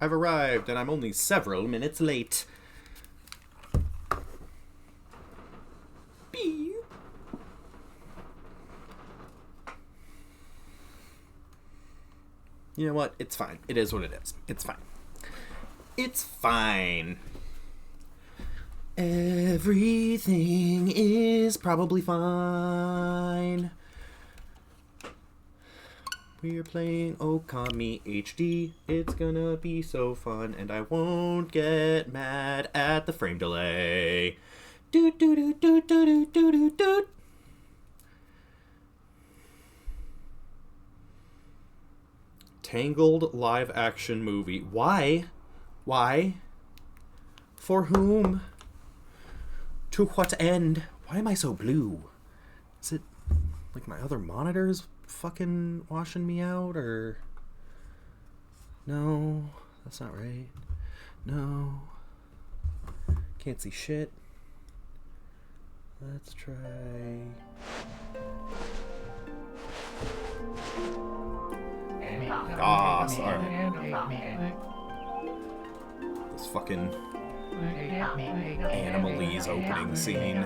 I've arrived, and I'm only several minutes late. Beep. You know what? It's fine. It is what it is. It's fine. It's fine. Everything is probably fine. We're playing Okami HD. It's gonna be so fun, and I won't get mad at the frame delay. Doot doot doot doot doot doot doot doot. Tangled live action movie. Why? Why? For whom? To what end? Why am I so blue? Is it like my other monitors fucking washing me out, or... No, that's not right. No. Can't see shit. Let's try... Ah, sorry. This fucking Animalese opening scene.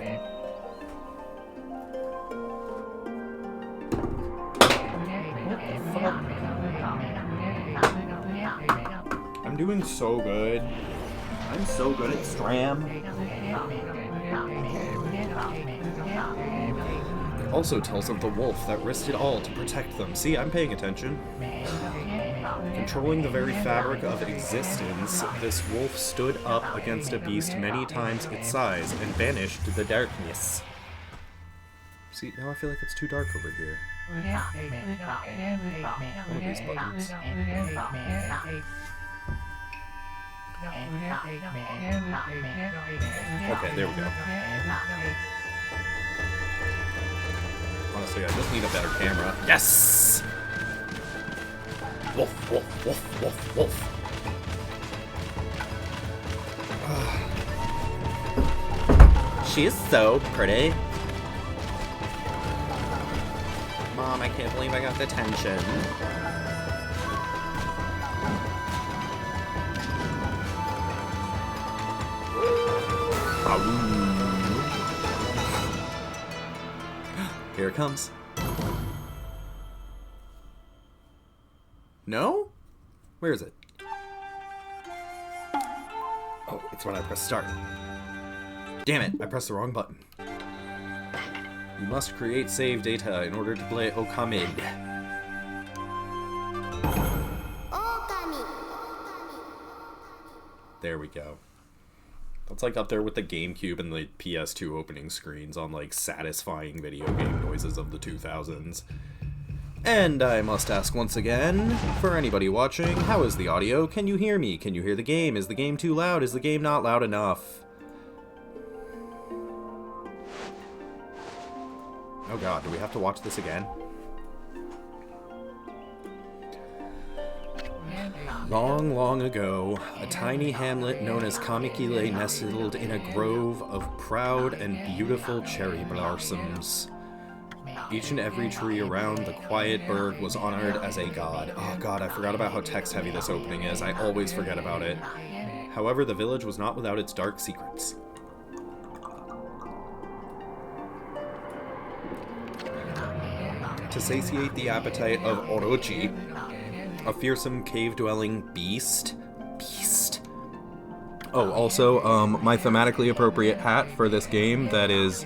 I'm doing so good. I'm so good at Stram. It also tells of the wolf that risked it all to protect them. See, I'm paying attention. Controlling the very fabric of existence, this wolf stood up against a beast many times its size and banished the darkness. See, now I feel like it's too dark over here. One of these buttons. Okay, there we go. Honestly, I just need a better camera. Yes! Wolf, wolf, wolf, wolf, wolf. She is so pretty. Mom, I can't believe I got detention. Here it comes. No? Where is it? Oh, it's when I press start. Damn it, I pressed the wrong button. You must create save data in order to play Okami. There we go. That's like up there with the GameCube and the PS2 opening screens on like satisfying video game noises of the 2000s. And I must ask once again, for anybody watching, how is the audio? Can you hear me? Can you hear the game? Is the game too loud? Is the game not loud enough? Oh god, do we have to watch this again? Long, long ago, a tiny hamlet known as Kamiki lay nestled in a grove of proud and beautiful cherry blossoms. Each and every tree around the quiet burg was honored as a god. Oh god, I forgot about how text-heavy this opening is. I always forget about it. However, the village was not without its dark secrets. To satiate the appetite of Orochi, a fearsome cave-dwelling beast. Oh, also, my thematically appropriate hat for this game that is...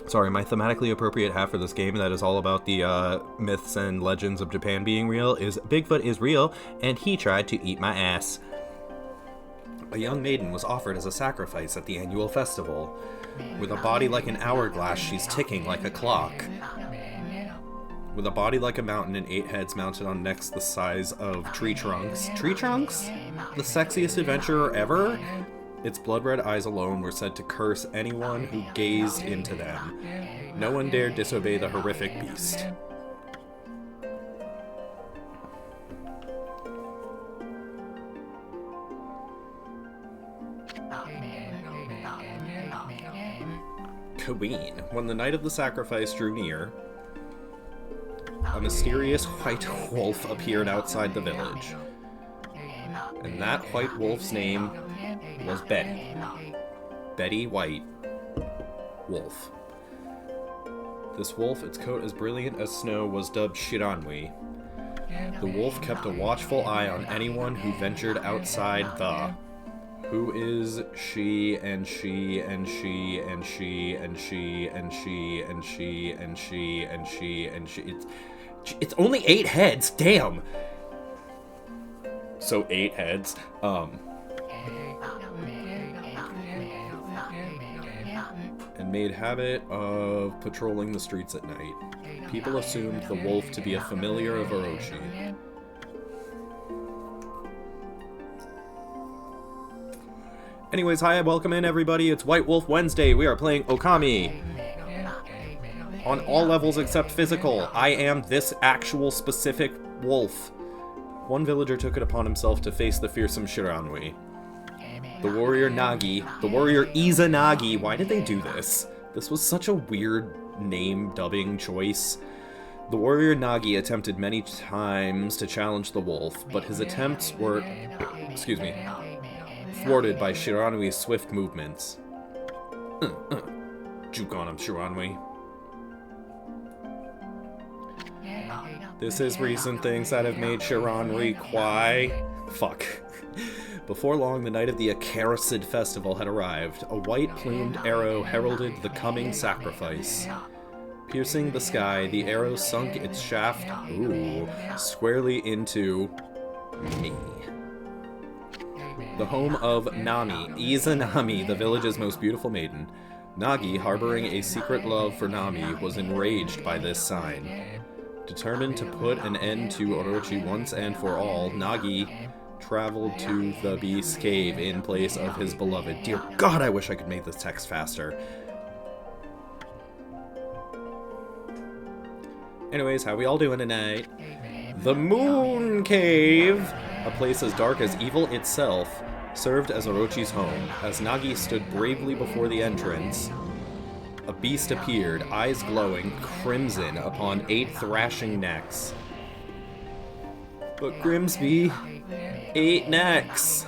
Sorry, my thematically appropriate hat for this game that is all about the myths and legends of Japan being real is Bigfoot is real, and he tried to eat my ass. A young maiden was offered as a sacrifice at the annual festival. With a body like an hourglass, she's ticking like a clock. With a body like a mountain and 8 heads mounted on necks the size of tree trunks. Tree trunks? The sexiest adventurer ever? Its blood-red eyes alone were said to curse anyone who gazed into them. No one dared disobey the horrific beast. Queen. When the night of the sacrifice drew near, a mysterious white wolf appeared outside the village. And that white wolf's name was Betty. Betty White Wolf. This wolf, its coat as brilliant as snow, was dubbed Shiranui. The wolf kept a watchful eye on anyone who ventured outside the... Who is she and she and she and she and she and she and she and she and she and she? It's only 8 heads. Damn. So 8 heads. And made habit of patrolling the streets at night. People assumed the wolf to be a familiar of Orochi. Anyways, hi, welcome in everybody. It's White Wolf Wednesday. We are playing Okami. On all levels except physical. I am this actual specific wolf. One villager took it upon himself to face the fearsome Shiranui. The warrior Nagi, the warrior Izanagi. Why did they do this? This was such a weird name dubbing choice. The warrior Nagi attempted many times to challenge the wolf, but his attempts were, thwarted by Shiranui's swift movements. Juke on him, Shiranui. This is recent things that have made Shiranui cry. Fuck. Before long, the night of the Akaracid festival had arrived. A white-plumed arrow heralded the coming sacrifice. Piercing the sky, the arrow sunk its shaft, squarely into me. The home of Nami, Izanami, the village's most beautiful maiden. Nagi, harboring a secret love for Nami, was enraged by this sign. Determined to put an end to Orochi once and for all, Nagi traveled to the Beast's Cave in place of his beloved. Dear God, I wish I could make this text faster. Anyways, how we all doing tonight? The Moon Cave, a place as dark as evil itself, served as Orochi's home. As Nagi stood bravely before the entrance, a beast appeared, eyes glowing crimson upon 8 thrashing necks. But Grimsby, 8 necks!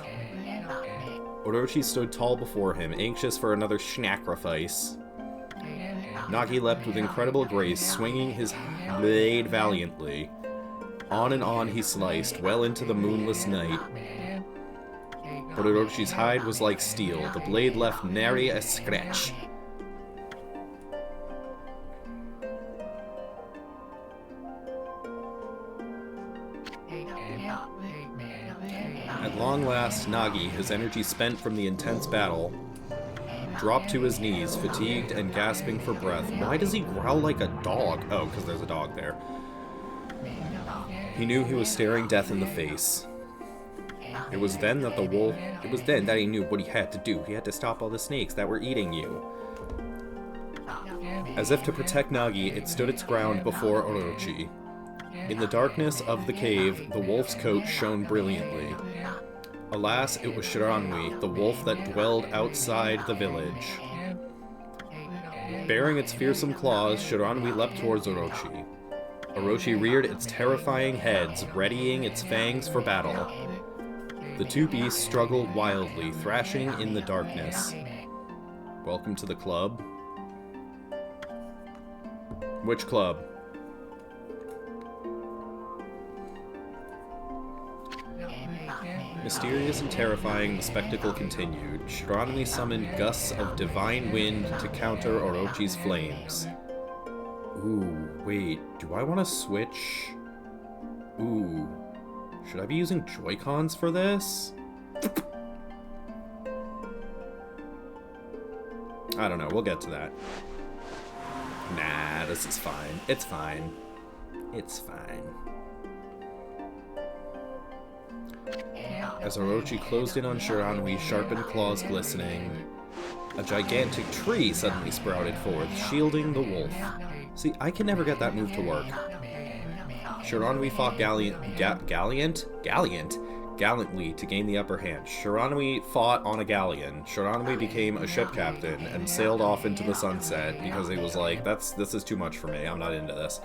Orochi stood tall before him, anxious for another sacrifice. Nagi leapt with incredible grace, swinging his blade valiantly. On and on he sliced, well into the moonless night. But Orochi's hide was like steel. The blade left nary a scratch. At long last, Nagi, his energy spent from the intense battle, dropped to his knees, fatigued and gasping for breath. Why does he growl like a dog? Oh, because there's a dog there. He knew he was staring death in the face. It was then that he knew what he had to do. He had to stop all the snakes that were eating you. As if to protect Nagi, it stood its ground before Orochi. In the darkness of the cave, the wolf's coat shone brilliantly. Alas, it was Shiranui, the wolf that dwelled outside the village. Bearing its fearsome claws, Shiranui leapt towards Orochi. Orochi reared its terrifying heads, readying its fangs for battle. The two beasts struggled wildly, thrashing in the darkness. Welcome to the club. Which club? Mysterious and terrifying, the spectacle continued. Shiranui summoned gusts of divine wind to counter Orochi's flames. Ooh, wait, do I want to switch? Ooh, should I be using Joy-Cons for this? I don't know, we'll get to that. Nah, this is fine. It's fine. It's fine. As Orochi closed in on Shiranui, sharpened claws glistening, a gigantic tree suddenly sprouted forth, shielding the wolf. See, I can never get that move to work. Shiranui fought gallantly to gain the upper hand. Shiranui fought on a galleon. Shiranui became a ship captain and sailed off into the sunset because he was like, this is too much for me, I'm not into this.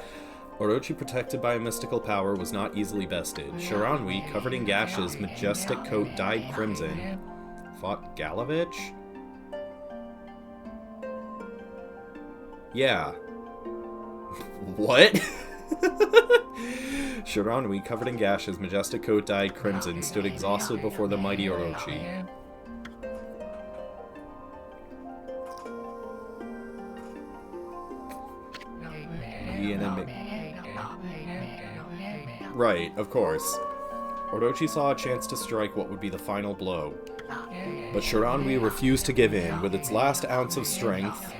Orochi, protected by a mystical power, was not easily bested. Shiranui, covered in gashes, majestic coat dyed crimson, fought Galavich? Yeah. What? Shiranui, covered in gashes, majestic coat dyed crimson, stood exhausted before the mighty Orochi. Right, of course. Orochi saw a chance to strike what would be the final blow. But Shiranui refused to give in. With its last ounce of strength,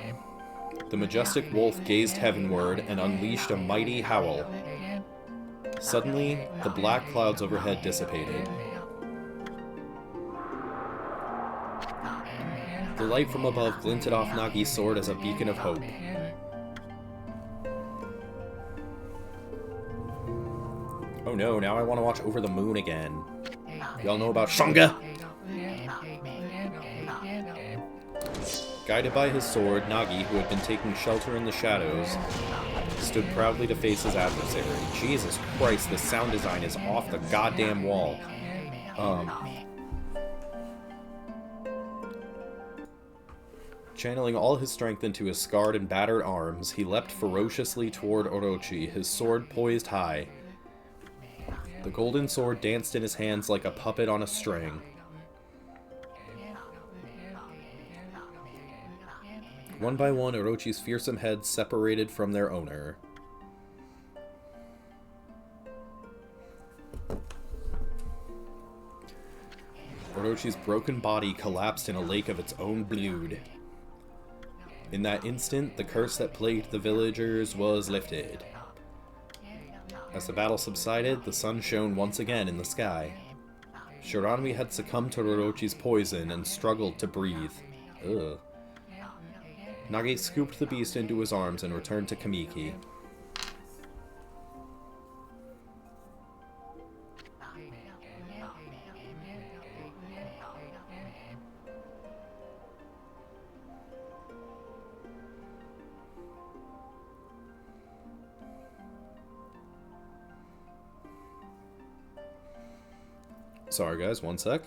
the majestic wolf gazed heavenward and unleashed a mighty howl. Suddenly, the black clouds overhead dissipated. The light from above glinted off Nagi's sword as a beacon of hope. Oh no, now I want to watch Over the Moon again. Y'all know about Shunga? Guided by his sword, Nagi, who had been taking shelter in the shadows, stood proudly to face his adversary. Jesus Christ, the sound design is off the goddamn wall. Channeling all his strength into his scarred and battered arms, he leapt ferociously toward Orochi, his sword poised high. The golden sword danced in his hands like a puppet on a string. One by one, Orochi's fearsome heads separated from their owner. Orochi's broken body collapsed in a lake of its own blood. In that instant, the curse that plagued the villagers was lifted. As the battle subsided, the sun shone once again in the sky. Shiranui had succumbed to Orochi's poison and struggled to breathe. Ugh. Nagi scooped the beast into his arms and returned to Kamiki. Sorry guys, one sec.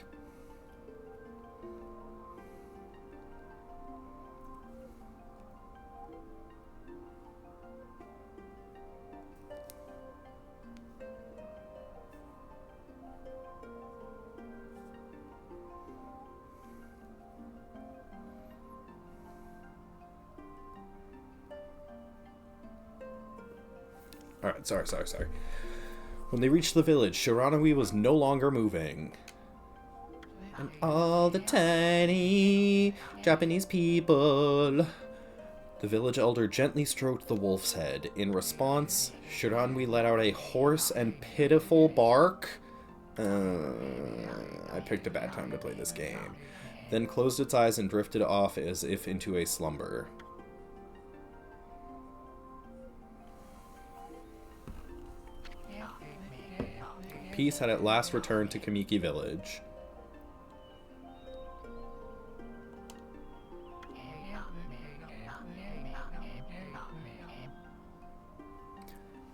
Alright, sorry. When they reached the village, Shiranui was no longer moving. And all the tiny Japanese people. The village elder gently stroked the wolf's head. In response, Shiranui let out a hoarse and pitiful bark. I picked a bad time to play this game. Then closed its eyes and drifted off as if into a slumber. Peace had at last returned to Kamiki Village.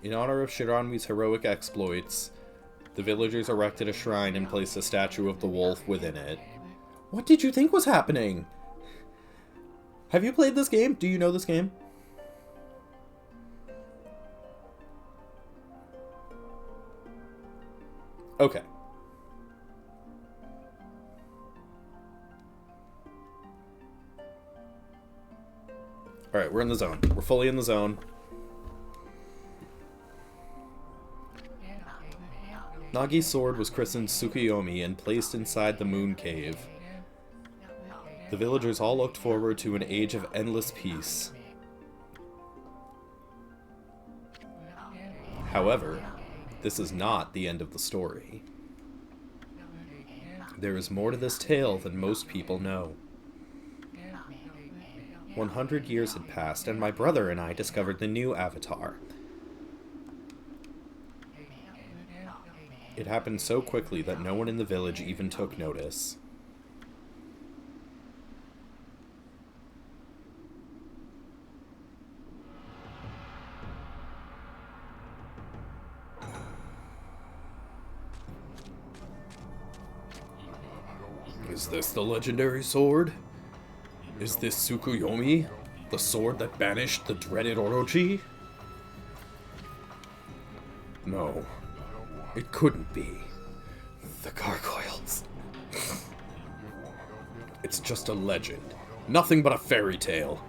In honor of Shiranui's heroic exploits, the villagers erected a shrine and placed a statue of the wolf within it. What did you think was happening? Have you played this game? Do you know this game? Okay. Alright, we're in the zone. We're fully in the zone. Nagi's sword was christened Tsukuyomi and placed inside the moon cave. The villagers all looked forward to an age of endless peace. However, this is not the end of the story. There is more to this tale than most people know. 100 years had passed, and my brother and I discovered the new Avatar. It happened so quickly that no one in the village even took notice. Is this the legendary sword? Is this Tsukuyomi? The sword that banished the dreaded Orochi? No. It couldn't be. The gargoyles. It's just a legend. Nothing but a fairy tale.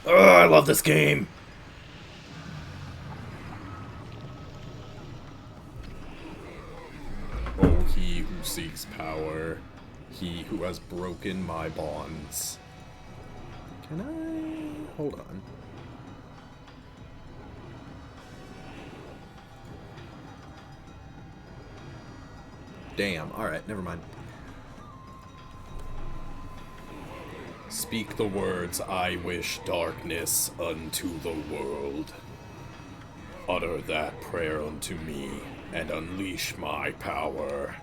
Ugh, I love this game! Oh, he who seeks power, he who has broken my bonds. Can I... hold on. Damn, alright, never mind. Speak the words, I wish darkness unto the world. Utter that prayer unto me, and unleash my power.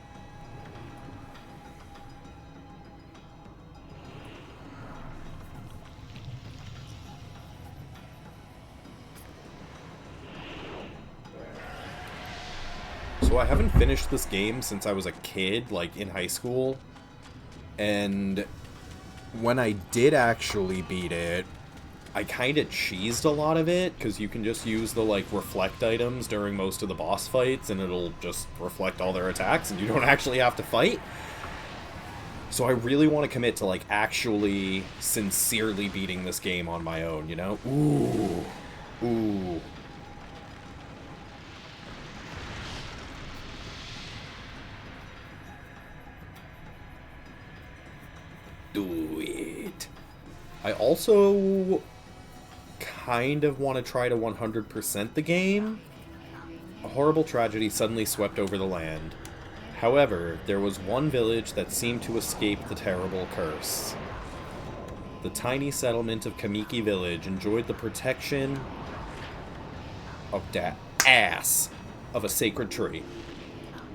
So I haven't finished this game since I was a kid, like in high school. And when I did actually beat it, I kind of cheesed a lot of it, because you can just use the, like, reflect items during most of the boss fights, and it'll just reflect all their attacks, and you don't actually have to fight. So I really want to commit to, like, actually sincerely beating this game on my own, you know? Ooh. Ooh. Do it. I also kind of want to try to 100% the game. A horrible tragedy suddenly swept over the land. However, there was one village that seemed to escape the terrible curse. The tiny settlement of Kamiki Village enjoyed the protection of that ass of a sacred tree.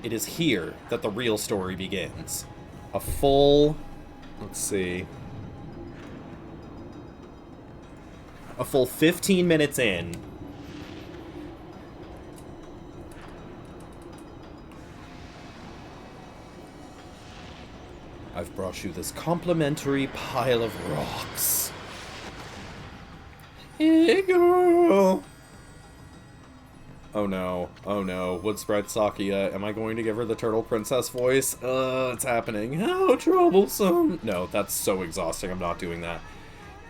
It is here that the real story begins. A full... let's see. A full 15 minutes in. I've brought you this complimentary pile of rocks. Hey, girl. Oh no. Oh no. Woodspread Sakia. Am I going to give her the turtle princess voice? It's happening. How troublesome. No, that's so exhausting. I'm not doing that.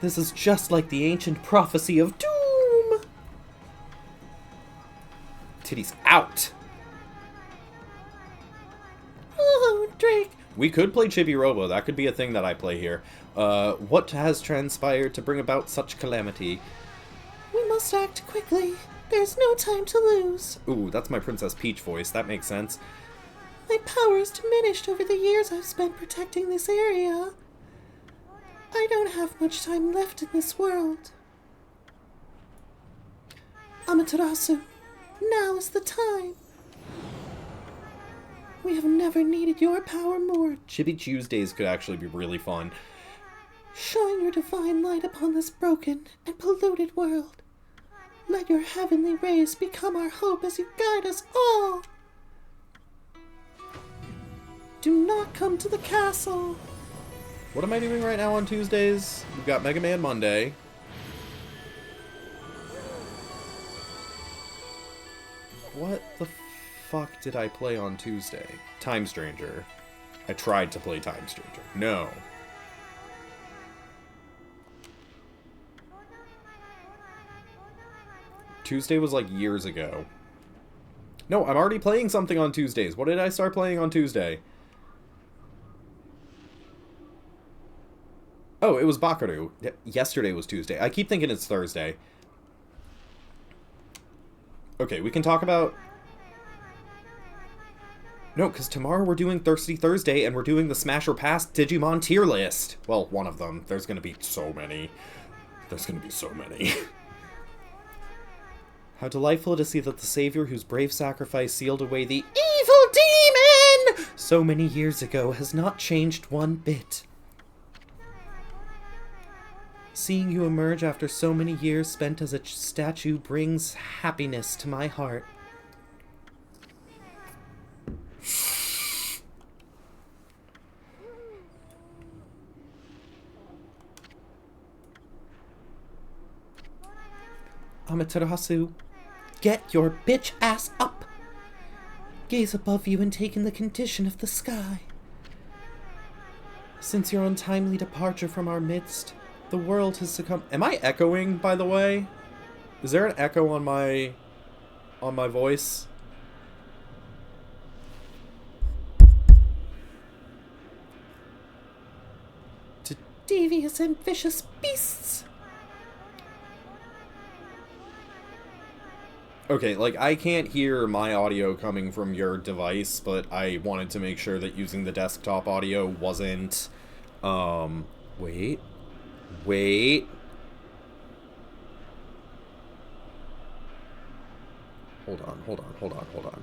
This is just like the ancient prophecy of doom. Titties out. Oh, Drake. We could play Chibi Robo. That could be a thing that I play here. What has transpired to bring about such calamity? We must act quickly. There's no time to lose. Ooh, that's my Princess Peach voice. That makes sense. My power is diminished over the years I've spent protecting this area. I don't have much time left in this world. Amaterasu, now is the time. We have never needed your power more. Chibi Tuesdays could actually be really fun. Shine your divine light upon this broken and polluted world. Let your heavenly rays become our hope as you guide us all. Do not come to the castle. What am I doing right now on Tuesdays? We've got Mega Man Monday. What the fuck did I play on Tuesday? Time Stranger. I tried to play Time Stranger. No. Tuesday was like years ago. No, I'm already playing something on Tuesdays. What did I start playing on Tuesday? Oh, it was Bakaru. Yesterday was Tuesday. I keep thinking it's Thursday. Okay, we can talk about... No, because tomorrow we're doing Thirsty Thursday, and we're doing the Smash or Pass Digimon tier list. Well, one of them. There's going to be so many. There's going to be so many. How delightful to see that the savior whose brave sacrifice sealed away the evil demon so many years ago has not changed one bit. Seeing you emerge after so many years spent as a statue brings happiness to my heart. Amaterasu, get your bitch ass up! Gaze above you and take in the condition of the sky. Since your untimely departure from our midst, the world has succumbed. Am I echoing, by the way? Is there an echo on my voice? To devious and vicious beasts! Okay, like, I can't hear my audio coming from your device, but I wanted to make sure that using the desktop audio wasn't, wait. Hold on.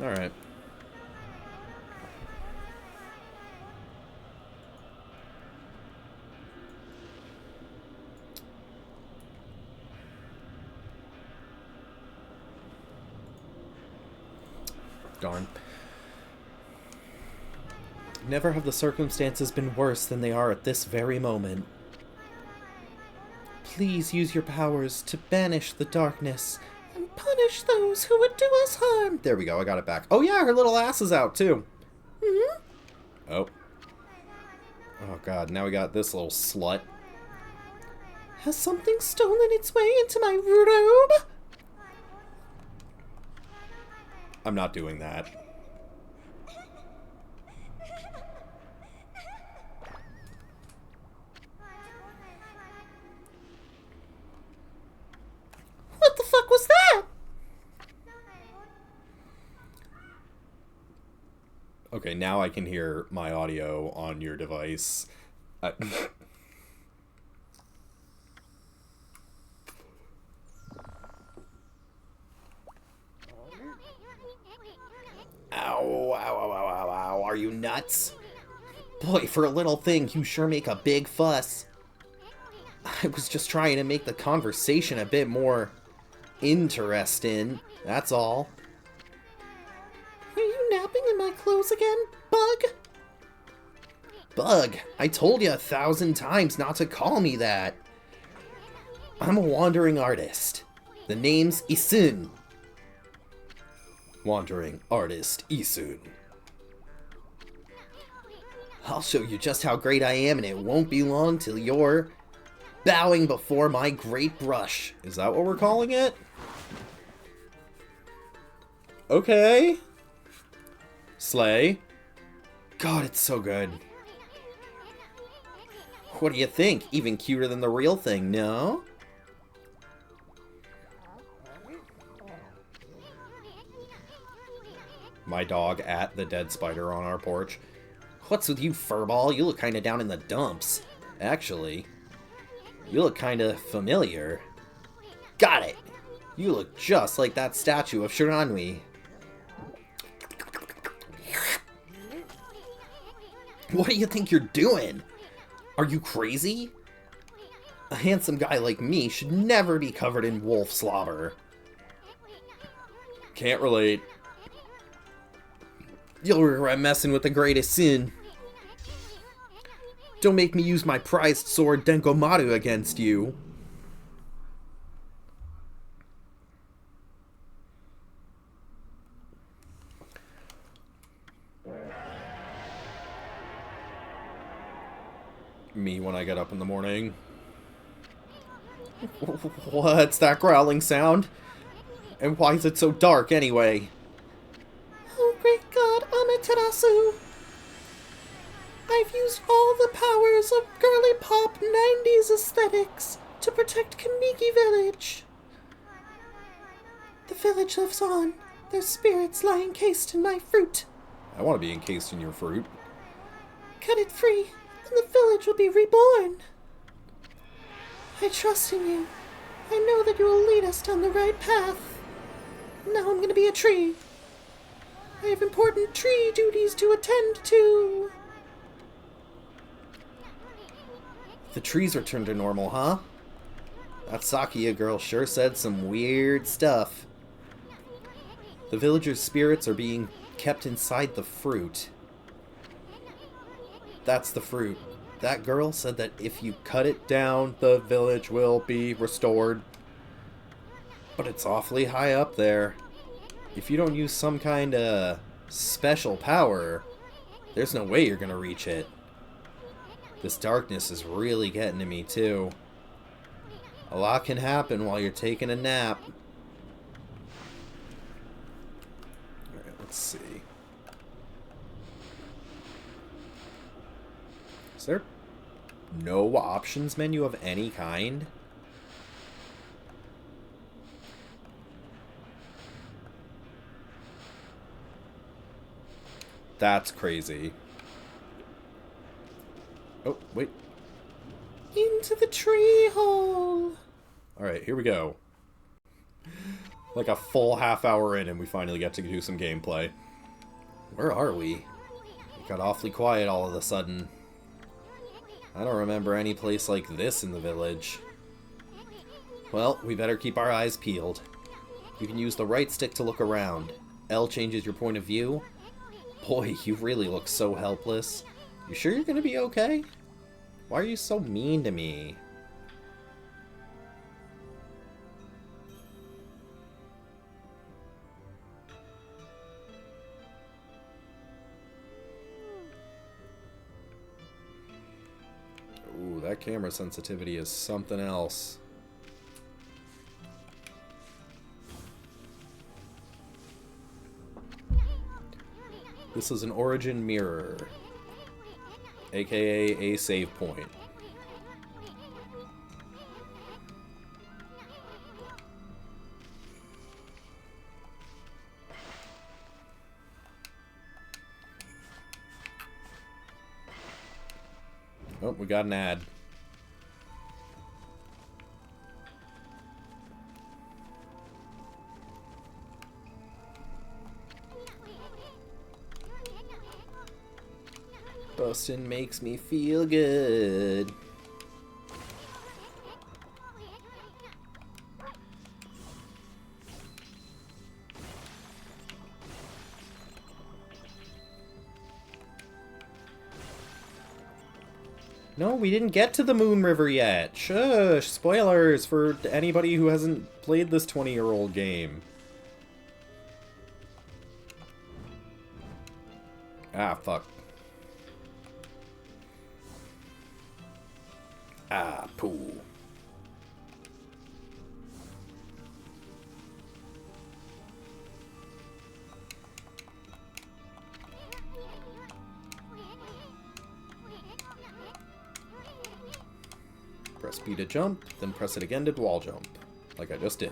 Alright. Darn. Never have the circumstances been worse than they are at this very moment. Please use your powers to banish the darkness and punish those who would do us harm. There we go, I got it back. Oh yeah, her little ass is out too. Oh. Oh god, now we got this little slut. Has something stolen its way into my robe? I'm not doing that. What the fuck was that? Okay, now I can hear my audio on your device. Ow, are you nuts? Boy, for a little thing, you sure make a big fuss. I was just trying to make the conversation a bit more interesting, that's all. Are you napping in my clothes again, Bug? Bug, I told you 1,000 times not to call me that. I'm a wandering artist. The name's Isun. Wandering artist Isun. I'll show you just how great I am, and it won't be long till you're bowing before my great brush. Is that what we're calling it? Okay. Slay. God, it's so good. What do you think? Even cuter than the real thing, no? My dog at the dead spider on our porch. What's with you, furball? You look kinda down in the dumps. Actually, you look kinda familiar. Got it! You look just like that statue of Shiranui. What do you think you're doing? Are you crazy? A handsome guy like me should never be covered in wolf slobber. Can't relate. You'll regret messing with the greatest sin. Don't make me use my prized sword Denkomaru against you. Me when I get up in the morning. What's that growling sound? And why is it so dark anyway? Oh great god, Amaterasu! I've used all the powers of girly pop 90s aesthetics to protect Kamiki Village. The village lives on. Their spirits lie encased in my fruit. I want to be encased in your fruit. Cut it free, and the village will be reborn. I trust in you. I know that you will lead us down the right path. Now I'm going to be a tree. I have important tree duties to attend to. The trees returned to normal, huh? That Sakia girl sure said some weird stuff. The villagers' spirits are being kept inside the fruit. That's the fruit. That girl said that if you cut it down, the village will be restored. But it's awfully high up there. If you don't use some kind of special power, there's no way you're gonna reach it. This darkness is really getting to me, too. A lot can happen while you're taking a nap. Alright, let's see. Is there no options menu of any kind? That's crazy. Oh, wait. Into the tree hole. Alright, here we go. Like a full half hour in and we finally get to do some gameplay. Where are we? It got awfully quiet all of a sudden. I don't remember any place like this in the village. Well, we better keep our eyes peeled. You can use the right stick to look around. L changes your point of view. Boy, you really look so helpless. You sure you're gonna be okay? Why are you so mean to me? Ooh, that camera sensitivity is something else. This is an origin mirror, aka a save point. Oh, we got an ad. Bustin' makes me feel good. No, we didn't get to the Moon River yet. Shush! Spoilers for anybody who hasn't played this 20-year-old game. Ah, fuck. Ah, poo. Press B to jump, then press it again to wall jump, like I just did.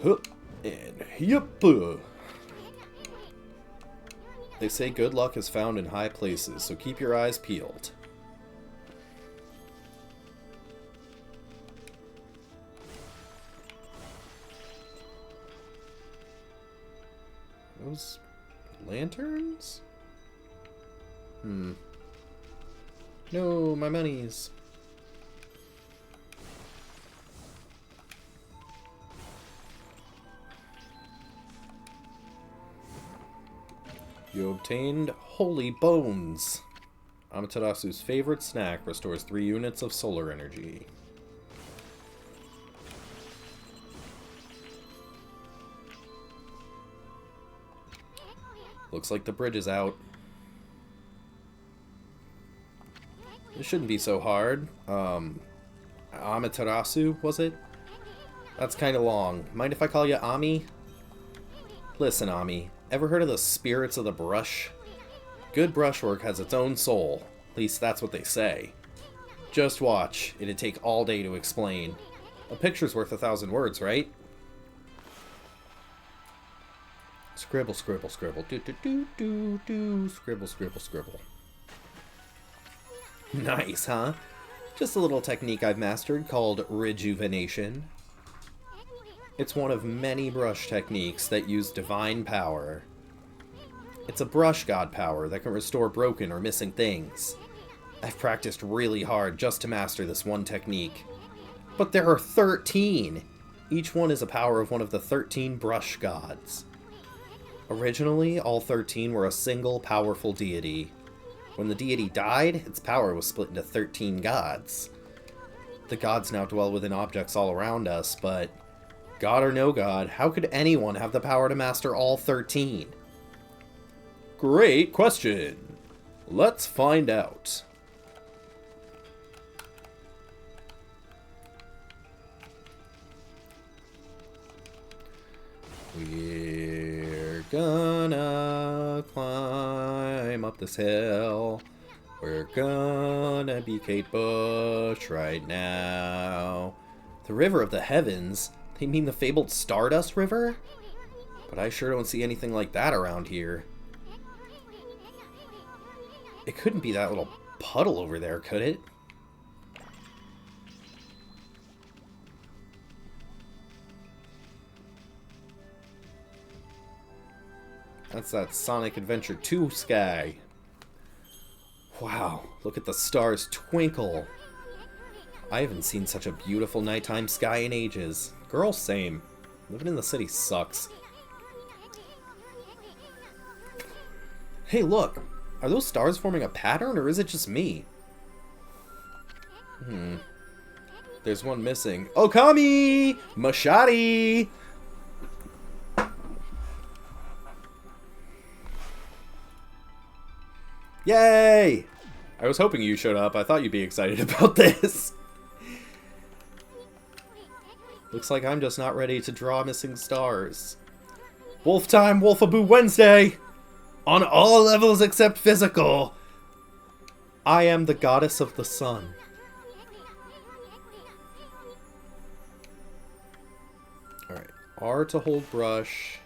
Huh, and yep. They say good luck is found in high places, so keep your eyes peeled. Those lanterns? No, my monies. You obtained Holy Bones. Amaterasu's favorite snack restores 3 units of solar energy. Looks like the bridge is out. This shouldn't be so hard. Amaterasu, was it? That's kind of long. Mind if I call you Ami? Listen, Ami. Ever heard of the spirits of the brush? Good brushwork has its own soul. At least that's what they say. Just watch. It'd take all day to explain. A picture's worth 1,000 words, right? Scribble, scribble, scribble. Do, do, do, do, do. Scribble, scribble, scribble. Nice, huh? Just a little technique I've mastered called rejuvenation. It's one of many brush techniques that use divine power. It's a brush god power that can restore broken or missing things. I've practiced really hard just to master this one technique. But there are 13! Each one is a power of one of the 13 brush gods. Originally, all 13 were a single powerful deity. When the deity died, its power was split into 13 gods. The gods now dwell within objects all around us, but god or no god, how could anyone have the power to master all 13? Great question. Let's find out. We're gonna climb up this hill. We're gonna be Kate Bush right now. The River of the Heavens? They mean the fabled Stardust River? But I sure don't see anything like that around here. It couldn't be that little puddle over there, could it? That's that Sonic Adventure 2 sky. Wow, look at the stars twinkle. I haven't seen such a beautiful nighttime sky in ages. Girl, same. Living in the city sucks. Hey, look! Are those stars forming a pattern, or is it just me? There's one missing. Okami! Mashari! Yay! I was hoping you showed up. I thought you'd be excited about this. Looks like I'm just not ready to draw missing stars. Wolf time, Wolfaboo Wednesday! On all levels except physical! I am the goddess of the sun. Alright, R to hold brush.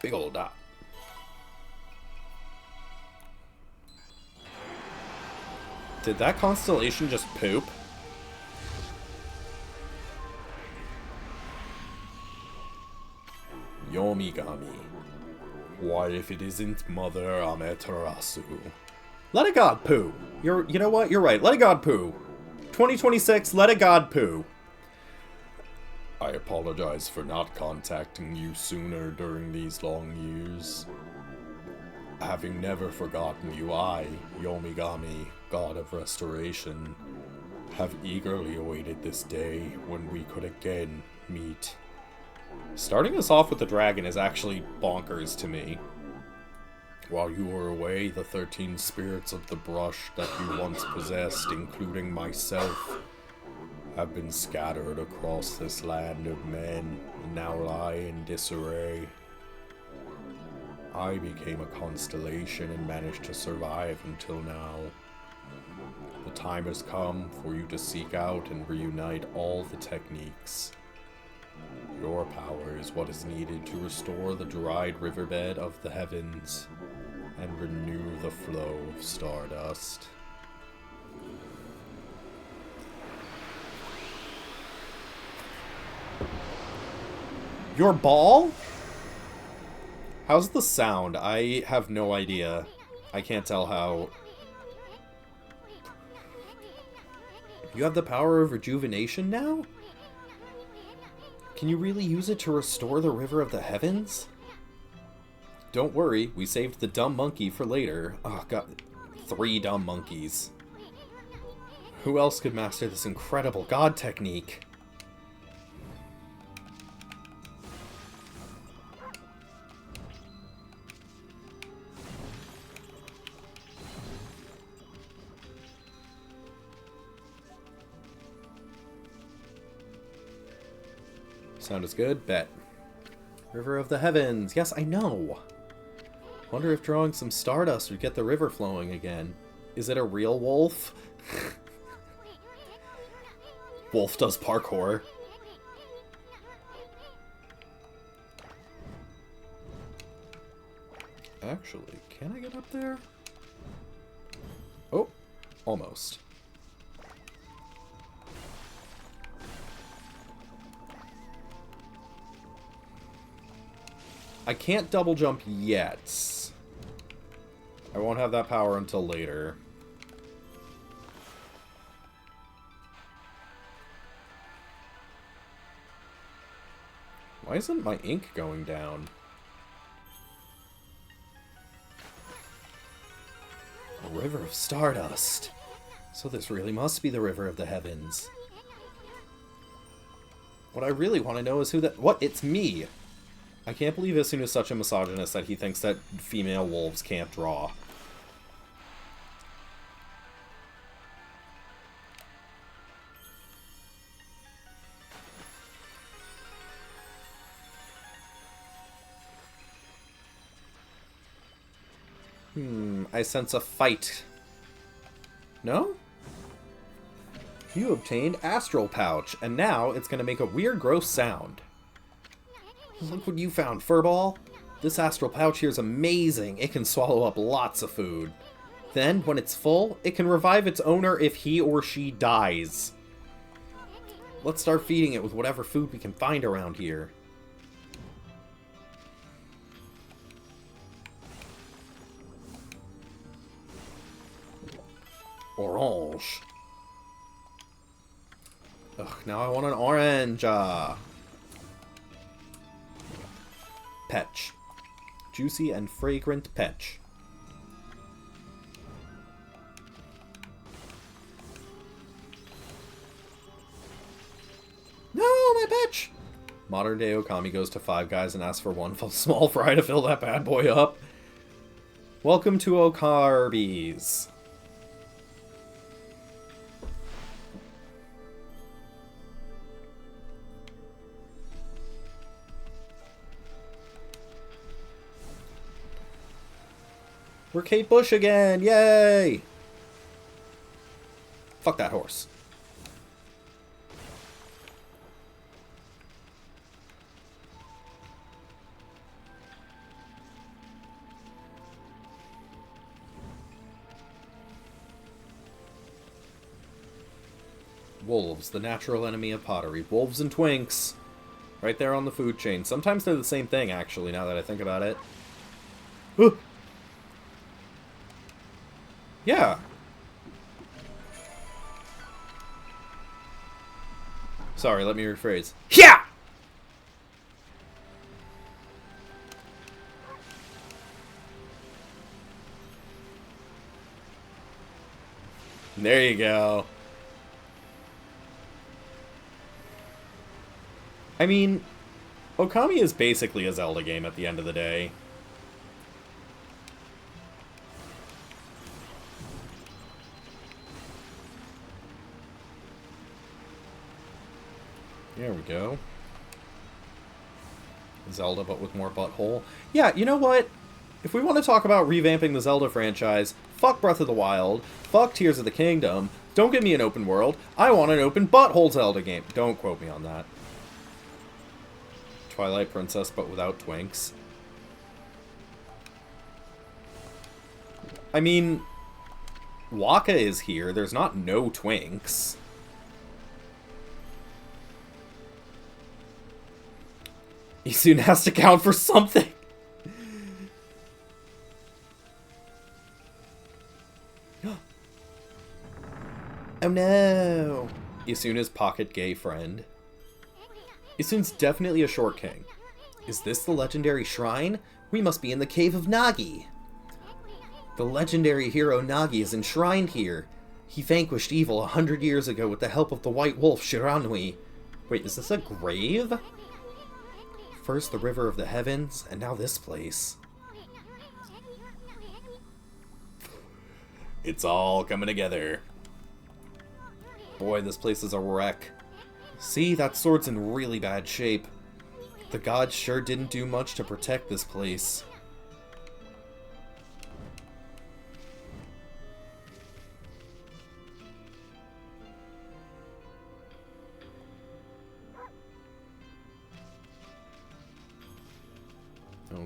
Big ol' dot. Did that constellation just poop? Yomigami. What if it isn't Mother Amaterasu? Let a god poo. You know what? You're right. Let a god poo. 2026, let a god poo. I apologize for not contacting you sooner during these long years. Having never forgotten you, I, Yomigami, God of Restoration, have eagerly awaited this day when we could again meet. Starting us off with the dragon is actually bonkers to me. While you were away, the 13 spirits of the brush that you once possessed, including myself, have been scattered across this land of men and now lie in disarray. I became a constellation and managed to survive until now. The time has come for you to seek out and reunite all the techniques. Your power is what is needed to restore the dried riverbed of the heavens and renew the flow of stardust. Your ball? How's the sound? I have no idea. I can't tell how. You have the power of rejuvenation now? Can you really use it to restore the River of the Heavens? Don't worry, we saved the dumb monkey for later. Oh god, 3 dumb monkeys. Who else could master this incredible god technique? Sound is good? Bet. River of the Heavens. Yes, I know. Wonder if drawing some stardust would get the river flowing again. Is it a real wolf? Wolf does parkour. Actually, can I get up there? Oh, almost. I can't double jump yet. I won't have that power until later. Why isn't my ink going down? A river of stardust. So this really must be the river of the heavens. What I really want to know is who that... What? It's me! I can't believe Issun is such a misogynist that he thinks that female wolves can't draw. I sense a fight. No? You obtained Astral Pouch, and now it's going to make a weird, gross sound. Look what you found, Furball. This Astral Pouch here is amazing. It can swallow up lots of food. Then, when it's full, it can revive its owner if he or she dies. Let's start feeding it with whatever food we can find around here. Orange. Ugh, now I want an orange. Petch. Juicy and fragrant petch. No, my petch! Modern day Okami goes to Five Guys and asks for one small fry to fill that bad boy up. Welcome to Okarbies. We're Kate Bush again! Yay! Fuck that horse. Wolves, the natural enemy of pottery. Wolves and twinks. Right there on the food chain. Sometimes they're the same thing, actually, now that I think about it. Yeah. Sorry, let me rephrase. Yeah! There you go. I mean, Okami is basically a Zelda game at the end of the day. There we go. Zelda, but with more butthole. Yeah, you know what? If we want to talk about revamping the Zelda franchise, fuck Breath of the Wild, fuck Tears of the Kingdom, don't give me an open world, I want an open butthole Zelda game. Don't quote me on that. Twilight Princess, but without twinks. I mean, Waka is here, there's not no twinks. He soon has to count for something. Oh no! Isuna's pocket gay friend. Isuna's definitely a short king. Is this the legendary shrine? We must be in the cave of Nagi. The legendary hero Nagi is enshrined here. He vanquished evil 100 years ago with the help of the white wolf Shiranui. Wait, is this a grave? First the river of the heavens, and now this place. It's all coming together. Boy, this place is a wreck. See, that sword's in really bad shape. The gods sure didn't do much to protect this place.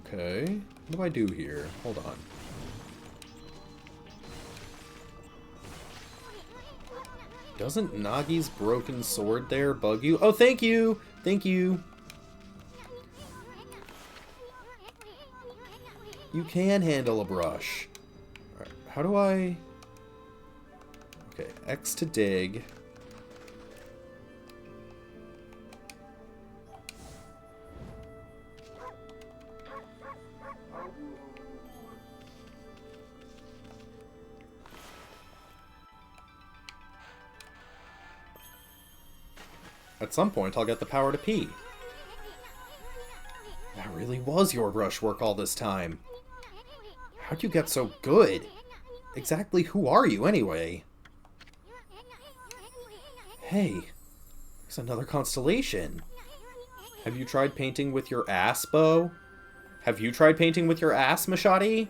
Okay. What do I do here? Hold on. Doesn't Nagi's broken sword there bug you? Oh, thank you! Thank you! You can handle a brush. Alright, how do I... Okay, X to dig. At some point, I'll get the power to pee. That really was your brushwork all this time. How'd you get so good? Exactly who are you, anyway? Hey, there's another constellation. Have you tried painting with your ass, Bo? Have you tried painting with your ass, Mashadi?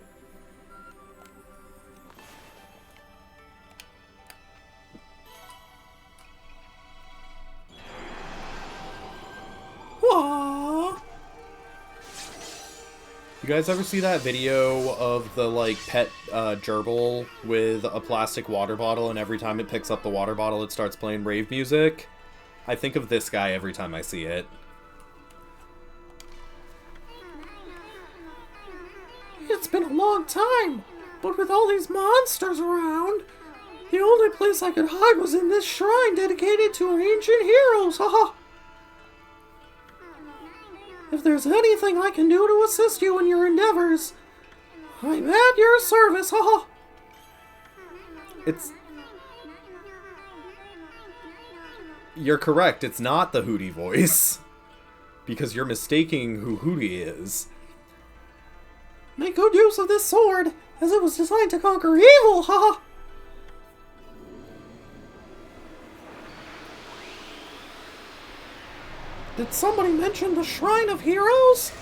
You guys ever see that video of the, like, pet gerbil with a plastic water bottle, and every time it picks up the water bottle, it starts playing rave music? I think of this guy every time I see it. It's been a long time, but with all these monsters around, the only place I could hide was in this shrine dedicated to ancient heroes, haha! If there's anything I can do to assist you in your endeavors, I'm at your service, haha! It's... You're correct, it's not the Hootie voice. Because you're mistaking who Hootie is. Make good use of this sword, as it was designed to conquer evil, haha! Did somebody mention the Shrine of Heroes?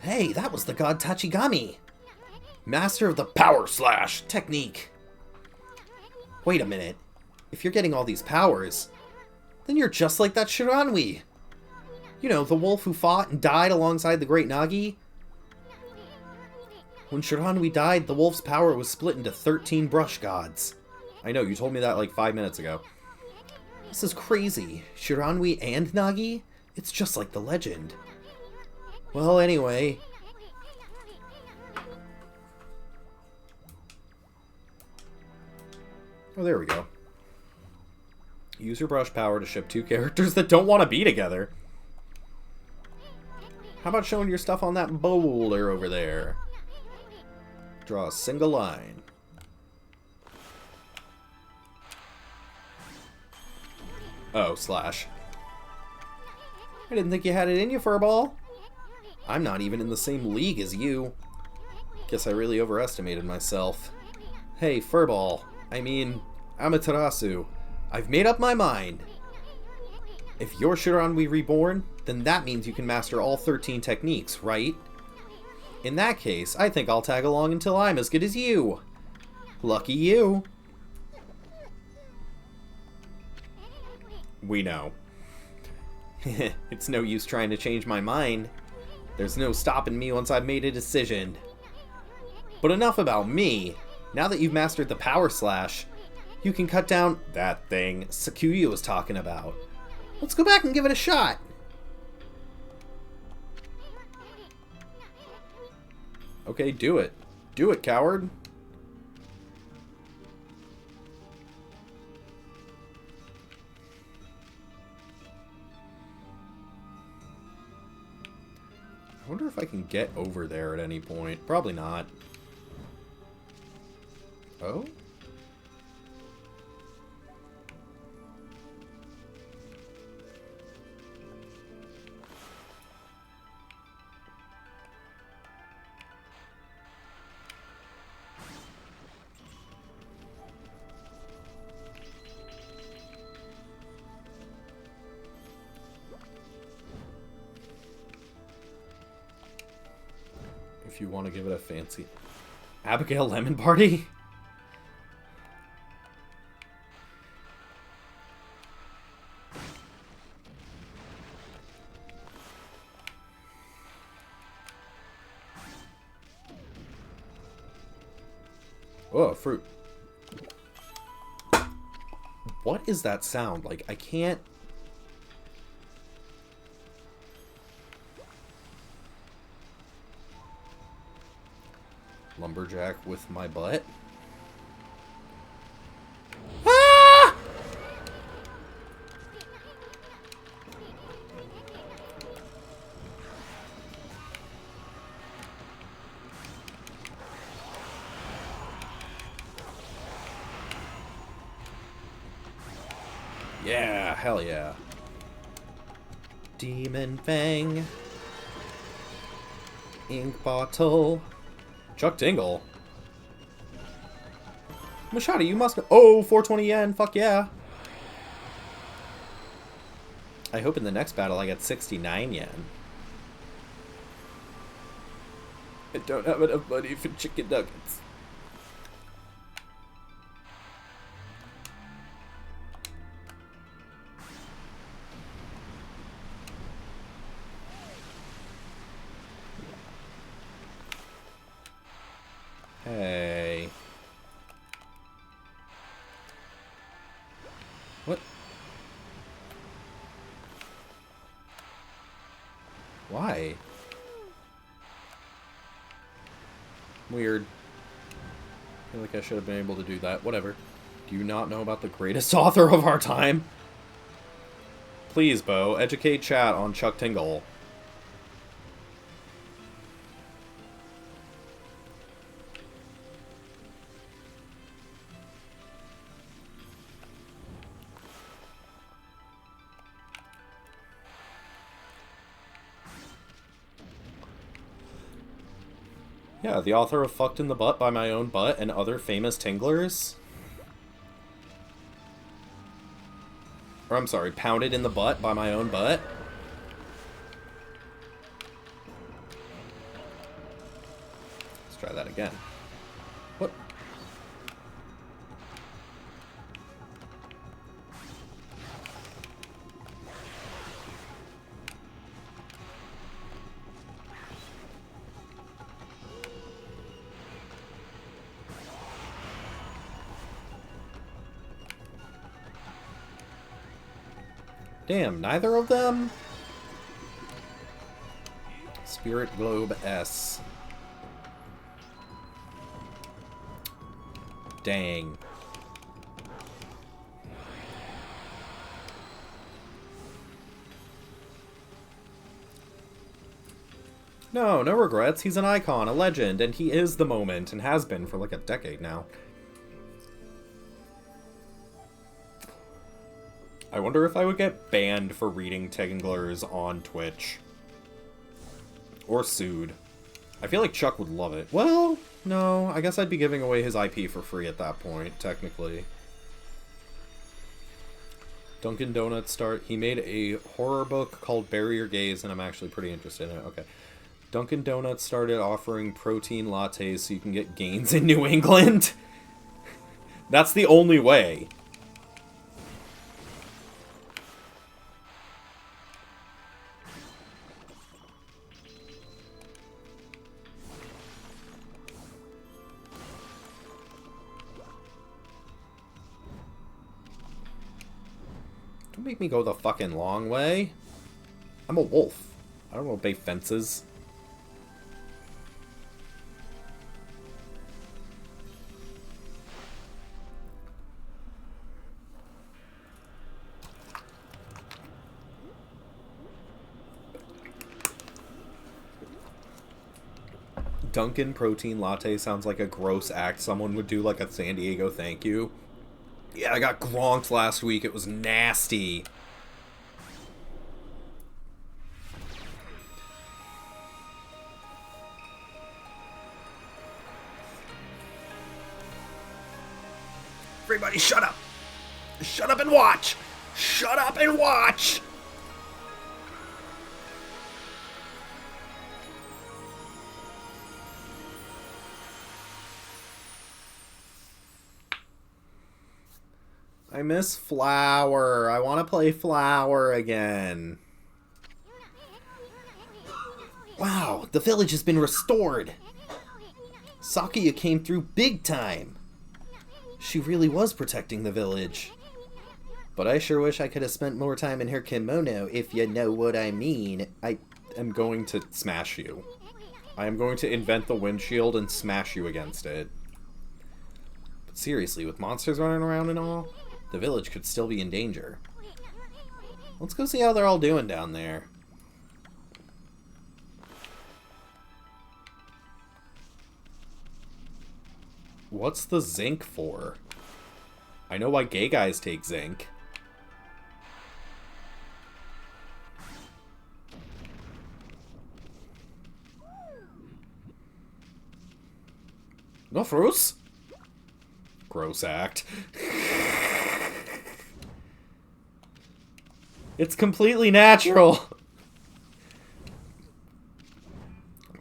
Hey, that was the god Tachigami, master of the Power Slash technique. Wait a minute. If you're getting all these powers, then you're just like that Shiranui. You know, the wolf who fought and died alongside the great Nagi. When Shiranui died, the wolf's power was split into 13 brush gods. I know, you told me that like 5 minutes ago. This is crazy. Shiranui and Nagi? It's just like the legend. Well, anyway. Oh, there we go. Use your brush power to ship 2 characters that don't want to be together. How about showing your stuff on that boulder over there? Draw a single line. Oh, slash. I didn't think you had it in you, Furball. I'm not even in the same league as you. Guess I really overestimated myself. Hey, Furball. I mean, Amaterasu. I've made up my mind. If you're Shiranui Reborn, then that means you can master all 13 techniques, right? In that case, I think I'll tag along until I'm as good as you. Lucky you. We know. It's no use trying to change my mind. There's no stopping me once I've made a decision. But enough about me. Now that you've mastered the Power Slash, you can cut down that thing Sakuya was talking about. Let's go back and give it a shot. Okay, do it. Do it, coward. I wonder if I can get over there at any point. Probably not. Oh? If you want to give it a fancy... Abigail Lemon Party? Oh, fruit. What is that sound? Like, I can't... Lumberjack with my butt? Ah! Yeah, hell yeah. Demon Fang. Ink bottle. Chuck Tingle. Machado, you must... Oh, 420 yen. Fuck yeah. I hope in the next battle I get 69 yen. I don't have enough money for chicken nuggets. Hey. What? Why? Weird. I feel like I should have been able to do that. Whatever. Do you not know about the greatest author of our time? Please, Bo, educate chat on Chuck Tingle. Yeah, the author of Fucked in the Butt by My Own Butt and Other Famous Tinglers. Or, I'm sorry, Pounded in the Butt by My Own Butt. Let's try that again. What? Damn, neither of them? Spirit Globe S. Dang. No, no regrets. He's an icon, a legend, and he is the moment, and has been for like a decade now. I wonder if I would get banned for reading Tinglers on Twitch. Or sued. I feel like Chuck would love it. Well, no, I guess I'd be giving away his IP for free at that point, technically. Dunkin' Donuts he made a horror book called Bury Your Gaze, and I'm actually pretty interested in it. Okay. Dunkin' Donuts started offering protein lattes so you can get gains in New England. That's the only way. Don't make me go the fucking long way. I'm a wolf. I don't obey fences. Dunkin' protein latte sounds like a gross act someone would do, like a San Diego thank you. Yeah, I got gronked last week. It was nasty. Everybody shut up. Shut up and watch. Shut up and watch. I miss Flower. I want to play Flower again. Wow, the village has been restored. Sakuya came through big time. She really was protecting the village. But I sure wish I could have spent more time in her kimono, if you know what I mean. I am going to smash you. I am going to invent the windshield and smash you against it. But seriously, with monsters running around and all, the village could still be in danger. Let's go see how they're all doing down there. What's the zinc for? I know why gay guys take zinc. No fruits? Gross act. It's completely natural.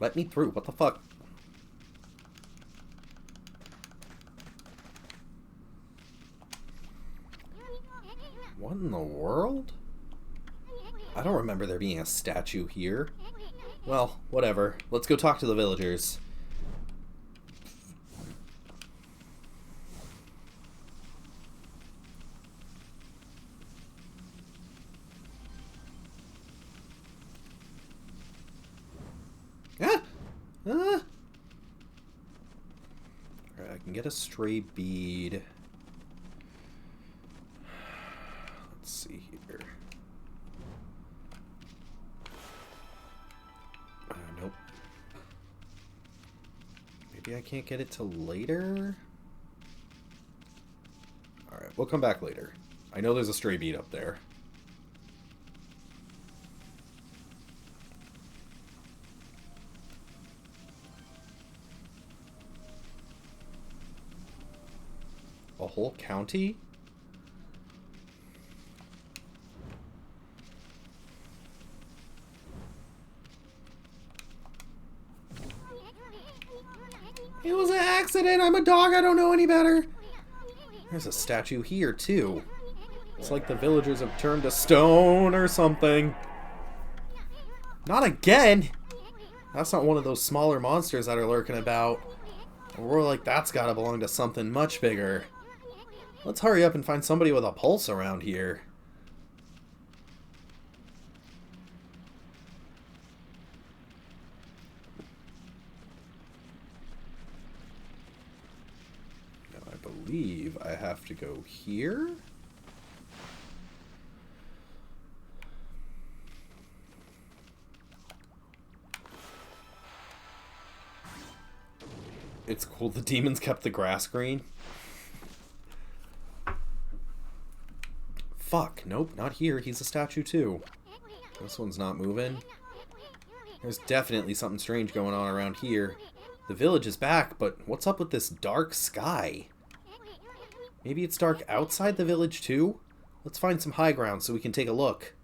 Let me through. What the fuck? What in the world? I don't remember there being a statue here. Well, whatever. Let's go talk to the villagers. Ah! Ah! Alright, I can get a stray bead. Let's see here. Nope. Maybe I can't get it till later? Alright, we'll come back later. I know there's a stray bead up there. A whole county? It was an accident. I'm a dog. I don't know any better. There's a statue here, too. It's like the villagers have turned to stone or something. Not again! That's not one of those smaller monsters that are lurking about. We're like, that's gotta belong to something much bigger. Let's hurry up and find somebody with a pulse around here. Now I believe I have to go here. It's cool the demons kept the grass green. Fuck, nope, not here. He's a statue too. This one's not moving. There's definitely something strange going on around here. The village is back, but what's up with this dark sky? Maybe it's dark outside the village too? Let's find some high ground so we can take a look.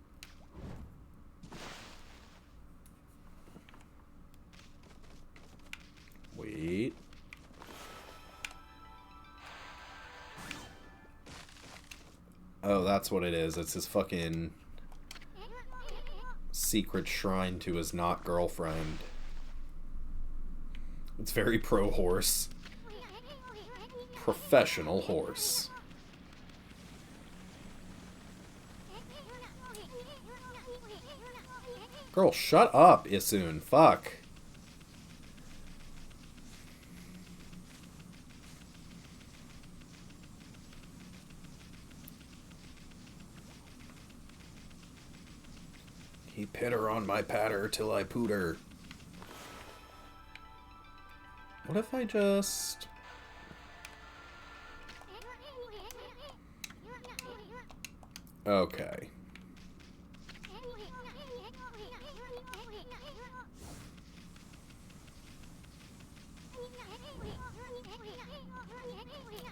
Wait. Oh, that's what it is. It's his fucking secret shrine to his not girlfriend. It's very pro horse. Professional horse. Girl, shut up, Isun. Fuck. He pit her on my patter till I poot her. What if I just... Okay.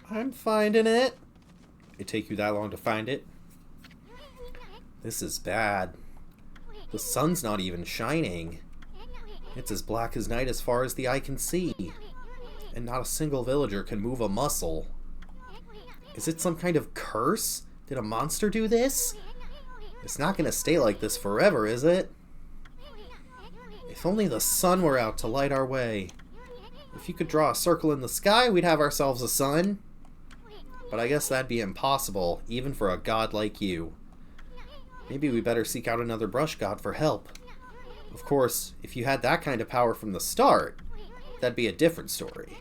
I'm finding it. It take you that long to find it? This is bad. The sun's not even shining. It's as black as night as far as the eye can see. And not a single villager can move a muscle. Is it some kind of curse? Did a monster do this? It's not gonna stay like this forever, is it? If only the sun were out to light our way. If you could draw a circle in the sky, we'd have ourselves a sun. but I guess that'd be impossible, even for a god like you. Maybe we better seek out another brush god for help. Of course, if you had that kind of power from the start, that'd be a different story.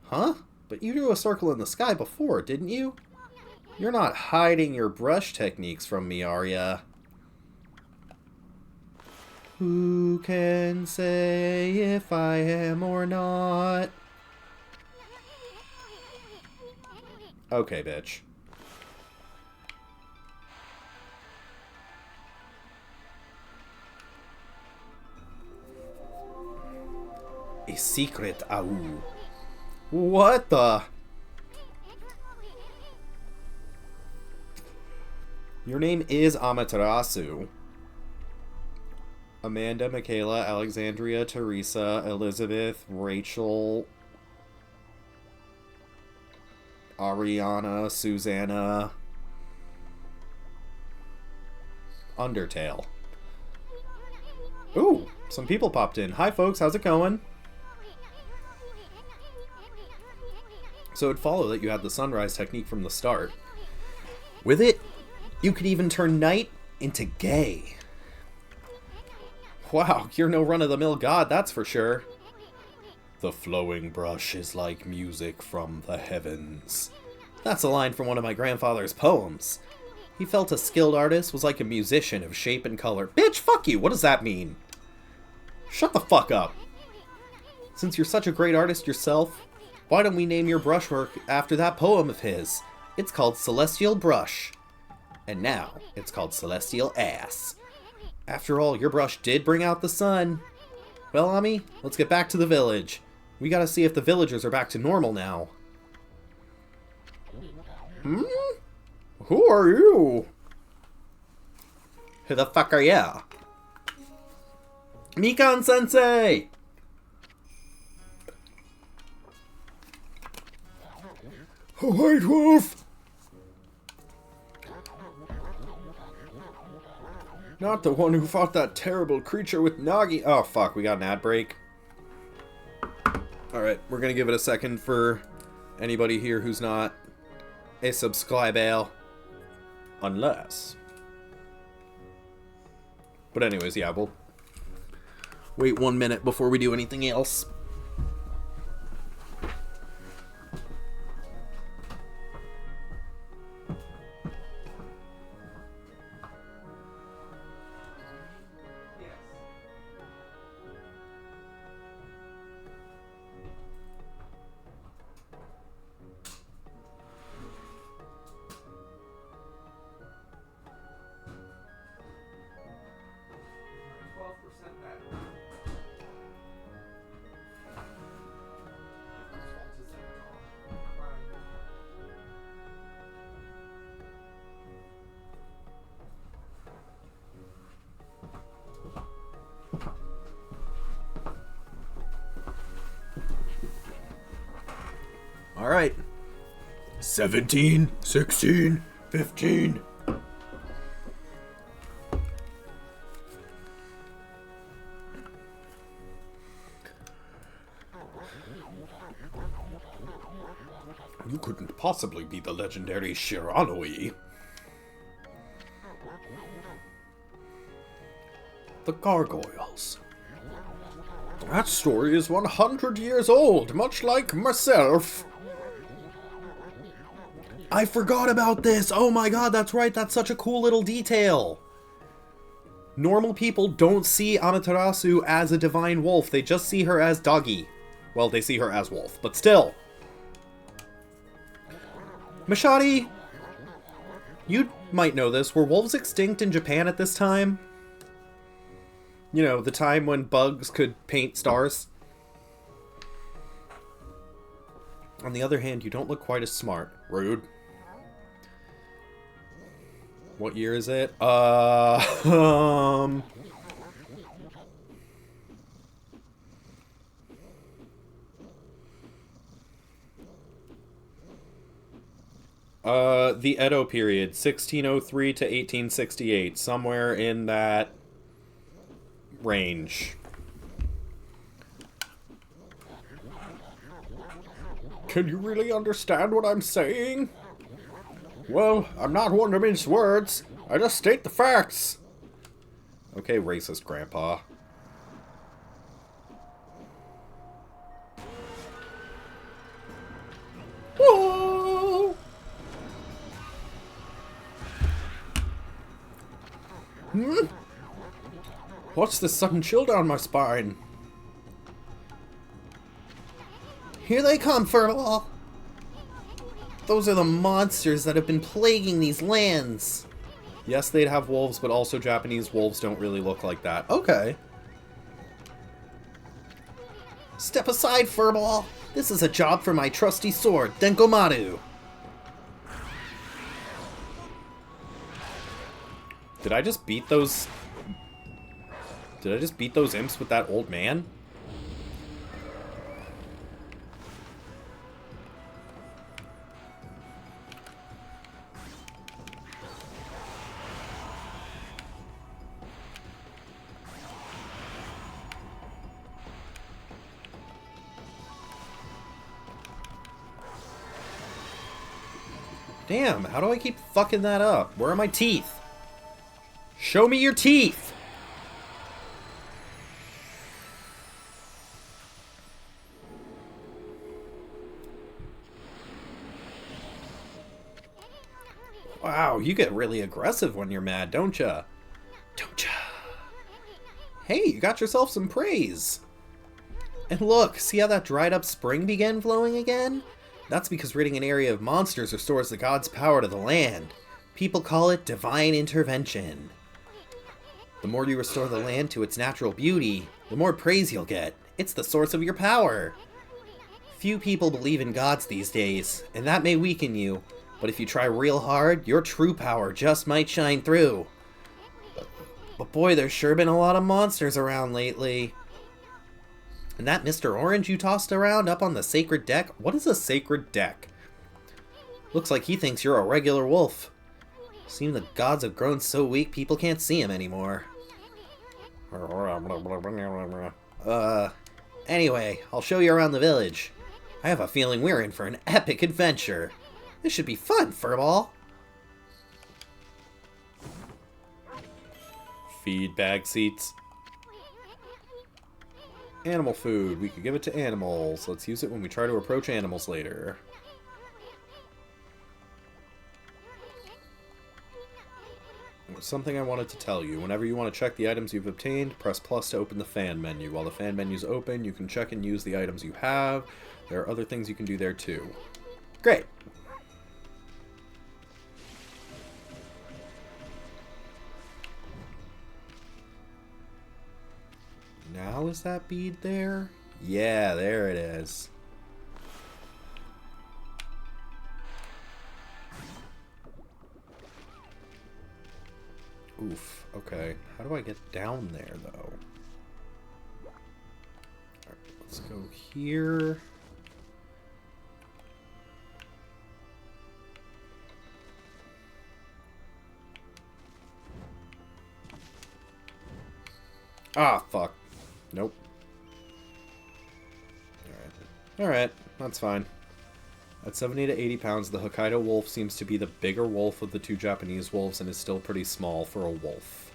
Huh? But you drew a circle in the sky before, didn't you? You're not hiding your brush techniques from me, are ya? Who can say if I am or not? Okay, bitch. A secret, Au. What the? Your name is Amaterasu. Amanda, Michaela, Alexandria, Teresa, Elizabeth, Rachel, Ariana, Susanna, Undertale. Ooh, some people popped in. Hi folks, how's it going? So it'd follow that you had the sunrise technique from the start. With it, you could even turn night into gay. Wow, you're no run-of-the-mill god, that's for sure. The flowing brush is like music from the heavens. That's a line from one of my grandfather's poems. He felt a skilled artist was like a musician of shape and color. Bitch, fuck you, what does that mean? Shut the fuck up. Since you're such a great artist yourself, why don't we name your brushwork after that poem of his? It's called Celestial Brush. And now, it's called Celestial Ass. After all, your brush did bring out the sun. Well, Ami, let's get back to the village. We gotta see if the villagers are back to normal now. Hmm? Who are you? Who the fuck are ya? Mikan-sensei! A white wolf! Not the one who fought that terrible creature with Nagi. Oh, fuck, we got an ad break. Alright, we're gonna give it a second for anybody here who's not a subscriber. Unless. But anyways, yeah, we'll wait 1 minute before we do anything else. Alright. 17, 16, 15. You couldn't possibly be the legendary Shiranui. The gargoyles. That story is 100 years old, much like myself. I forgot about this! Oh my god, that's right, that's such a cool little detail! Normal people don't see Amaterasu as a divine wolf, they just see her as doggy. Well, they see her as wolf, but still. Mashadi, you might know this, were wolves extinct in Japan at this time? You know, the time when bugs could paint stars? On the other hand, you don't look quite as smart. Rude. What year is it? The Edo period, 1603 to 1868, somewhere in that range. Can you really understand what I'm saying? Well, I'm not one to mince words. I just state the facts. Okay, racist grandpa. Whoa! Hmm? What's this sudden chill down my spine? Here they come, Furball! Those are the monsters that have been plaguing these lands. Yes, they'd have wolves, but also Japanese wolves don't really look like that. Okay. Step aside, Furball! This is a job for my trusty sword, Denkomaru! Did I just beat those... Did I just beat those imps with that old man? Damn, how do I keep fucking that up? Where are my teeth? Show me your teeth! Wow, you get really aggressive when you're mad, don't ya? Don't ya? Hey, you got yourself some praise! And look, see how that dried up spring began flowing again? That's because ridding an area of monsters restores the god's power to the land. People call it divine intervention. The more you restore the land to its natural beauty, the more praise you'll get. It's the source of your power. Few people believe in gods these days, and that may weaken you, but if you try real hard, your true power just might shine through. But boy, there's sure been a lot of monsters around lately. And that Mr. Orange you tossed around up on the sacred deck? What is a sacred deck? Looks like he thinks you're a regular wolf. Seems the gods have grown so weak people can't see him anymore. Anyway, I'll show you around the village. I have a feeling we're in for an epic adventure. This should be fun, Furball. Feed bag seats. Animal food. We could give it to animals. Let's use it when we try to approach animals later. Something I wanted to tell you. Whenever you want to check the items you've obtained, press plus to open the fan menu. While the fan menu's open, you can check and use the items you have. There are other things you can do there too. Great. Now is that bead there? Yeah, there it is. Oof, okay. How do I get down there, though? Alright, let's go here. Ah, fuck. Nope. Alright, that's fine. At 70 to 80 pounds, the Hokkaido wolf seems to be the bigger wolf of the two Japanese wolves and is still pretty small for a wolf.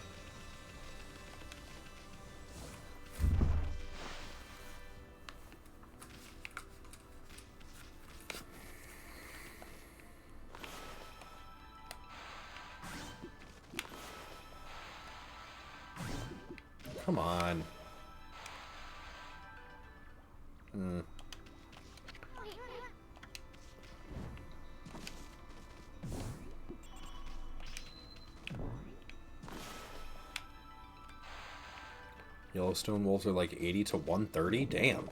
Come on. Yellowstone wolves are like 80 to 130? Damn.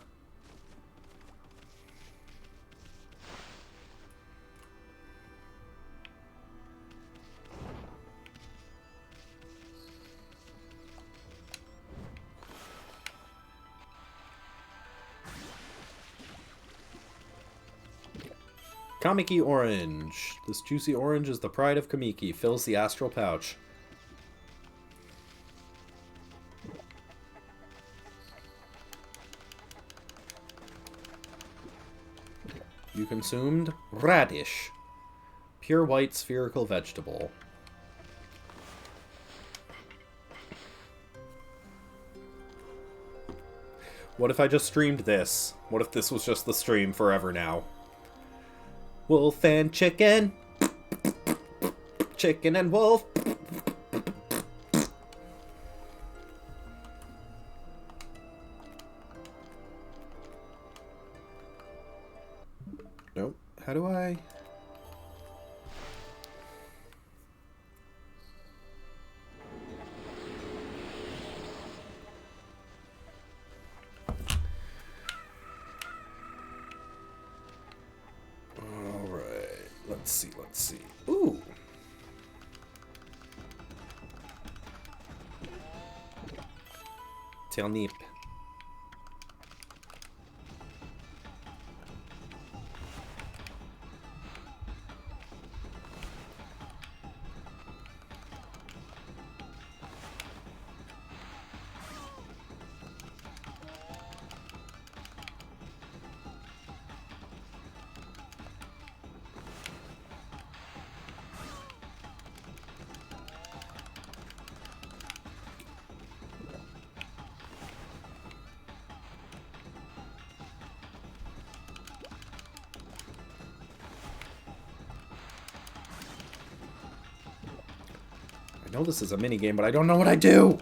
Kamiki Orange. This juicy orange is the pride of Kamiki. Fills the astral pouch. You consumed radish. Pure white spherical vegetable. What if I just streamed this? What if this was just the stream forever now? Wolf and chicken. Chicken and wolf. Nope. How do I... Let's see. Ooh. Turnip. I know this is a minigame, but I don't know what I do!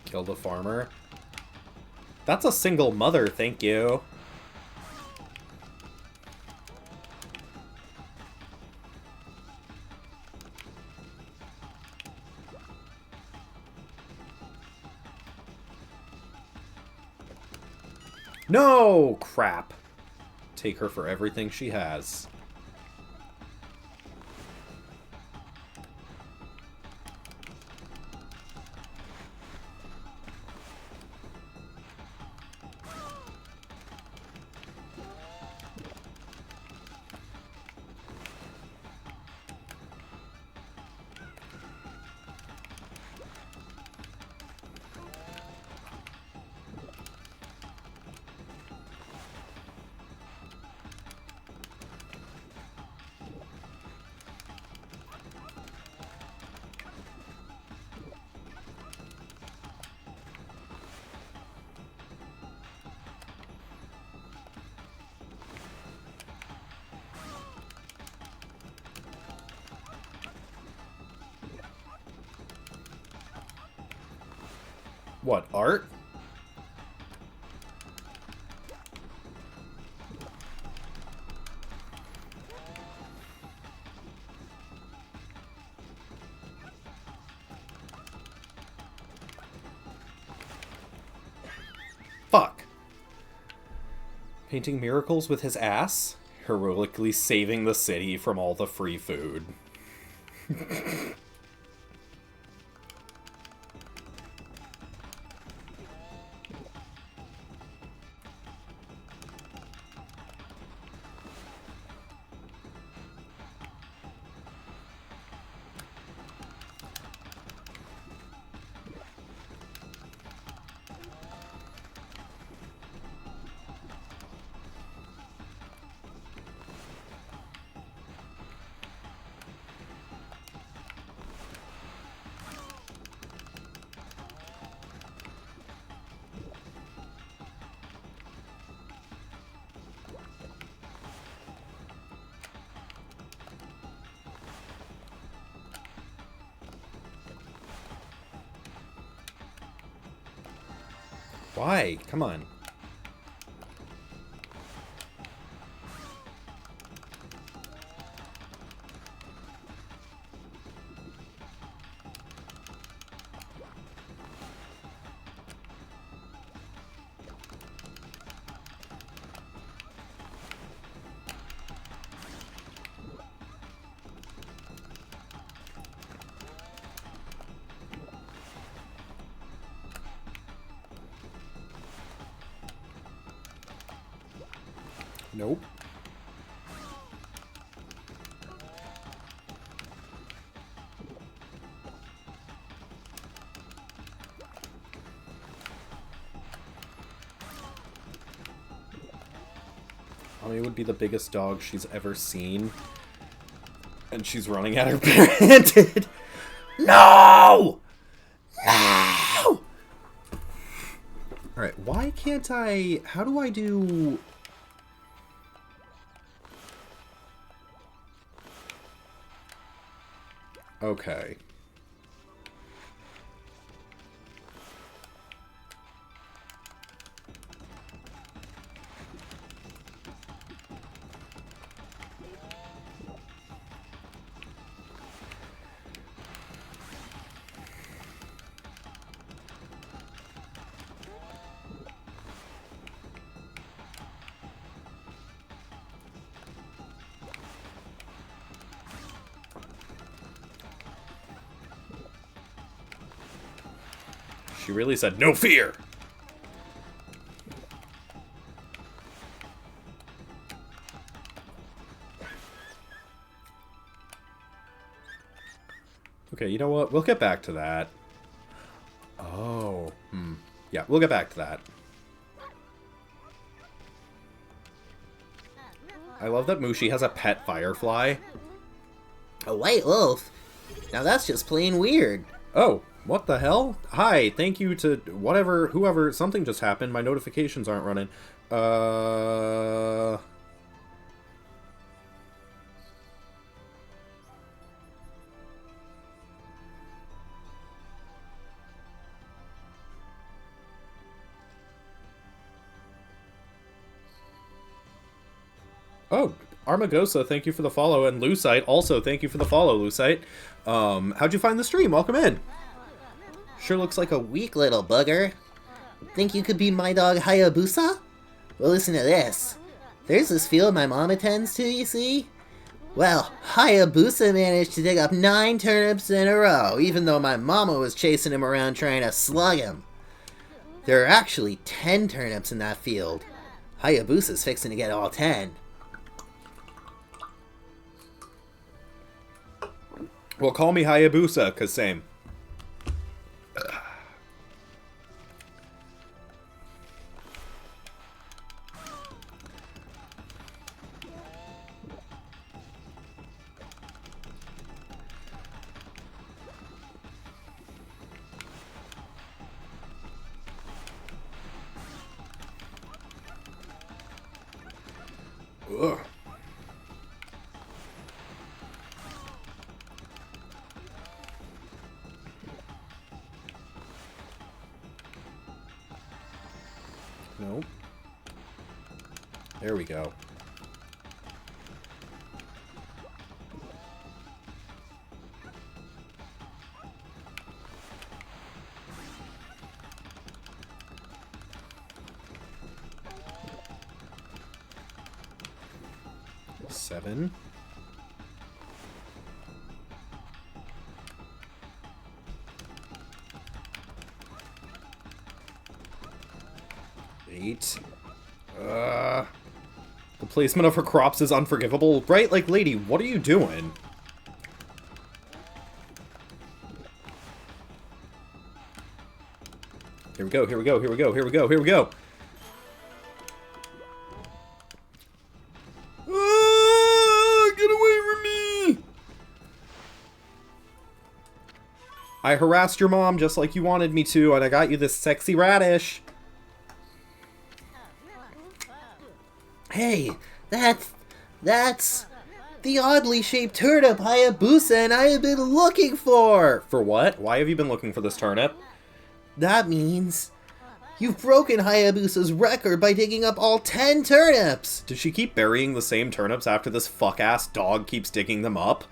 Kill the farmer. That's a single mother, thank you. No! Crap. Take her for everything she has. What, art? Fuck. Painting miracles with his ass? Heroically saving the city from all the free food. Why? Come on. Nope. Okami would be the biggest dog she's ever seen. And she's running at her barehanded. No! No! Alright, why can't I... How do I do... Okay. She really said, no fear! Okay, you know what? We'll get back to that. Oh. Yeah, we'll get back to that. I love that Mushi has a pet firefly. A white wolf? Now that's just plain weird. Oh, what the hell? Hi, thank you to whatever, whoever, something just happened. My notifications aren't running. Oh, Armagosa, thank you for the follow, and Lucite, also thank you for the follow, Lucite. How'd you find the stream? Welcome in. Sure looks like a Weak little bugger. Think you could be my dog Hayabusa? Well, listen to this. There's this field my mom attends to, you see? Well, Hayabusa managed to dig up 9 turnips in a row, even though my mama was chasing him around trying to slug him. There are actually 10 turnips in that field. Hayabusa's fixing to get all 10. Well, call me Hayabusa, 'cause same. Ugh. Nope. There we go. Seven. Eight. The placement of her crops is unforgivable, right? Like, lady, what are you doing? Here we go, here we go, here we go, here we go, here we go. Get away from me! I harassed your mom just like you wanted me to, and I got you this sexy radish. Hey, that's the oddly shaped turnip Hayabusa and I have been looking for! For what? Why have you been looking for this turnip? That means you've broken Hayabusa's record by digging up all 10 turnips! Does she keep burying the same turnips after this fuck-ass dog keeps digging them up?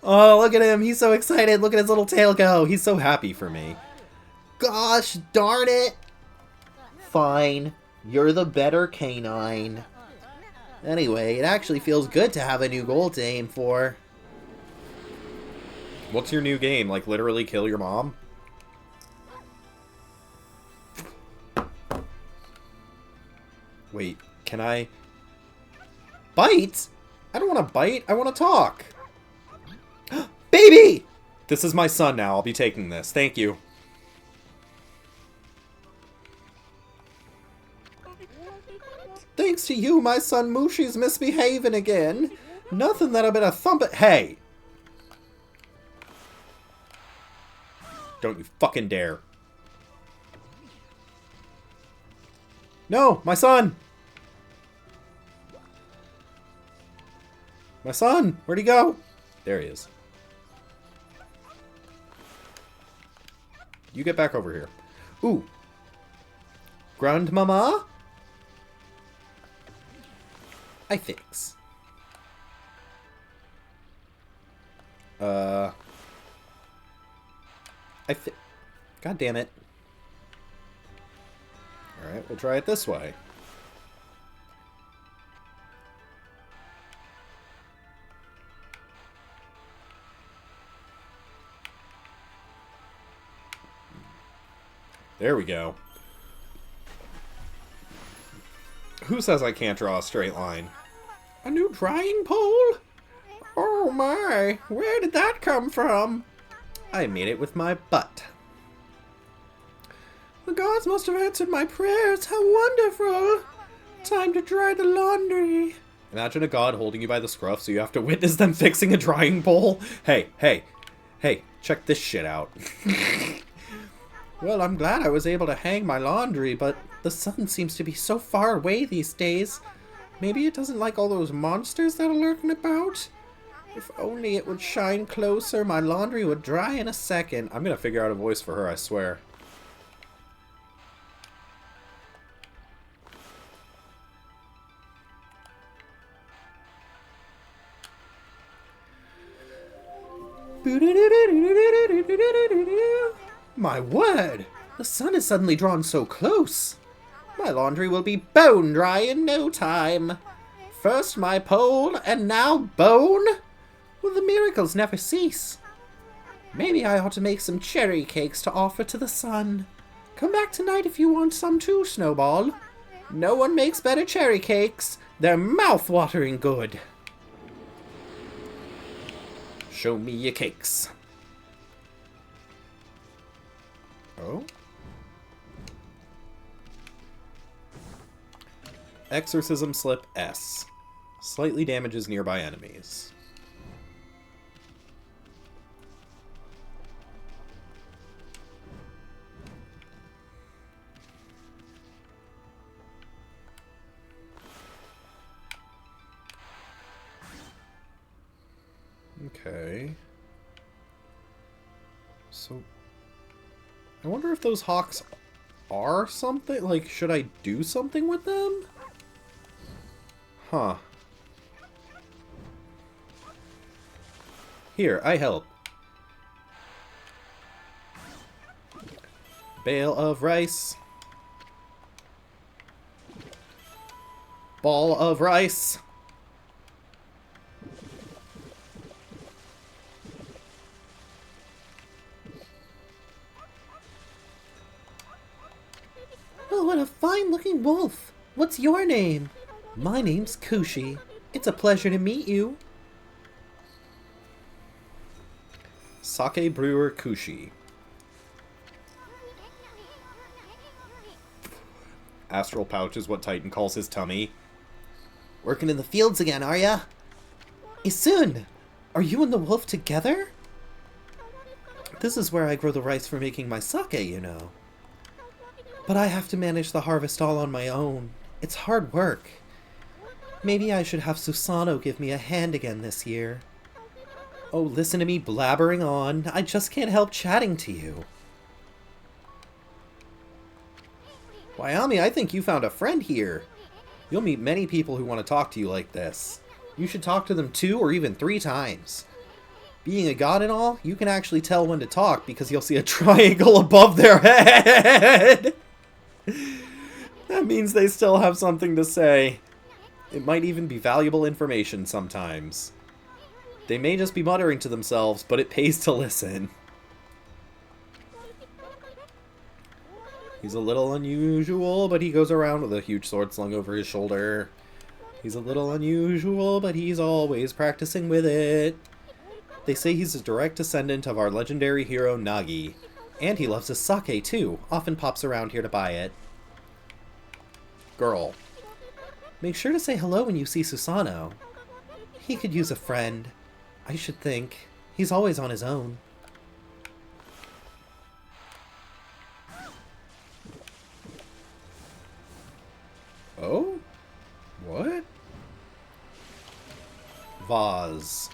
Oh, look at him. He's so excited. Look at his little tail go. He's so happy for me. Gosh darn it! Fine, you're the better canine. Anyway, it actually feels good to have a new goal to aim for. What's your new game? Like, literally kill your mom? Wait, can I... Bite? I don't want to bite. I want to talk. Baby! This is my son now. I'll be taking this. Thank you. Thanks to you, my son Mushi's misbehaving again. Nothing that I've been a thumping. Hey! Don't you fucking dare. No! My son! My son! Where'd he go? There he is. You get back over here. Ooh. Grandmama? I fix. God damn it. Alright, we'll try it this way. There we go. Who says I can't draw a straight line? A new drying pole? Oh my, where did that come from? I made it with my butt. The gods must have answered my prayers. How wonderful! Time to dry the laundry. Imagine a god holding you by the scruff so you have to witness them fixing a drying pole. Hey, check this shit out. Well, I'm glad I was able to hang my laundry, but the sun seems to be so far away these days. Maybe it doesn't like all those monsters that are lurking about? If only it would shine closer, my laundry would dry in a second. I'm gonna figure out a voice for her, I swear. My word! The sun is suddenly drawn so close. My laundry will be bone dry in no time. First my pole, and now bone? Will the miracles never cease? Maybe I ought to make some cherry cakes to offer to the sun. Come back tonight if you want some too, Snowball. No one makes better cherry cakes. They're mouth-watering good. Show me your cakes. Oh? Exorcism Slip S. Slightly damages nearby enemies. Okay. So, I wonder if those hawks are something? Like, should I do something with them? Huh. Here, I help. Bale of rice. Ball of rice. Oh, what a fine-looking wolf. What's your name? My name's Kushi. It's a pleasure to meet you. Sake Brewer Kushi. Astral pouch is what Titan calls his tummy. Working in the fields again, are ya? Isun, are you and the wolf together? This is where I grow the rice for making my sake, you know. But I have to manage the harvest all on my own. It's hard work. Maybe I should have Susano give me a hand again this year. Oh, listen to me blabbering on. I just can't help chatting to you. Wyami, I think you found a friend here. You'll meet many people who want to talk to you like this. You should talk to them 2 or even 3 times. Being a god and all, you can actually tell when to talk because you'll see a triangle above their head. That means they still have something to say. It might even be valuable information sometimes. They may just be muttering to themselves, but it pays to listen. He's a little unusual, but he goes around with a huge sword slung over his shoulder. He's a little unusual, but he's always practicing with it. They say he's a direct descendant of our legendary hero Nagi. And he loves his sake, too. Often pops around here to buy it. Girl. Make sure to say hello when you see Susanoo. He could use a friend. I should think. He's always on his own. Oh? What? Vase.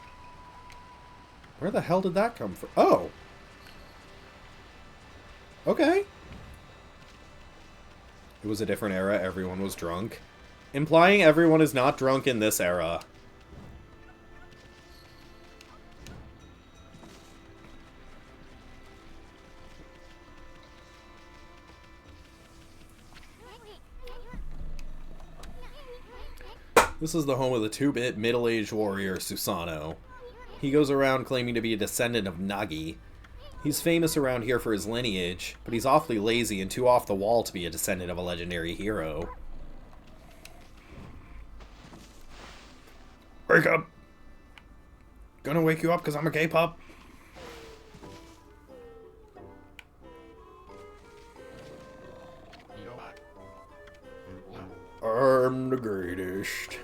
Where the hell did that come from? Oh! Okay. It was a different era, everyone was drunk. Implying everyone is not drunk in this era. This is the home of the 2-bit middle-aged warrior Susanoo. He goes around claiming to be a descendant of Nagi. He's famous around here for his lineage, but he's awfully lazy and too off the wall to be a descendant of a legendary hero. Wake up! Gonna wake you up because I'm a K-pop? I'm the greatest.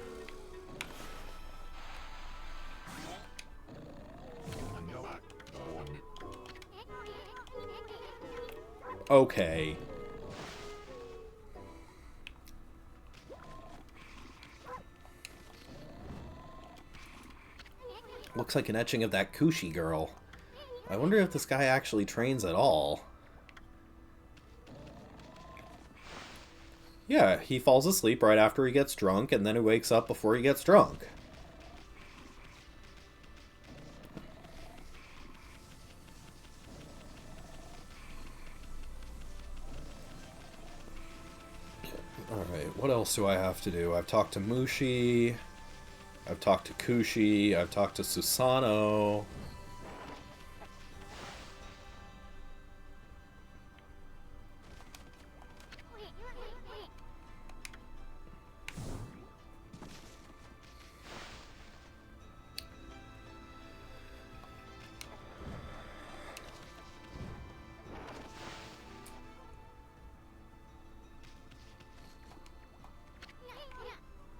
Okay. Looks like an etching of that Kushi girl. I wonder if this guy actually trains at all. Yeah, he falls asleep right after he gets drunk, and then he wakes up before he gets drunk. Alright, what else do I have to do? I've talked to Mushi, I've talked to Kushi, I've talked to Susanoo.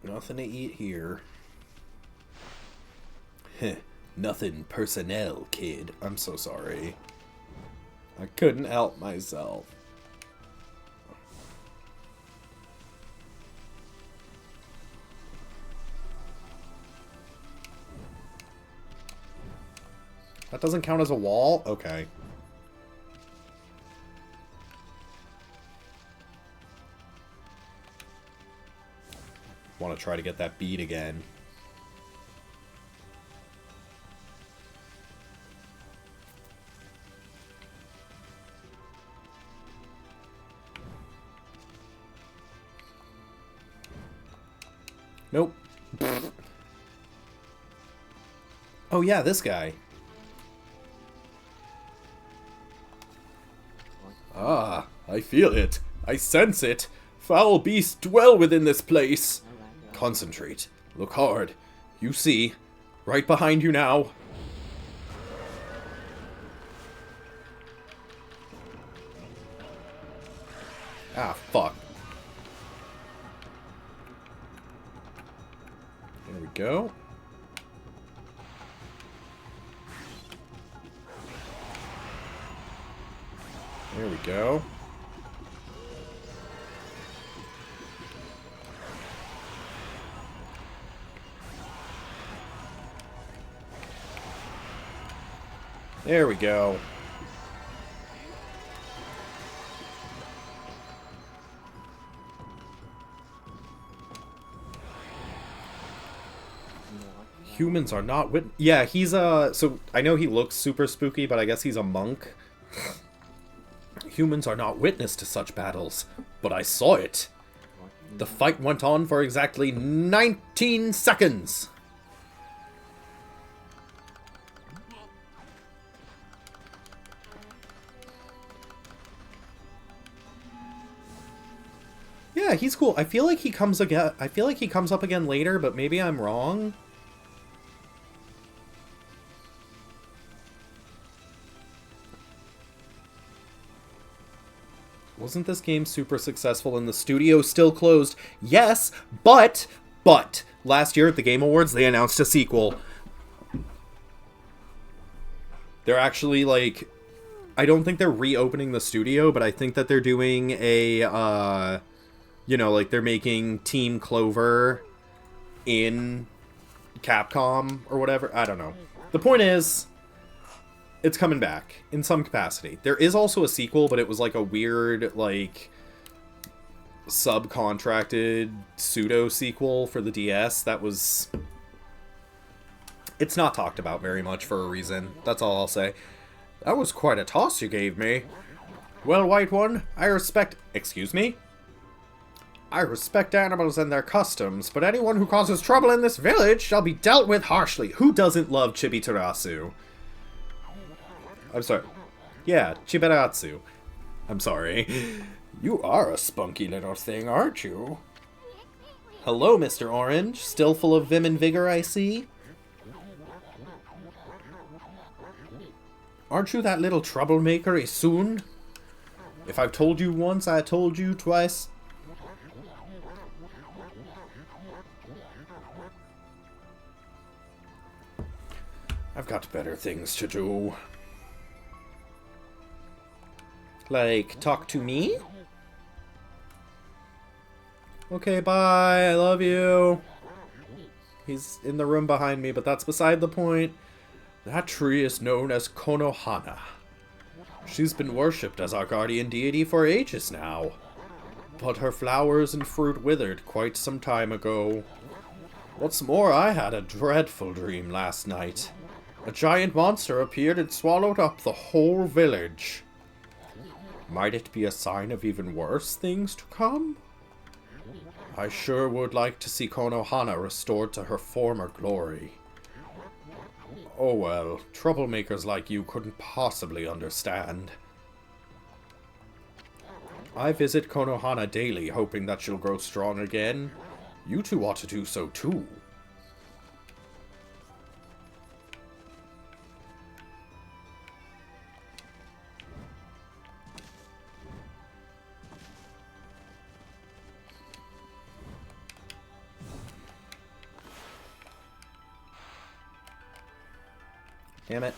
Nothing to eat here. Heh, nothing personnel, kid. I'm so sorry. I couldn't help myself. That doesn't count as a wall? Okay. Want to try to get that bead again. Nope. Oh yeah, this guy. Ah, I feel it. I sense it. Foul beasts dwell within this place. Concentrate. Look hard. You see. Right behind you now. Ah, fuck. There we go. There we go. There we go. Humans are not yeah, he's so I know he looks super spooky, but I guess he's a monk. Humans are not witness to such battles, but I saw it. The fight went on for exactly 19 seconds. Yeah, he's cool. I feel like he comes again. I feel like he comes up again later, but maybe I'm wrong. Wasn't this game super successful and the studio still closed? Yes, but last year at the Game Awards they announced a sequel. They're actually like, I don't think they're reopening the studio, but I think that they're doing a like they're making Team Clover in Capcom or whatever. I don't know. The point is, it's coming back in some capacity. There is also a sequel, but it was like a weird, like, subcontracted pseudo sequel for the DS that was... It's not talked about very much for a reason. That's all I'll say. That was quite a toss you gave me. Well, White One, I respect... Excuse me? I respect animals and their customs, but anyone who causes trouble in this village shall be dealt with harshly. Who doesn't love Chibitarasu? I'm sorry. Yeah, Chibiratsu. I'm sorry. You are a spunky little thing, aren't you? Hello, Mr. Orange. Still full of vim and vigor, I see. Aren't you that little troublemaker, Isun? If I've told you once, I told you twice. I've got better things to do. Like, talk to me? Okay, bye. I love you. He's in the room behind me, but that's beside the point. That tree is known as Konohana. She's been worshipped as our guardian deity for ages now. But her flowers and fruit withered quite some time ago. What's more, I had a dreadful dream last night. A giant monster appeared and swallowed up the whole village. Might it be a sign of even worse things to come? I sure would like to see Konohana restored to her former glory. Oh well, troublemakers like you couldn't possibly understand. I visit Konohana daily, hoping that she'll grow strong again. You two ought to do so too. Damn it.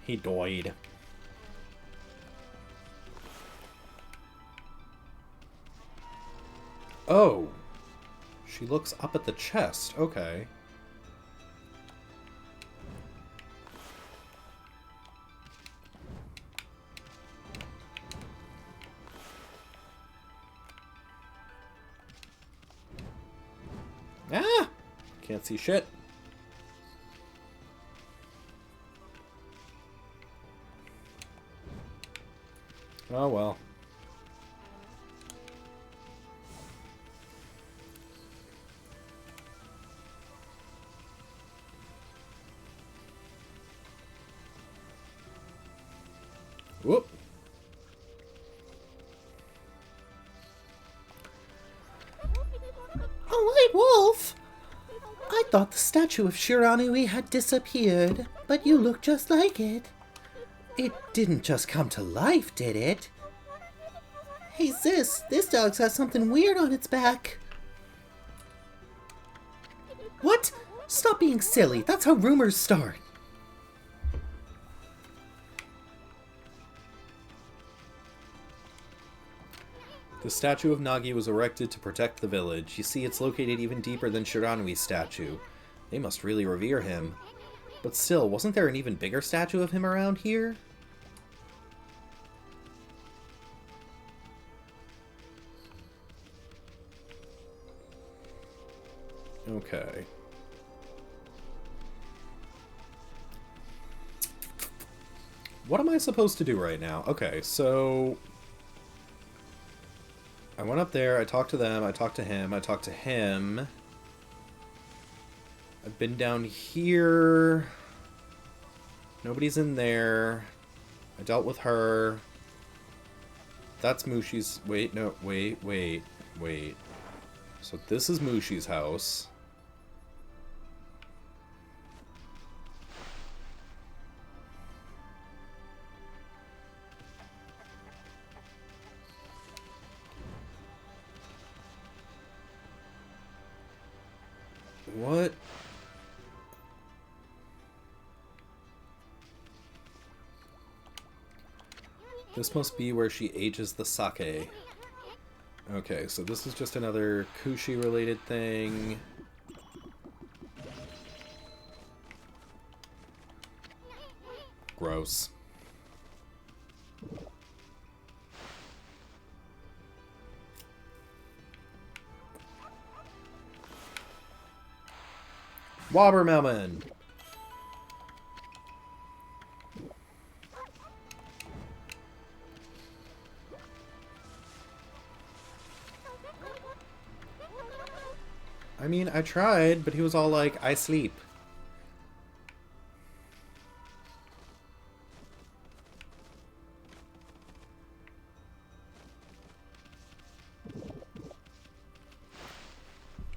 He died. Oh. She looks up at the chest. Okay. Ah! Can't see shit. Oh well. Whoop. A white wolf? I thought the statue of Shiranui had disappeared, but you look just like it. It didn't just come to life, did it? Hey sis, this dog's got something weird on its back. What? Stop being silly. That's how rumors start. The statue of Nagi was erected to protect the village. You see, it's located even deeper than Shiranui's statue. They must really revere him. But still, wasn't there an even bigger statue of him around here? Okay. What am I supposed to do right now? Okay, so... I went up there, I talked to them, I talked to him, I talked to him. I've been down here. Nobody's in there. I dealt with her. That's Mushi's... Wait, no, wait. So this is Mushi's house. What? This must be where she ages the sake. Okay, so this is just another Kushi-related thing. Gross. Watermelon! I mean, I tried, but he was all like, I sleep.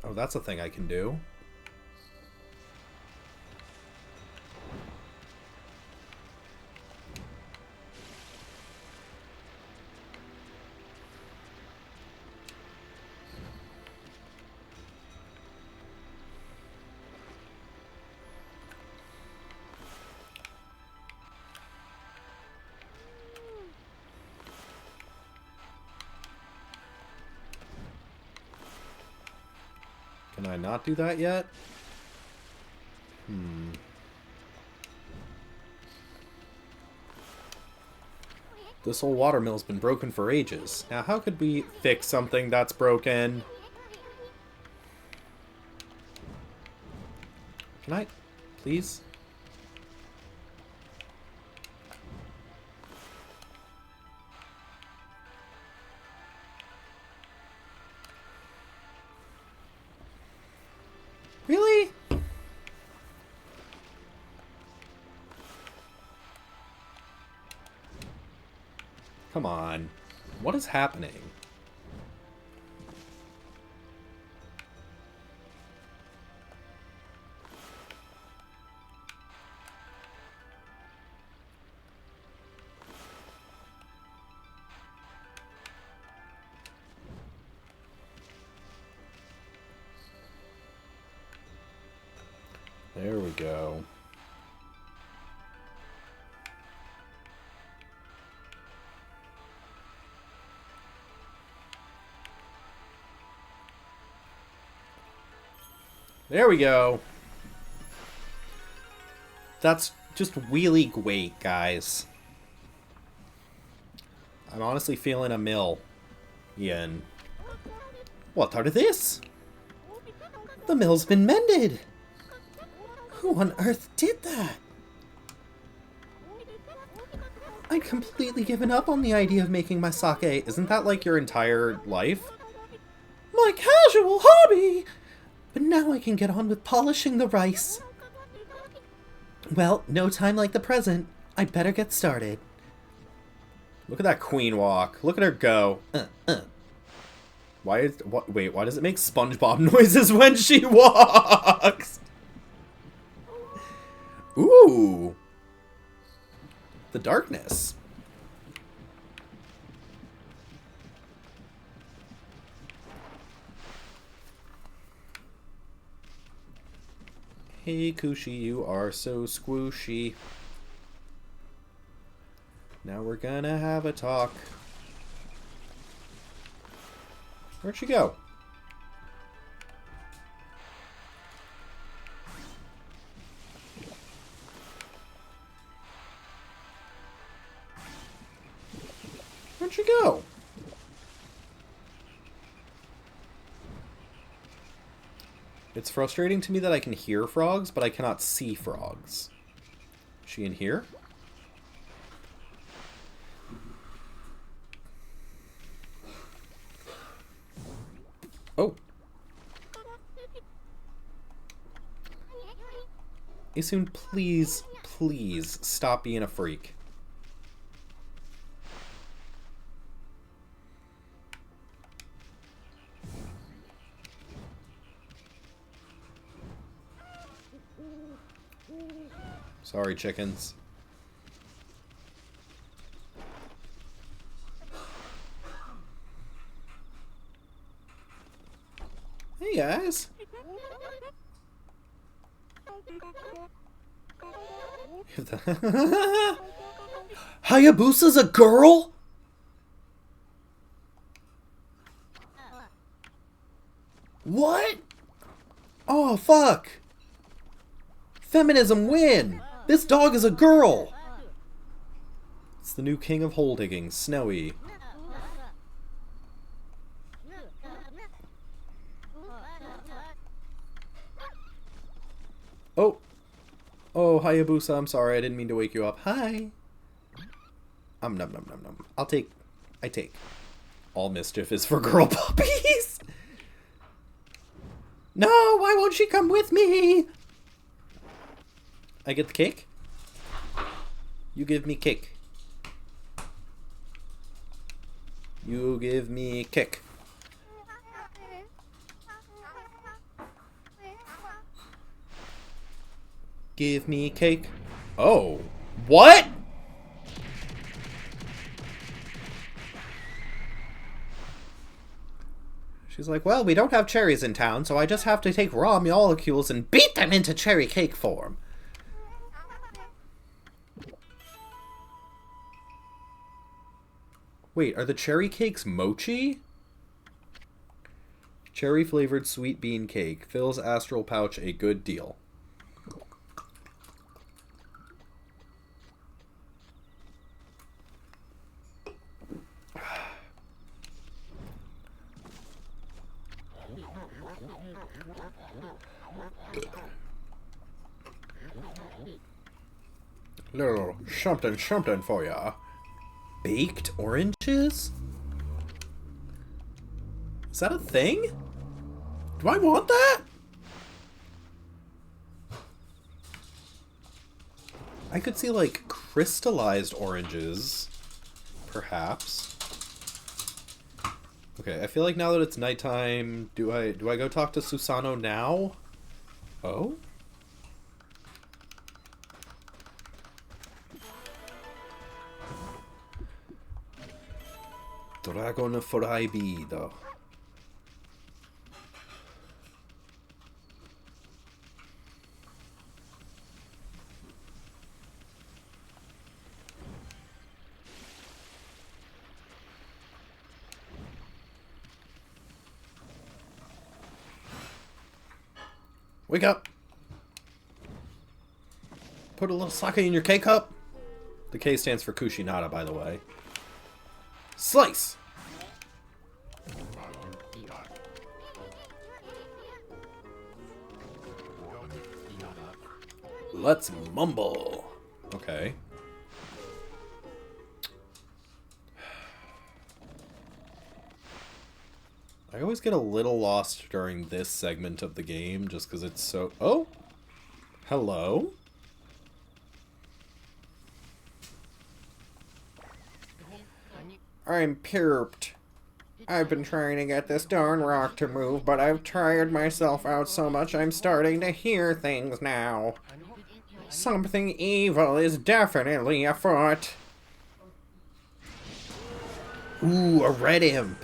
Oh, that's a thing I can do. Can I not do that yet? This whole watermill's been broken for ages. Now, how could we fix something that's broken? Can I... please? Really? Come on. What is happening? There we go. There we go. That's just really great, guys. I'm honestly feeling a mill. Ian. What are this? The mill's been mended! Who on earth did that? I'd completely given up on the idea of making my sake. Isn't that like your entire life? My casual hobby! But now I can get on with polishing the rice. Well, no time like the present. I'd better get started. Look at that queen walk. Look at her go. Why is... What, wait, why does it make SpongeBob noises when she walks? Ooh. The darkness. Hey, Kushi, you are so squooshy. Now we're gonna have a talk. Where'd she go? Where'd she go? It's frustrating to me that I can hear frogs, but I cannot see frogs. Is she in here? Oh. Isun, please, please stop being a freak. Sorry, chickens. Hey, guys. Hayabusa's a girl? What? Oh, fuck. Feminism win. This dog is a girl. It's the new king of hole digging, Snowy. Oh. Oh, Hayabusa, I'm sorry. I didn't mean to wake you up. Hi. Nom nom nom nom. I take. All mischief is for girl puppies. No, why won't she come with me? I get the cake? You give me cake. You give me cake. Give me cake. Oh. What? She's like, well, we don't have cherries in town, so I just have to take raw molecules and beat them into cherry cake form. Wait, are the cherry cakes mochi? Cherry flavored sweet bean cake fills astral pouch a good deal. Little something for ya. Baked oranges? Is that a thing? Do I want that? I could see, like, crystallized oranges. Perhaps. Okay, I feel like now that it's nighttime, do I go talk to Susano now? Oh? Dragon Prohibido. Wake up! Put a little sake in your K-cup. The K stands for Kushinada, by the way. Slice! Let's mumble. Okay. I always get a little lost during this segment of the game just because it's so... Oh! Hello? I'm perped. I've been trying to get this darn rock to move, but I've tired myself out so much I'm starting to hear things now. Something evil is definitely afoot. Ooh, a red imp.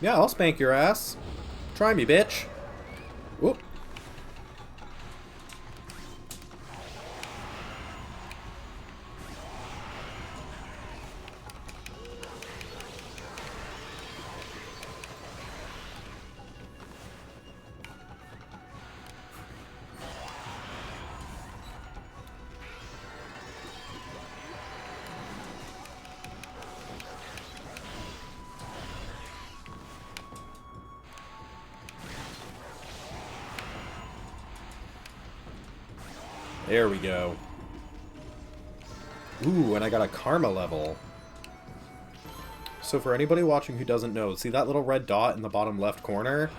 Yeah, I'll spank your ass. Try me, bitch. Whoop. There we go. Ooh, and I got a karma level. So for anybody watching who doesn't know, see that little red dot in the bottom left corner?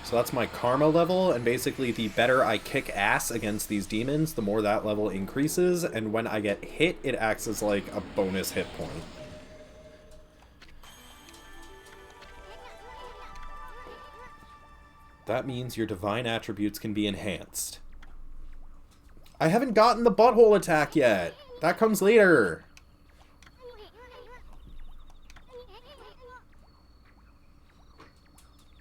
So that's my karma level, and basically the better I kick ass against these demons, the more that level increases, and when I get hit, it acts as like a bonus hit point. That means your divine attributes can be enhanced. I haven't gotten the butthole attack yet. That comes later.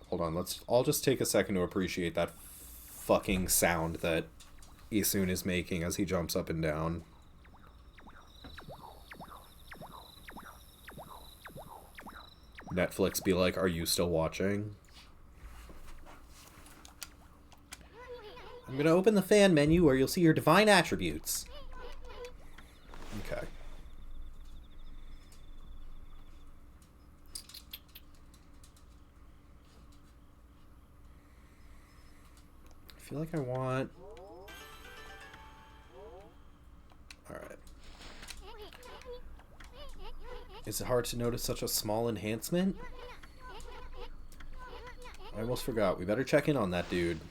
Hold on, I'll just take a second to appreciate that fucking sound that Isun is making as he jumps up and down. Netflix be like, are you still watching? I'm going to open the fan menu where you'll see your divine attributes. Okay. I feel like I want... Alright. Is it hard to notice such a small enhancement? I almost forgot. We better check in on that dude.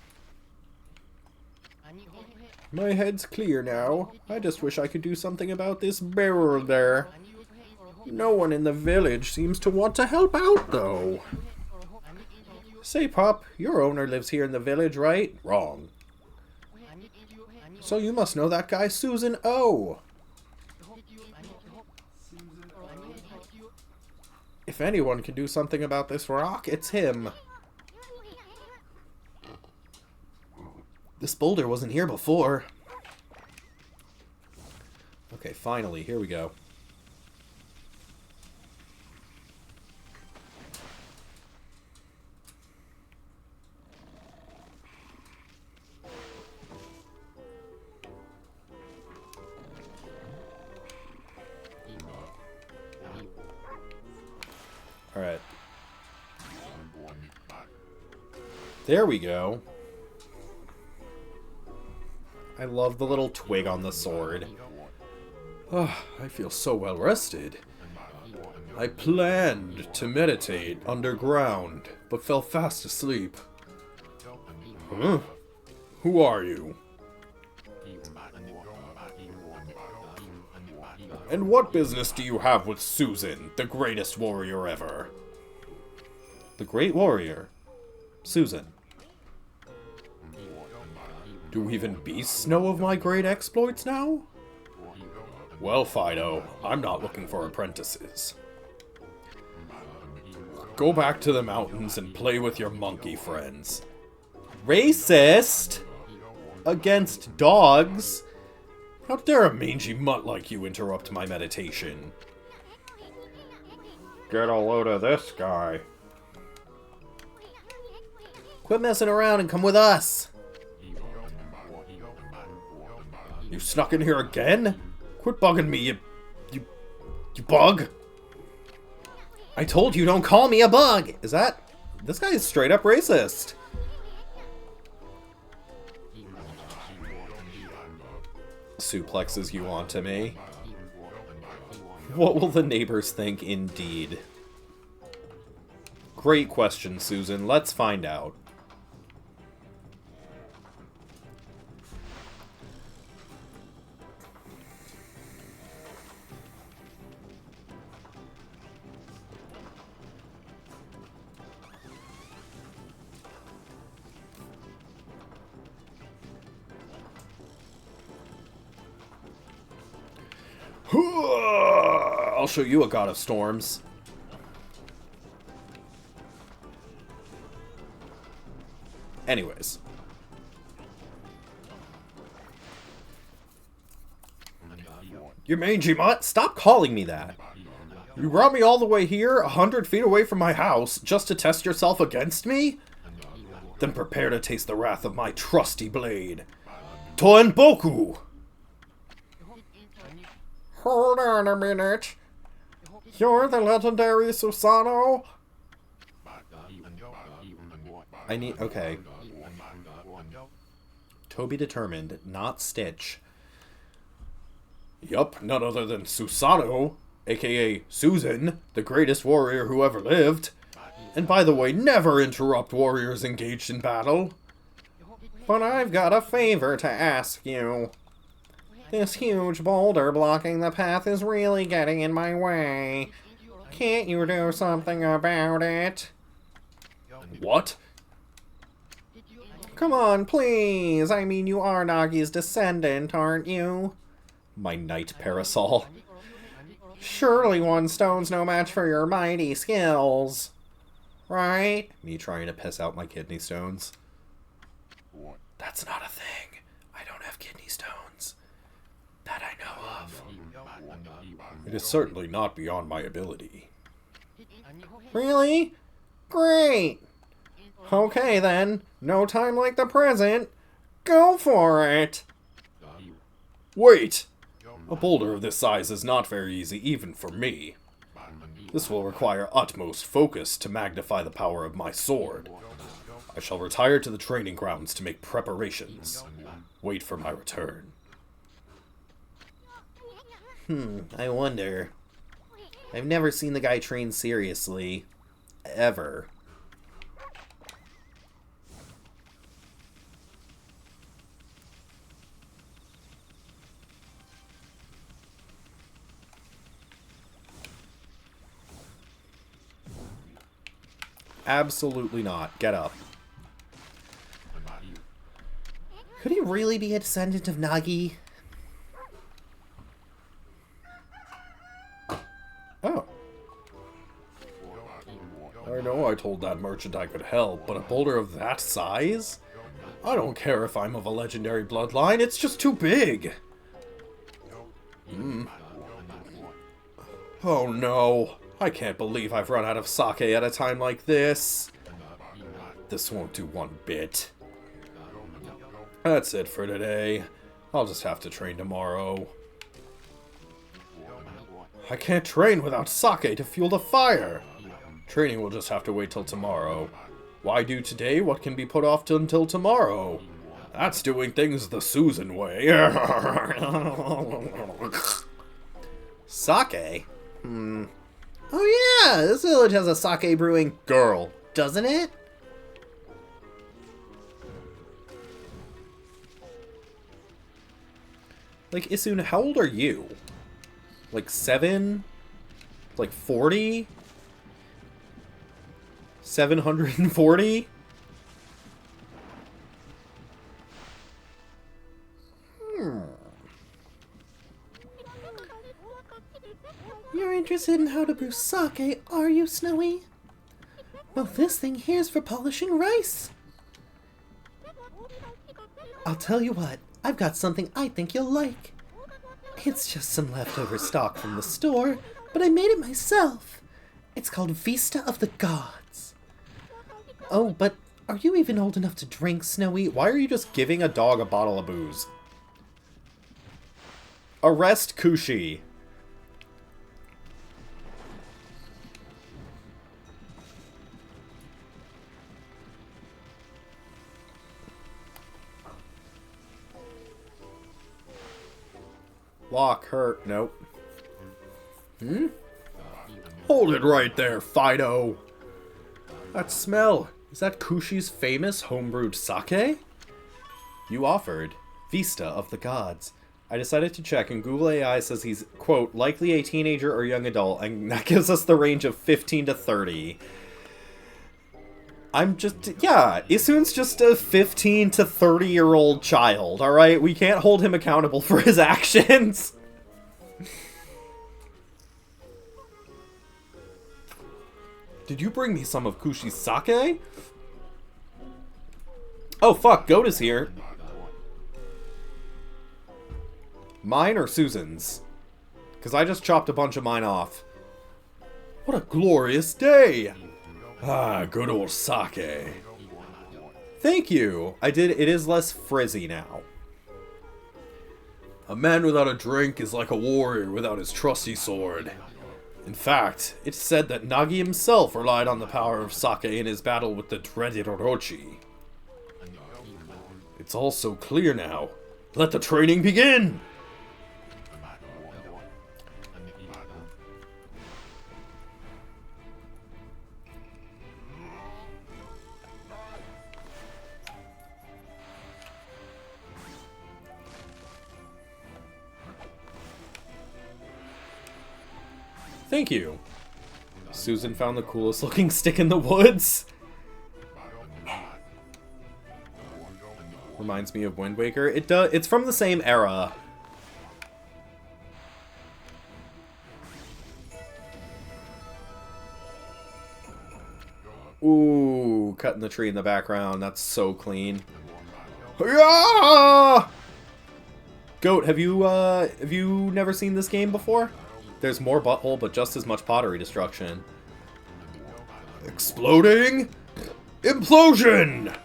My head's clear now. I just wish I could do something about this barrel there. No one in the village seems to want to help out, though. Say, Pup, your owner lives here in the village, right? Wrong. So you must know that guy Susan O. If anyone can do something about this rock, it's him. This boulder wasn't here before. Okay, finally, here we go. Alright. There we go. I love the little twig on the sword. Oh, I feel so well rested. I planned to meditate underground, but fell fast asleep. Huh? Who are you? And what business do you have with Susan, the greatest warrior ever? The great warrior? Susan. Do even beasts know of my great exploits now? Well, Fido, I'm not looking for apprentices. Go back to the mountains and play with your monkey friends. Racist? Against dogs? How dare a mangy mutt like you interrupt my meditation? Get a load of this guy. Quit messing around and come with us. You snuck in here again? Quit bugging me, you bug. I told you don't call me a bug. Is that... This guy is straight up racist. Suplexes you onto me. What will the neighbors think indeed? Great question, Susan. Let's find out. I'll show you a god of storms. Anyways. You mangy mutt, stop calling me that. You brought me all the way here, 100 feet away from my house, just to test yourself against me? Then prepare to taste the wrath of my trusty blade. Toenboku! Hold on a minute. You're the legendary Susano? I need... Okay. Toby determined, not Stitch. Yup, none other than Susano, aka Susan, the greatest warrior who ever lived. And by the way, never interrupt warriors engaged in battle. But I've got a favor to ask you. This huge boulder blocking the path is really getting in my way. Can't you do something about it? What? Come on, please! I mean, you are Nagi's descendant, aren't you? My knight parasol. Surely one stone's no match for your mighty skills. Right? Me trying to piss out my kidney stones. That's not a thing. I don't have kidney stones. That I know of. It is certainly not beyond my ability. Really? Great! Okay then, no time like the present. Go for it! Wait! A boulder of this size is not very easy even for me. This will require utmost focus to magnify the power of my sword. I shall retire to the training grounds to make preparations. Wait for my return. I wonder. I've never seen the guy train seriously. Ever. Absolutely not. Get up. Could he really be a descendant of Nagi? Oh. I know I told that merchant I could help, but a boulder of that size? I don't care if I'm of a legendary bloodline, it's just too big. Oh no. I can't believe I've run out of sake at a time like this. This won't do one bit. That's it for today. I'll just have to train tomorrow. I can't train without sake to fuel the fire. Training will just have to wait till tomorrow. Why do today what can be put off until tomorrow? That's doing things the Susan way. Sake? Oh yeah, this village has a sake brewing girl, doesn't it? Like, Issun, how old are you? Like 7? Like 40? 740? You're interested in how to brew sake, are you, Snowy? Well, this thing here's for polishing rice. I'll tell you what, I've got something I think you'll like. It's just some leftover stock from the store, but I made it myself. It's called Vista of the Gods. Oh, but are you even old enough to drink, Snowy? Why are you just giving a dog a bottle of booze? Arrest Kushi. Lock her. Nope. Hold it right there, Fido. That smell. Is that Kushi's famous homebrewed sake? You offered. Vista of the Gods. I decided to check, and Google AI says he's, quote, likely a teenager or young adult, and that gives us the range of 15 to 30. I'm just, yeah, Issun's just a 15 to 30-year-old child, alright? We can't hold him accountable for his actions. Did you bring me some of Kushi's sake? Oh, fuck, Goat is here. Mine or Susan's? Because I just chopped a bunch of mine off. What a glorious day! Ah, good old sake. Thank you. It is less frizzy now. A man without a drink is like a warrior without his trusty sword. In fact, it's said that Nagi himself relied on the power of sake in his battle with the dreaded Orochi. It's all so clear now. Let the training begin! Thank you. Susan found the coolest looking stick in the woods. Reminds me of Wind Waker. It does. It's from the same era. Ooh, cutting the tree in the background. That's so clean. Yeah! Goat, have you never seen this game before? There's more butthole, but just as much pottery destruction. Exploding implosion.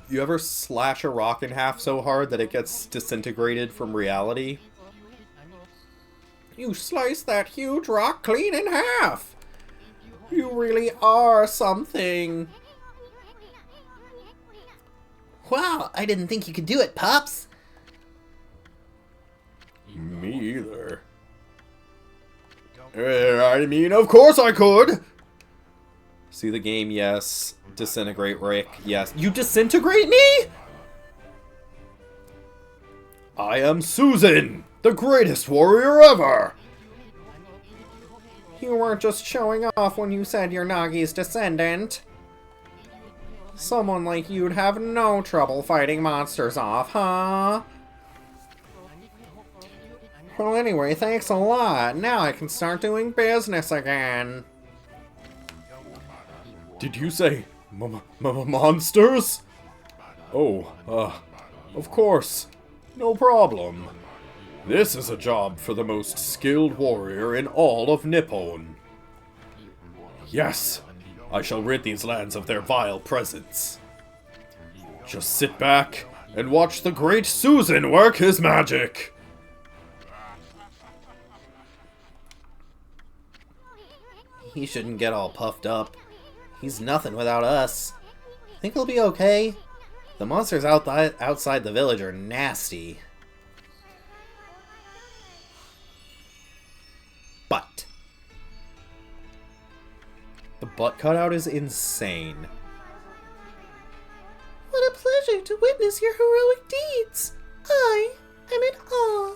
You ever slash a rock in half so hard that it gets disintegrated from reality? You slice that huge rock clean in half! You really are something. Wow, I didn't think you could do it, Pops. Me either. I mean, of course I could! See the game, yes. Disintegrate Rick, yes. You disintegrate me?! I am Susan, the greatest warrior ever! You weren't just showing off when you said you're Nagi's descendant. Someone like you'd have no trouble fighting monsters off, huh? Well, anyway, thanks a lot. Now I can start doing business again. Did you say monsters? Oh, of course. No problem. This is a job for the most skilled warrior in all of Nippon. Yes, I shall rid these lands of their vile presence. Just sit back and watch the great Susan work his magic. He shouldn't get all puffed up. He's nothing without us. Think he'll be okay? The monsters outside the village are nasty. But the butt cutout is insane. What a pleasure to witness your heroic deeds. I am in awe.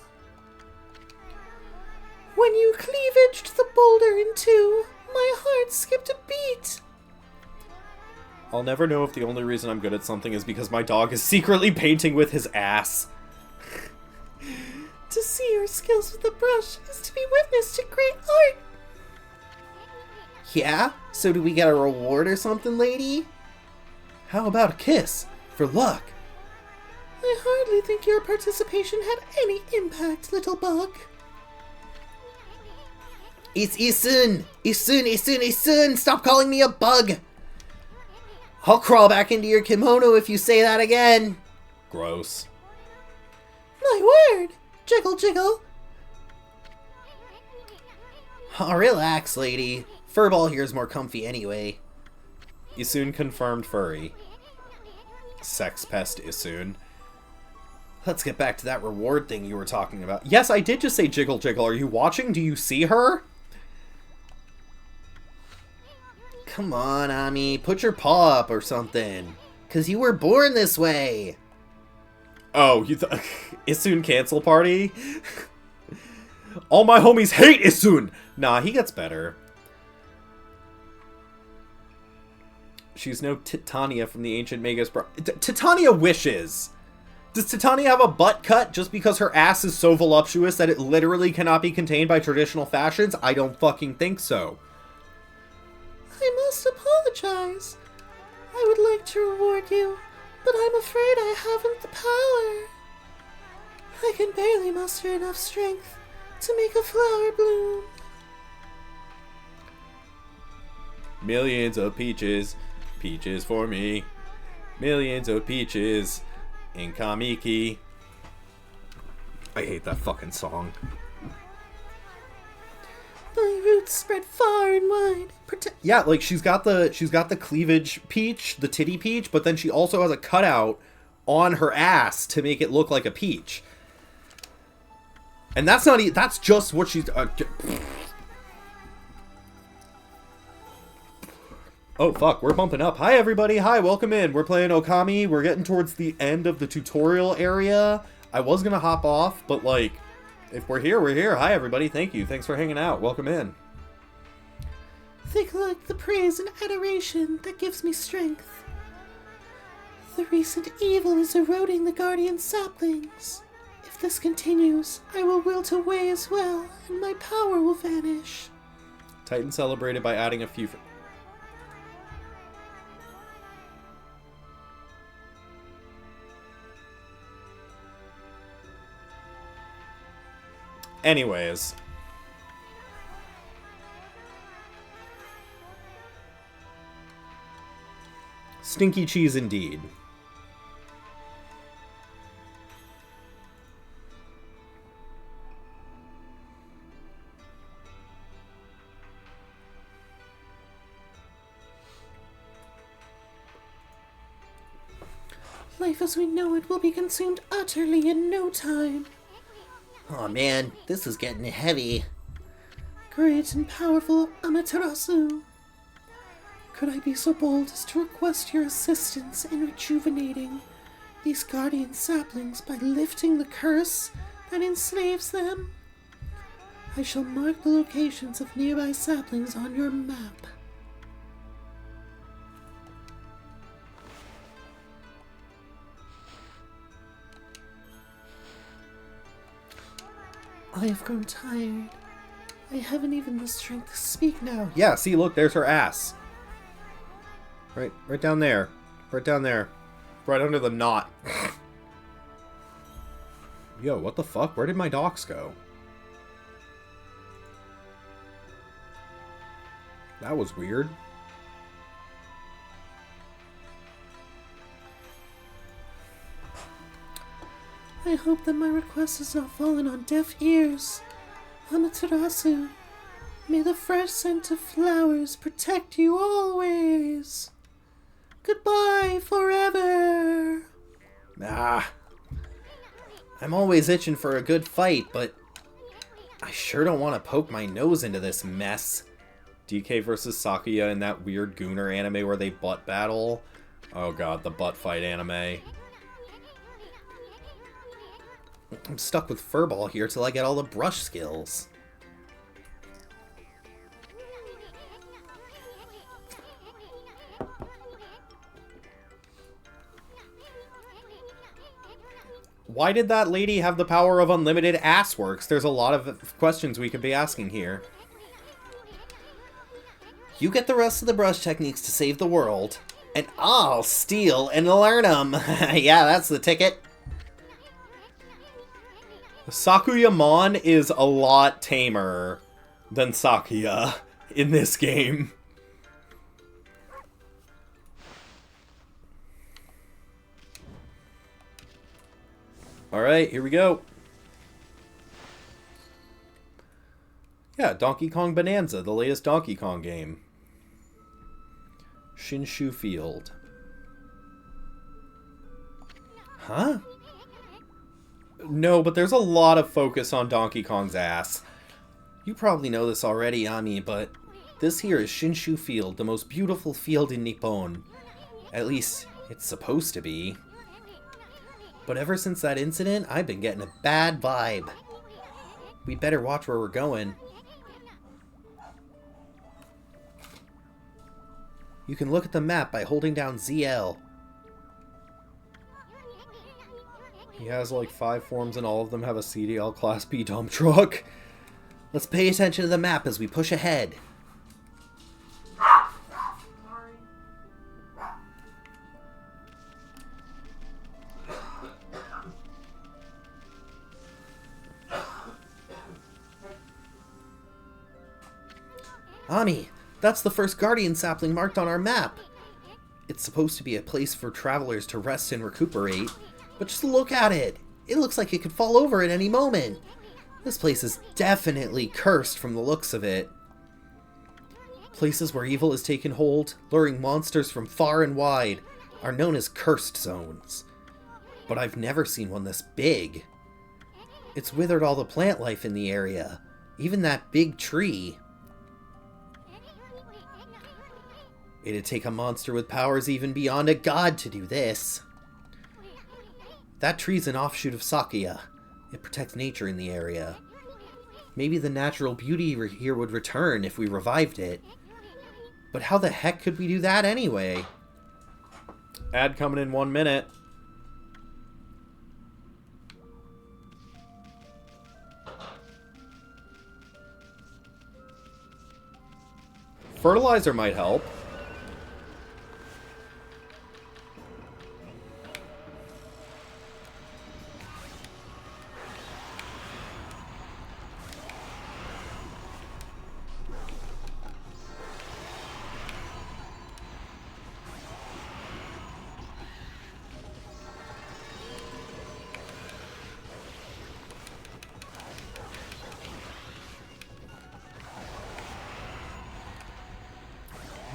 When you cleavaged the boulder in two, my heart skipped a beat. I'll never know if the only reason I'm good at something is because my dog is secretly painting with his ass. To see your skills with the brush is to be witness to great art. Yeah? So do we get a reward or something, lady? How about a kiss? For luck. I hardly think your participation had any impact, little bug. It's Isun! Isun, Isun, Isun! Stop calling me a bug! I'll crawl back into your kimono if you say that again! Gross. My word! Jiggle, jiggle. Oh, relax, lady. Furball here is more comfy anyway. Isun confirmed furry. Sex pest Isun. Let's get back to that reward thing you were talking about. Yes, I did just say jiggle jiggle. Are you watching? Do you see her? Come on, Ami. Put your paw up or something. 'Cause you were born this way. Oh, you thought... Isun cancel party? All my homies hate Isun! Nah, he gets better. She's no Titania from the ancient Magus... Titania wishes! Does Titania have a butt cut just because her ass is so voluptuous that it literally cannot be contained by traditional fashions? I don't fucking think so. I must apologize. I would like to reward you, but I'm afraid I haven't the power. I can barely muster enough strength to make a flower bloom. Millions of peaches, peaches for me. Millions of peaches in Kamiki. I hate that fucking song. My roots spread far and wide. Yeah, like she's got the cleavage peach, the titty peach, but then she also has a cutout on her ass to make it look like a peach. And that's not that's just what she's Oh fuck, we're bumping up. Hi everybody, hi, welcome in. We're playing Okami. We're getting towards the end of the tutorial area. I was gonna hop off, but like, if we're here, we're here. Hi everybody, thank you. Thanks for hanging out. Welcome in. They collect the praise and adoration that gives me strength. The recent evil is eroding the guardian saplings. If this continues, I will wilt away as well, and my power will vanish. Titan celebrated by adding a few... Anyways. Stinky cheese indeed. Life as we know it will be consumed utterly in no time. Oh man, this is getting heavy. Great and powerful Amaterasu, could I be so bold as to request your assistance in rejuvenating these guardian saplings by lifting the curse that enslaves them? I shall mark the locations of nearby saplings on your map. I have grown tired. I haven't even the strength to speak now. Yeah, see, look, there's her ass. Right down there. Right down there. Right under the knot. Yo, what the fuck? Where did my docs go? That was weird. I hope that my request has not fallen on deaf ears. Amaterasu, may the fresh scent of flowers protect you always. Goodbye forever. Nah. I'm always itching for a good fight, but I sure don't want to poke my nose into this mess. DK versus Sakuya in that weird Gooner anime where they butt battle. Oh god, the butt fight anime. I'm stuck with Furball here till I get all the brush skills. Why did that lady have the power of unlimited ass works? There's a lot of questions we could be asking here. You get the rest of the brush techniques to save the world, and I'll steal and learn them. Yeah, that's the ticket. Sakuyamon is a lot tamer than Sakuya in this game. Alright, here we go. Yeah, Donkey Kong Bonanza, the latest Donkey Kong game. Shinshu Field. Huh? No, but there's a lot of focus on Donkey Kong's ass. You probably know this already, Ami, but this here is Shinshu Field, the most beautiful field in Nippon. At least, it's supposed to be. But ever since that incident, I've been getting a bad vibe. We better watch where we're going. You can look at the map by holding down ZL. He has like 5 forms and all of them have a CDL Class B dump truck. Let's pay attention to the map as we push ahead. Ami, that's the first guardian sapling marked on our map. It's supposed to be a place for travelers to rest and recuperate, but just look at it. It looks like it could fall over at any moment. This place is definitely cursed from the looks of it. Places where evil has taken hold, luring monsters from far and wide, are known as cursed zones. But I've never seen one this big. It's withered all the plant life in the area, even that big tree. It'd take a monster with powers even beyond a god to do this. That tree's an offshoot of Sakuya. It protects nature in the area. Maybe the natural beauty here would return if we revived it. But how the heck could we do that anyway? Ad coming in 1 minute. Fertilizer might help.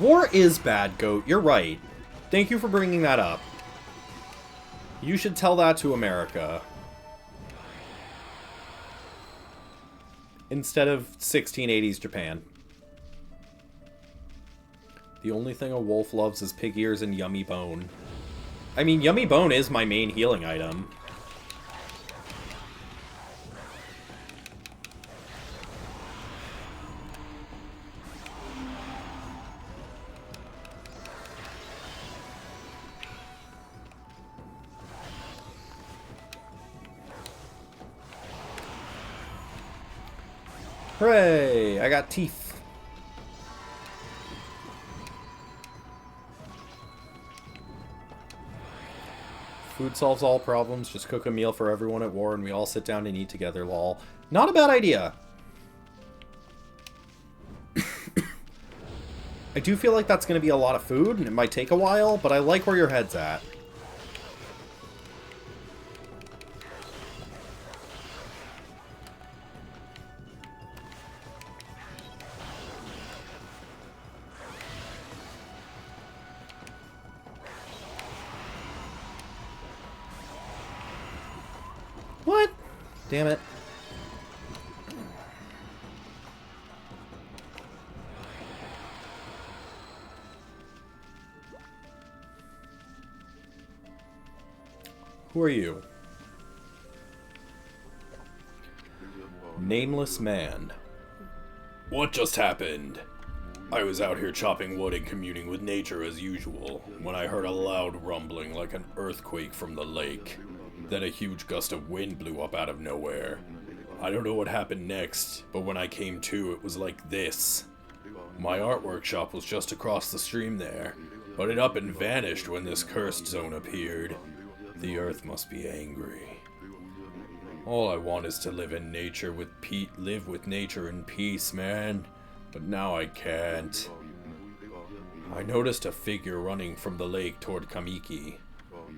War is bad, Goat. You're right. Thank you for bringing that up. You should tell that to America. Instead of 1680s Japan. The only thing a wolf loves is pig ears and yummy bone. I mean, yummy bone is my main healing item. Hooray! I got teeth. Food solves all problems. Just cook a meal for everyone at war and we all sit down and eat together, lol. Not a bad idea. I do feel like that's going to be a lot of food and it might take a while, but I like where your head's at. What? Damn it. Who are you? Nameless man. What just happened? I was out here chopping wood and communing with nature as usual, when I heard a loud rumbling like an earthquake from the lake. Then a huge gust of wind blew up out of nowhere. I don't know what happened next, but when I came to, it was like this. My art workshop was just across the stream there, but it up and vanished when this cursed zone appeared. The earth must be angry. All I want is to live in nature with live with nature in peace, man. But now I can't. I noticed a figure running from the lake toward Kamiki.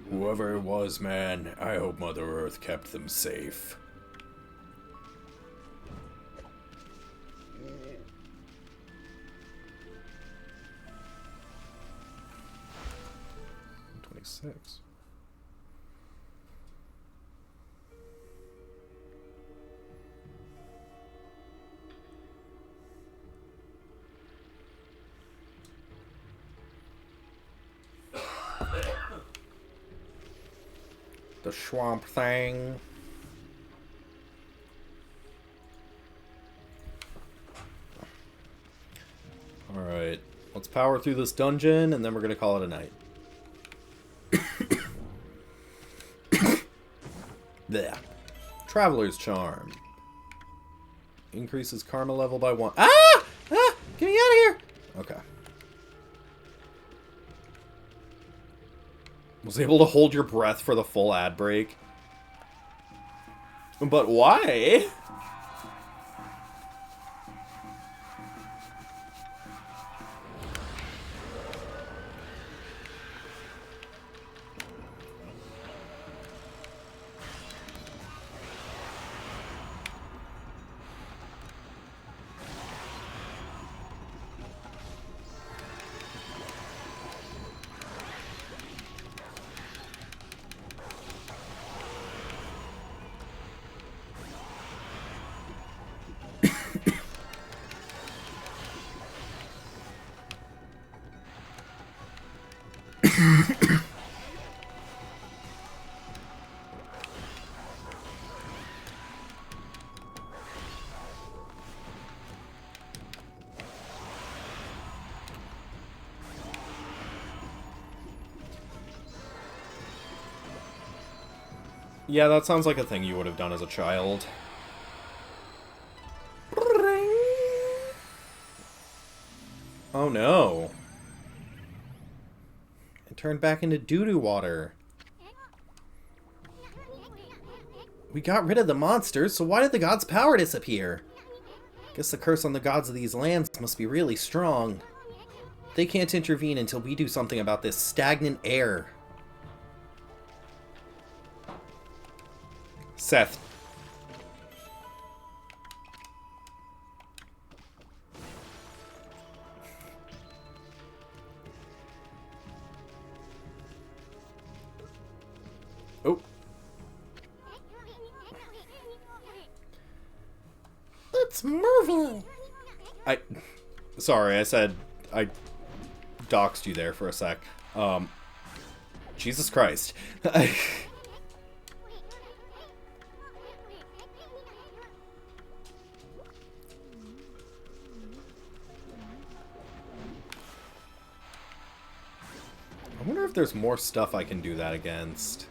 Whoever it was, man, I hope Mother Earth kept them safe. $26. The swamp thing. Alright, let's power through this dungeon and then we're gonna call it a night. There. Traveler's Charm. Increases karma level by 1. Ah! Ah! Get me out of here! Okay. Was able to hold your breath for the full ad break. But why? Yeah, that sounds like a thing you would have done as a child. Oh no. It turned back into doo-doo water. We got rid of the monsters, so why did the gods' power disappear? Guess the curse on the gods of these lands must be really strong. They can't intervene until we do something about this stagnant air. Seth. Oh. It's Mervin. Sorry, I said I doxed you there for a sec. Jesus Christ. I wonder if there's more stuff I can do that against.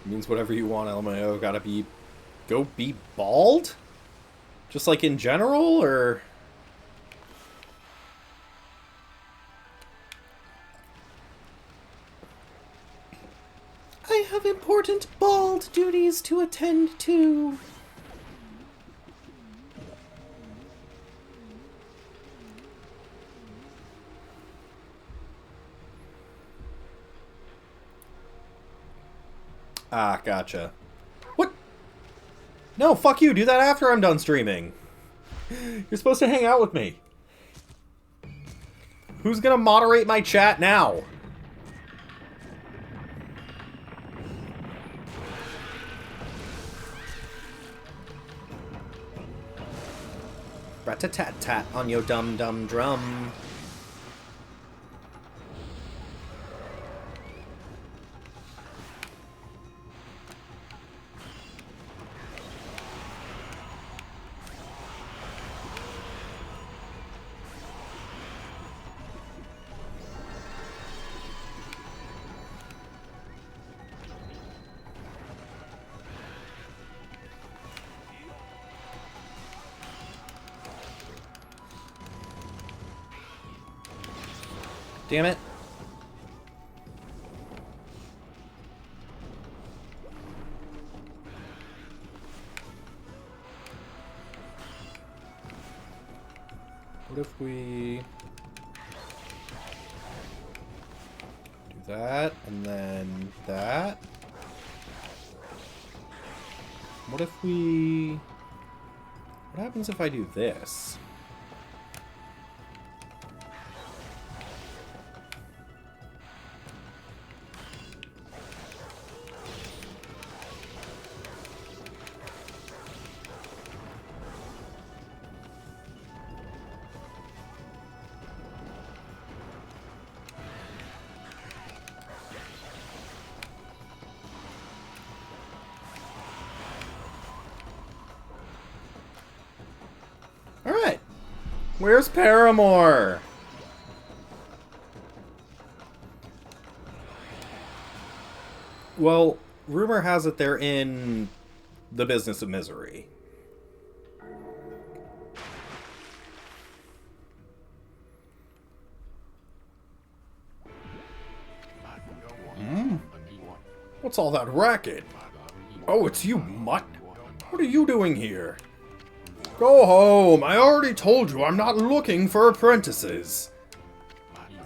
It means whatever you want, LMAO. Gotta be... Go be bald? Just like in general, or... I have important bald duties to attend to. Ah, gotcha. What? No, fuck you. Do that after I'm done streaming. You're supposed to hang out with me. Who's gonna moderate my chat now? Rat-a-tat-tat on your dum-dum drum. Damn it. What if we do that and then that? What if we... What happens if I do this? Alright. Where's Paramore? Well, rumor has it they're in the business of misery. What's all that racket? Oh, it's you, mutt. What are you doing here? Go home. I already told you I'm not looking for apprentices.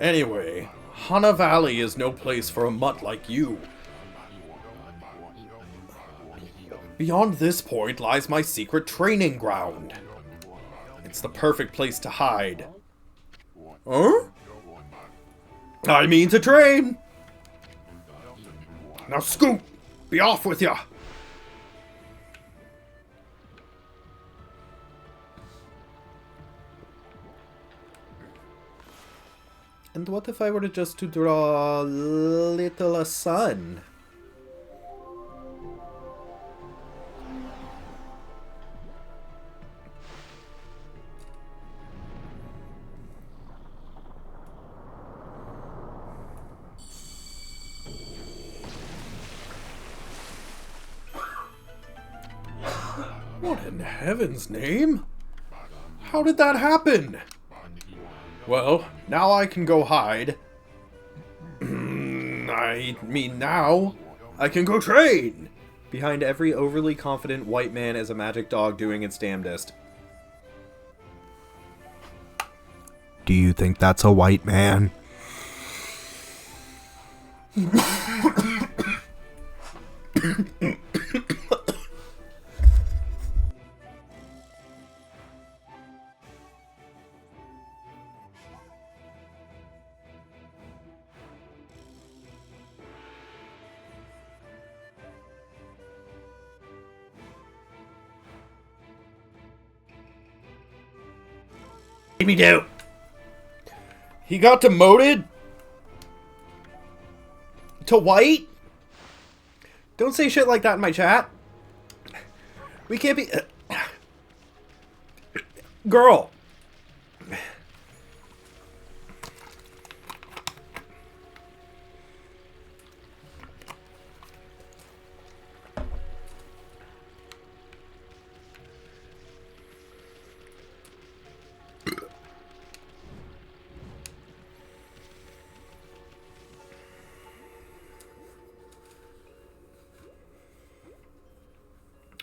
Anyway, Hana Valley is no place for a mutt like you. Beyond this point lies my secret training ground. It's the perfect place to hide. Huh? I mean to train. Now scoot! Be off with ya! And what if I were to just to draw little a sun? What in heaven's name? How did that happen? Well, now I can go hide. I mean, now I can go train! Behind every overly confident white man is a magic dog doing its damnedest. Do you think that's a white man? Me do. He got demoted? To white? Don't say shit like that in my chat. We can't be... Girl!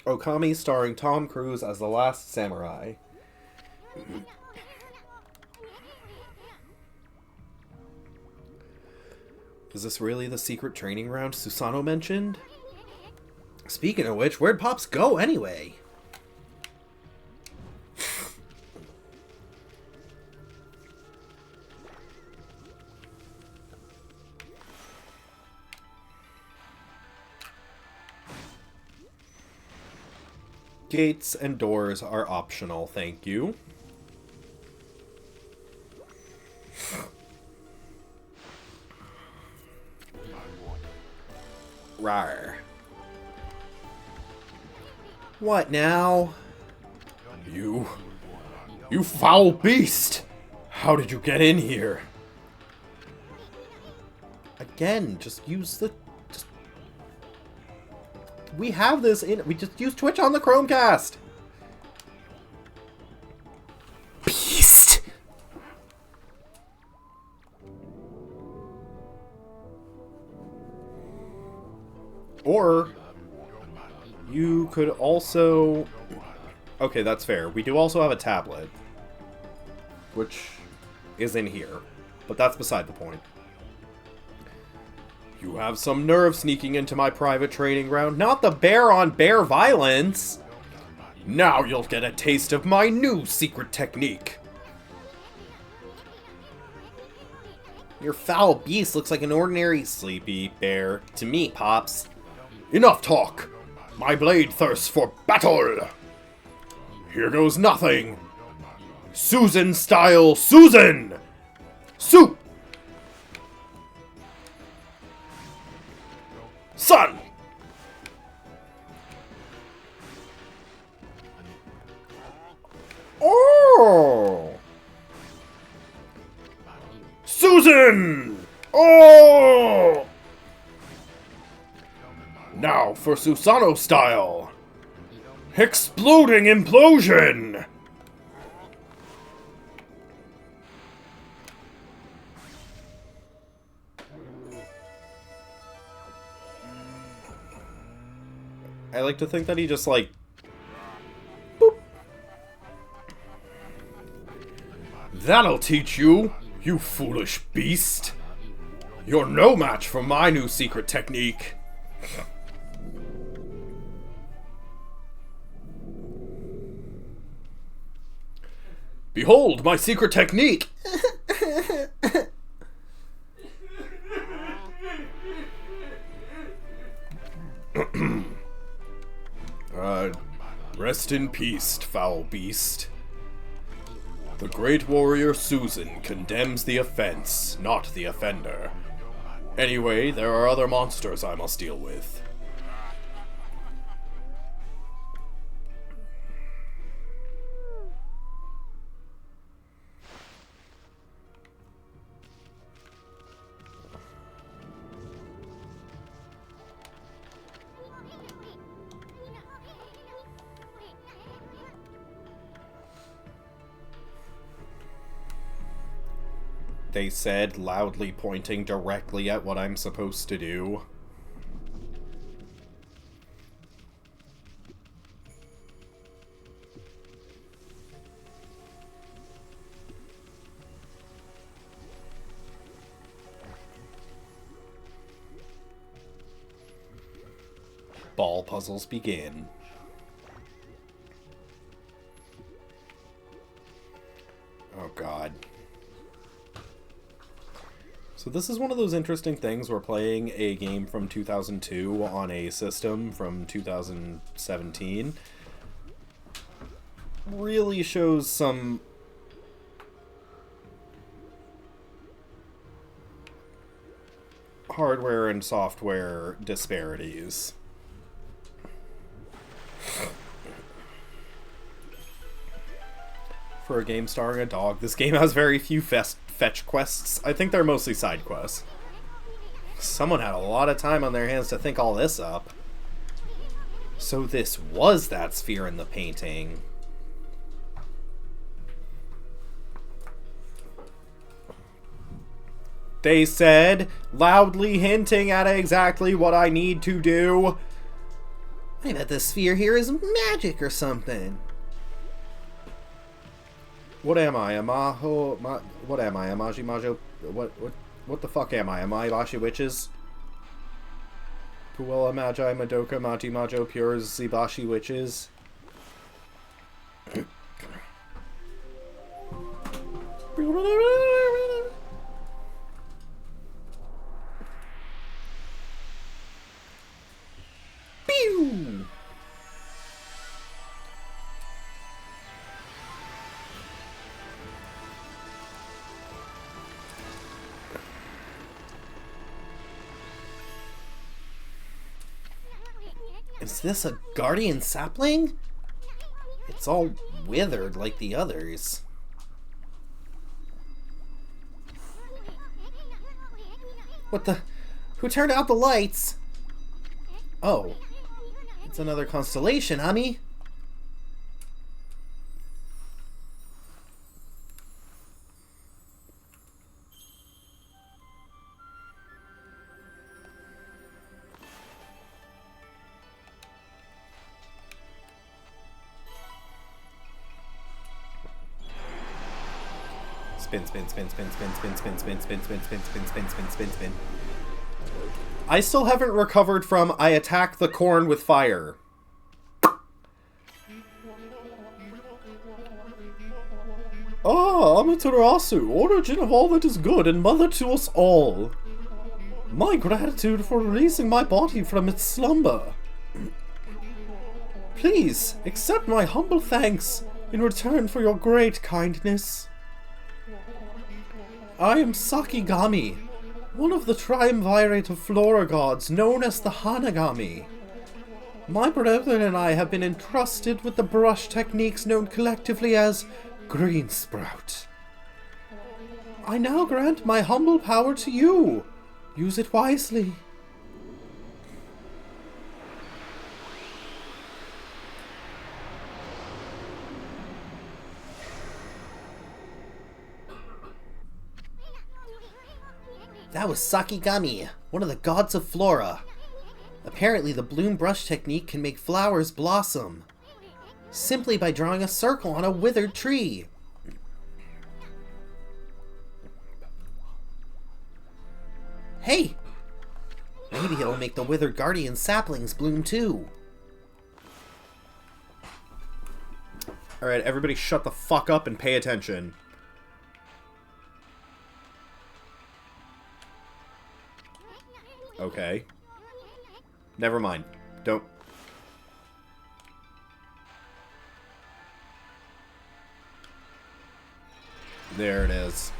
Okami starring Tom Cruise as the last samurai. Is this really the secret training ground Susano mentioned? Speaking of which, where'd Pops go anyway? Gates and doors are optional, thank you. Rawr. What now? You foul beast! How did you get in here? Again, just use the... We have this in... We just use Twitch on the Chromecast! Beast! Or... You could also... Okay, that's fair. We do also have a tablet. Which is in here. But that's beside the point. You have some nerve sneaking into my private training ground. Not the bear-on-bear violence! Now you'll get a taste of my new secret technique. Your foul beast looks like an ordinary sleepy bear to me, Pops. Enough talk! My blade thirsts for battle! Here goes nothing! Susan style Susan! Soup! Son! Oh! Susan! Oh! Now for Susano style. Exploding implosion! I like to think that he just, like... Boop. That'll teach you, you foolish beast! You're no match for my new secret technique! Behold my secret technique! Rest in peace, foul beast. The great warrior Susan condemns the offense, not the offender. Anyway, there are other monsters I must deal with. they said, loudly pointing directly at what I'm supposed to do. Ball puzzles begin. Oh god. So this is one of those interesting things where playing a game from 2002 on a system from 2017 really shows some hardware and software disparities. For a game starring a dog, this game has very few fetch quests. I think they're mostly side quests. Someone had a lot of time on their hands to think all this up. So this was that sphere in the painting. They said, loudly hinting at exactly what I need to do. I bet the sphere here is magic or something. What am I? What am I? Amaji Majo? What the fuck am I? Am I Bashi Witches? Puella Magi Madoka Maji Majo Pure Zibashi Witches? Pew! Is this a guardian sapling? It's all withered like the others. What the? Who turned out the lights? Oh. It's another constellation, Ami. Spin, spin, spin, spin, spin, spin, spin, spin, spin, spin, spin, spin, spin, spin, spin, spin. I still haven't recovered from I attack the corn with fire. Ah, Amaterasu, origin of all that is good and mother to us all. My gratitude for releasing my body from its slumber. Please, accept my humble thanks in return for your great kindness. I am Sakigami, one of the triumvirate of flora gods known as the Hanagami. My brethren and I have been entrusted with the brush techniques known collectively as Green Sprout. I now grant my humble power to you. Use it wisely. That was Sakigami, one of the gods of flora. Apparently the bloom brush technique can make flowers blossom, simply by drawing a circle on a withered tree. Hey! Maybe it'll make the withered guardian saplings bloom too. Alright, everybody shut the fuck up and pay attention. Okay. Never mind. Don't. There it is.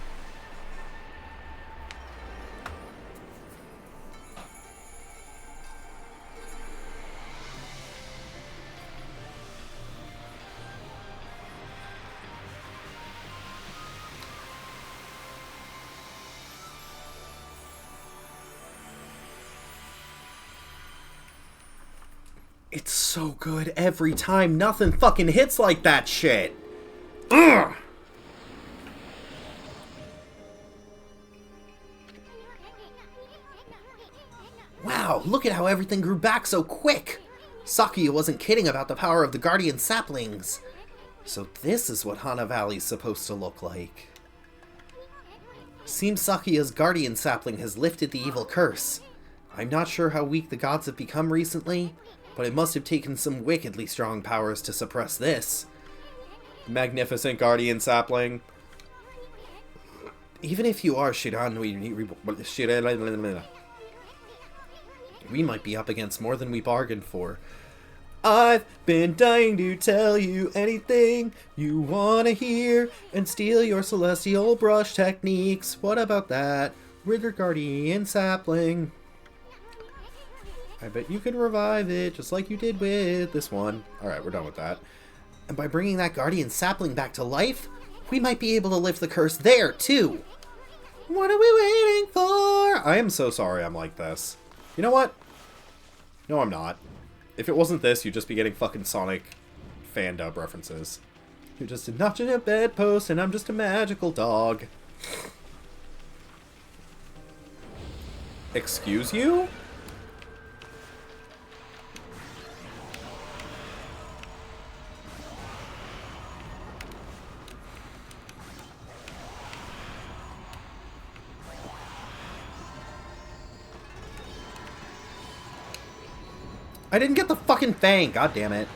It's so good every time. Nothing fucking hits like that shit. Ugh! Wow, look at how everything grew back so quick! Saki wasn't kidding about the power of the guardian saplings. So this is what Hana Valley's supposed to look like. Seems Sakia's guardian sapling has lifted the evil curse. I'm not sure how weak the gods have become recently, but it must have taken some wickedly strong powers to suppress this. Magnificent guardian sapling. Even if you are we might be up against more than we bargained for. I've been dying to tell you anything you want to hear and steal your celestial brush techniques. What about that? Ritter guardian sapling. I bet you could revive it just like you did with this one. Alright, we're done with that. And by bringing that guardian sapling back to life, we might be able to lift the curse there, too. What are we waiting for? I am so sorry I'm like this. You know what? No, I'm not. If it wasn't this, you'd just be getting fucking Sonic fan dub references. You're just a notch in a bedpost, and I'm just a magical dog. Excuse you? I didn't get the fucking fang, god damn it.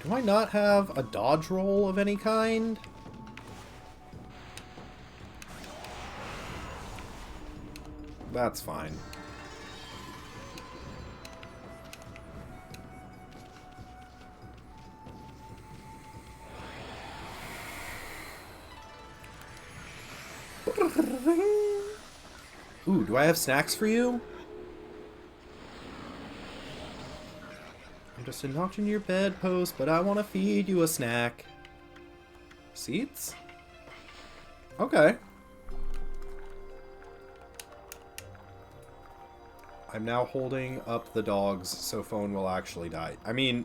Do I not have a dodge roll of any kind? That's fine. Ooh, do I have snacks for you? I'm just a notch in your bedpost, but I want to feed you a snack. Seeds? Okay. I'm now holding up the dogs so Phone will actually die. I mean,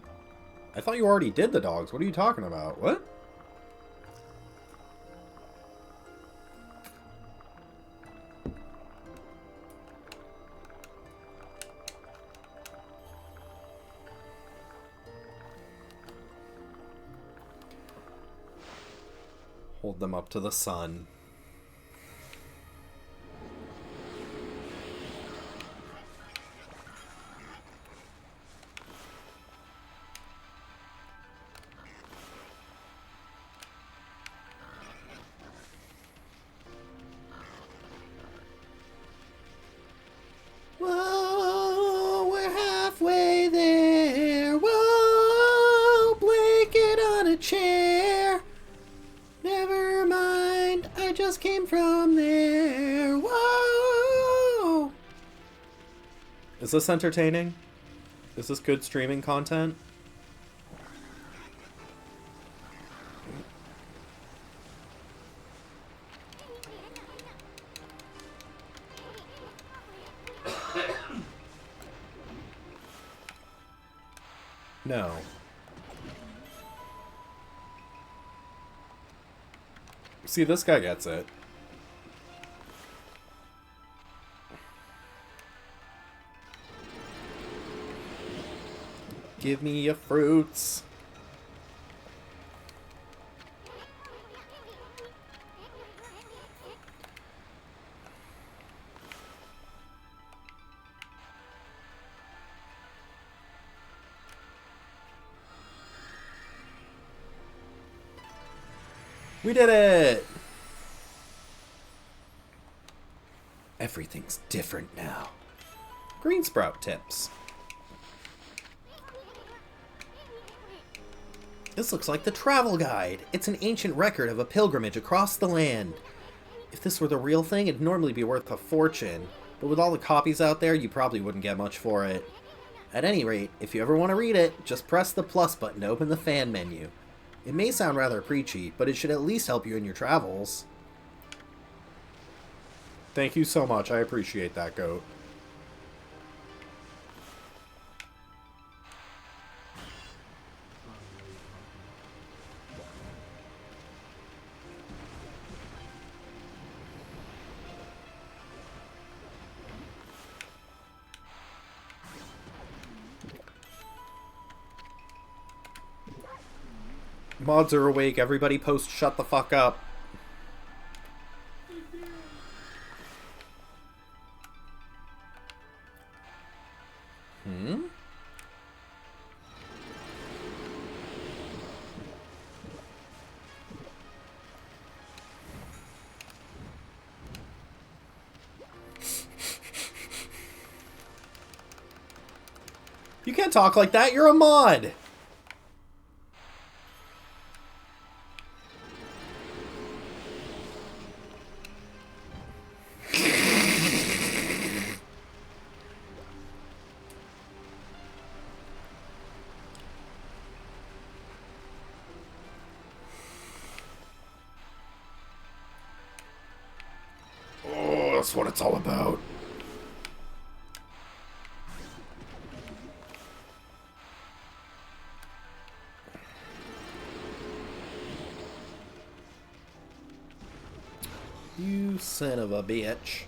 I thought you already did the dogs. What are you talking about? What? Hold them up to the sun. Whoa, we're halfway there. Whoa, blanket on a chair. Never mind, I just came from there. Whoa! Is this entertaining? Is this good streaming content? No. See, this guy gets it. Give me your fruits. We did it! Everything's different now. Green sprout tips. This looks like the travel guide. It's an ancient record of a pilgrimage across the land. If this were the real thing, it'd normally be worth a fortune. But with all the copies out there, you probably wouldn't get much for it. At any rate, if you ever want to read it, just press the plus button to open the fan menu. It may sound rather preachy, but it should at least help you in your travels. Thank you so much. I appreciate that, Goat. Mods are awake. Everybody post shut the fuck up. You can't talk like that. You're a mod. Oh, that's what it's all about. You son of a bitch.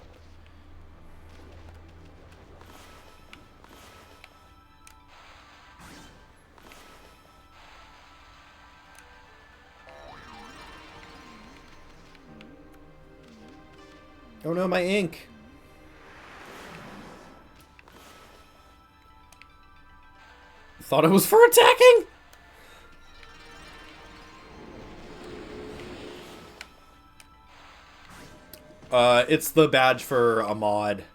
Oh no, my ink. Thought it was for attacking? It's the badge for a mod.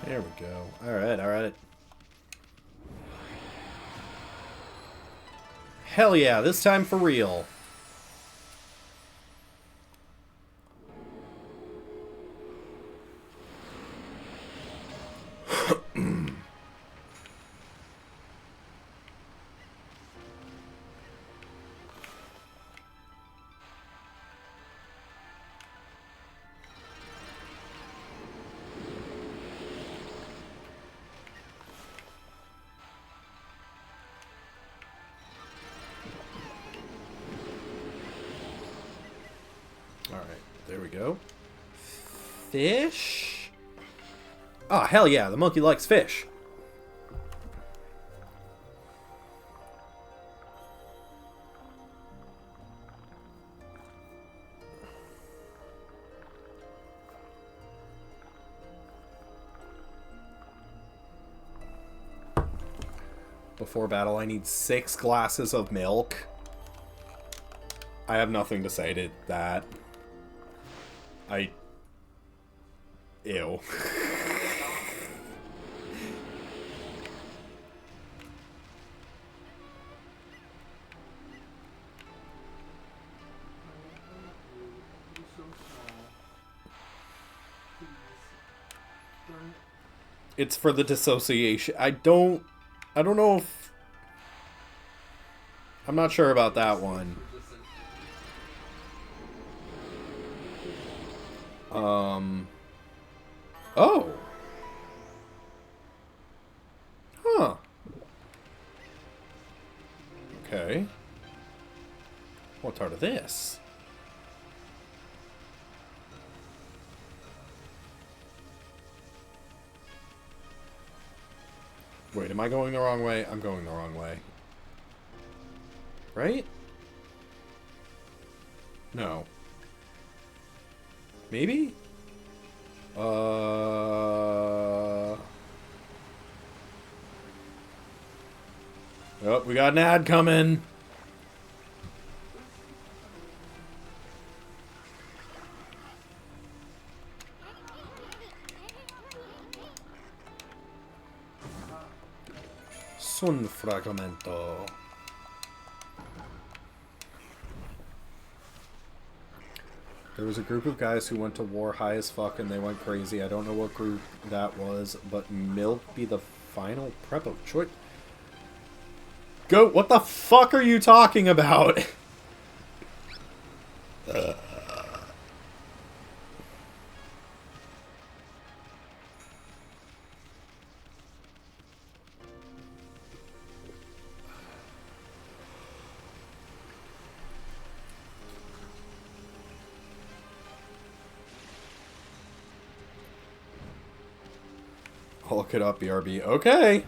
There we go. Alright, alright. Hell yeah, this time for real. Alright, there we go. Fish? Oh, hell yeah, the monkey likes fish. Before battle, I need 6 glasses of milk. I have nothing to say to that. Ew. It's for the dissociation. I don't know if... I'm not sure about that one. Oh. Huh. Okay. What's part of this? Wait, am I going the wrong way? I'm going the wrong way. Right? No. Maybe? Oh, we got an ad coming. Sun fragmento. There was a group of guys who went to war high as fuck and they went crazy. I don't know what group that was, but milk be the final prep of choice. Goat, what the fuck are you talking about? I'll look it up, BRB. Okay.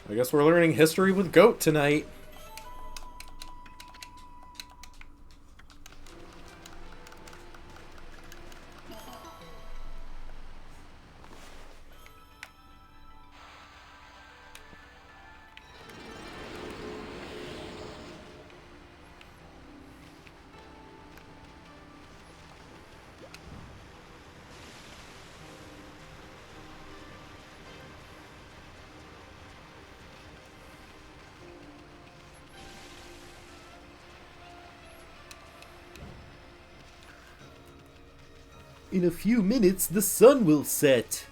I guess we're learning history with Goat tonight. In a few minutes, the sun will set.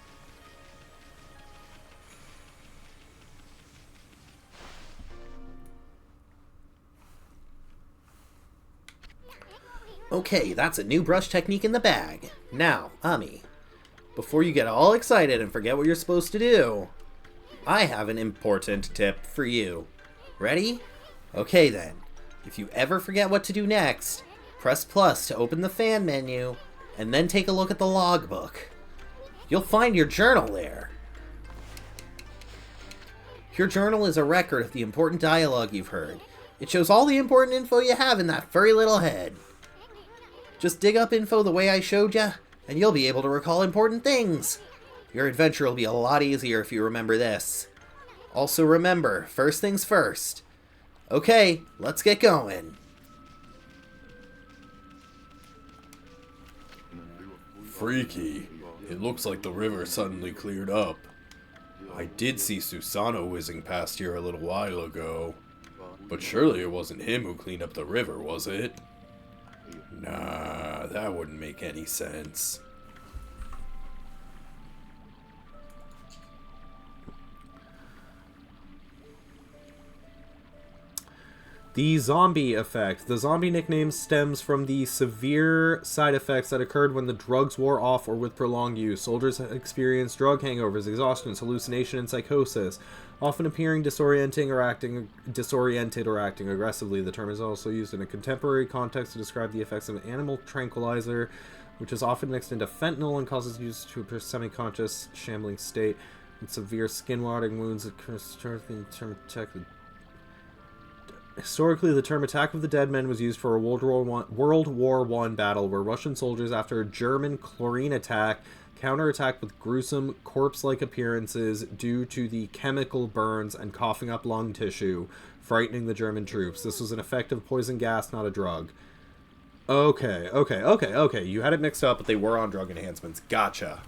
Okay, that's a new brush technique in the bag. Now, Ami, before you get all excited and forget what you're supposed to do, I have an important tip for you. Ready? Okay then. If you ever forget what to do next, press plus to open the fan menu, and then take a look at the logbook. You'll find your journal there. Your journal is a record of the important dialogue you've heard. It shows all the important info you have in that furry little head. Just dig up info the way I showed you, and you'll be able to recall important things. Your adventure will be a lot easier if you remember this. Also remember, first things first. Okay, let's get going. Freaky. It looks like the river suddenly cleared up. I did see Susano whizzing past here a little while ago. But surely it wasn't him who cleaned up the river, was it? Nah, that wouldn't make any sense. The zombie effect. The zombie nickname stems from the severe side effects that occurred when the drugs wore off or with prolonged use. Soldiers experience drug hangovers, exhaustion, hallucination, and psychosis, often appearing disoriented or acting aggressively. The term is also used in a contemporary context to describe the effects of an animal tranquilizer, which is often mixed into fentanyl and causes use to a semi-conscious, shambling state. And severe skin rotting wounds that Historically, the term Attack of the Dead Men was used for a World War I battle where Russian soldiers, after a German chlorine attack, counterattacked with gruesome corpse-like appearances due to the chemical burns and coughing up lung tissue, frightening the German troops. This was an effective poison gas, not a drug. Okay. You had it mixed up, but they were on drug enhancements. Gotcha.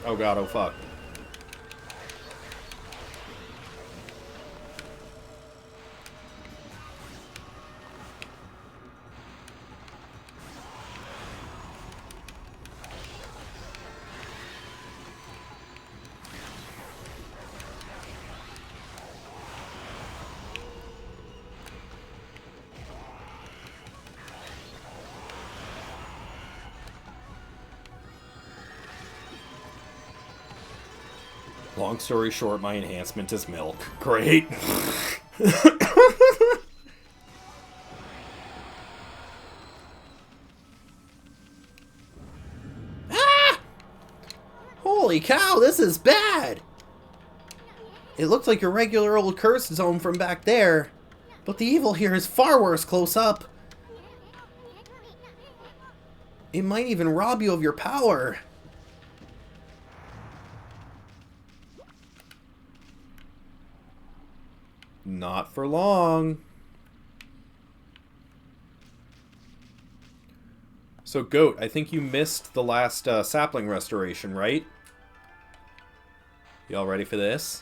Oh god, oh fuck. Long story short, my enhancement is milk. Great. Holy cow, this is bad! It looks like a regular old cursed zone from back there, but the evil here is far worse close up. It might even rob you of your power. Not for long. So, Goat, I think you missed the last sapling restoration, right? Y'all ready for this?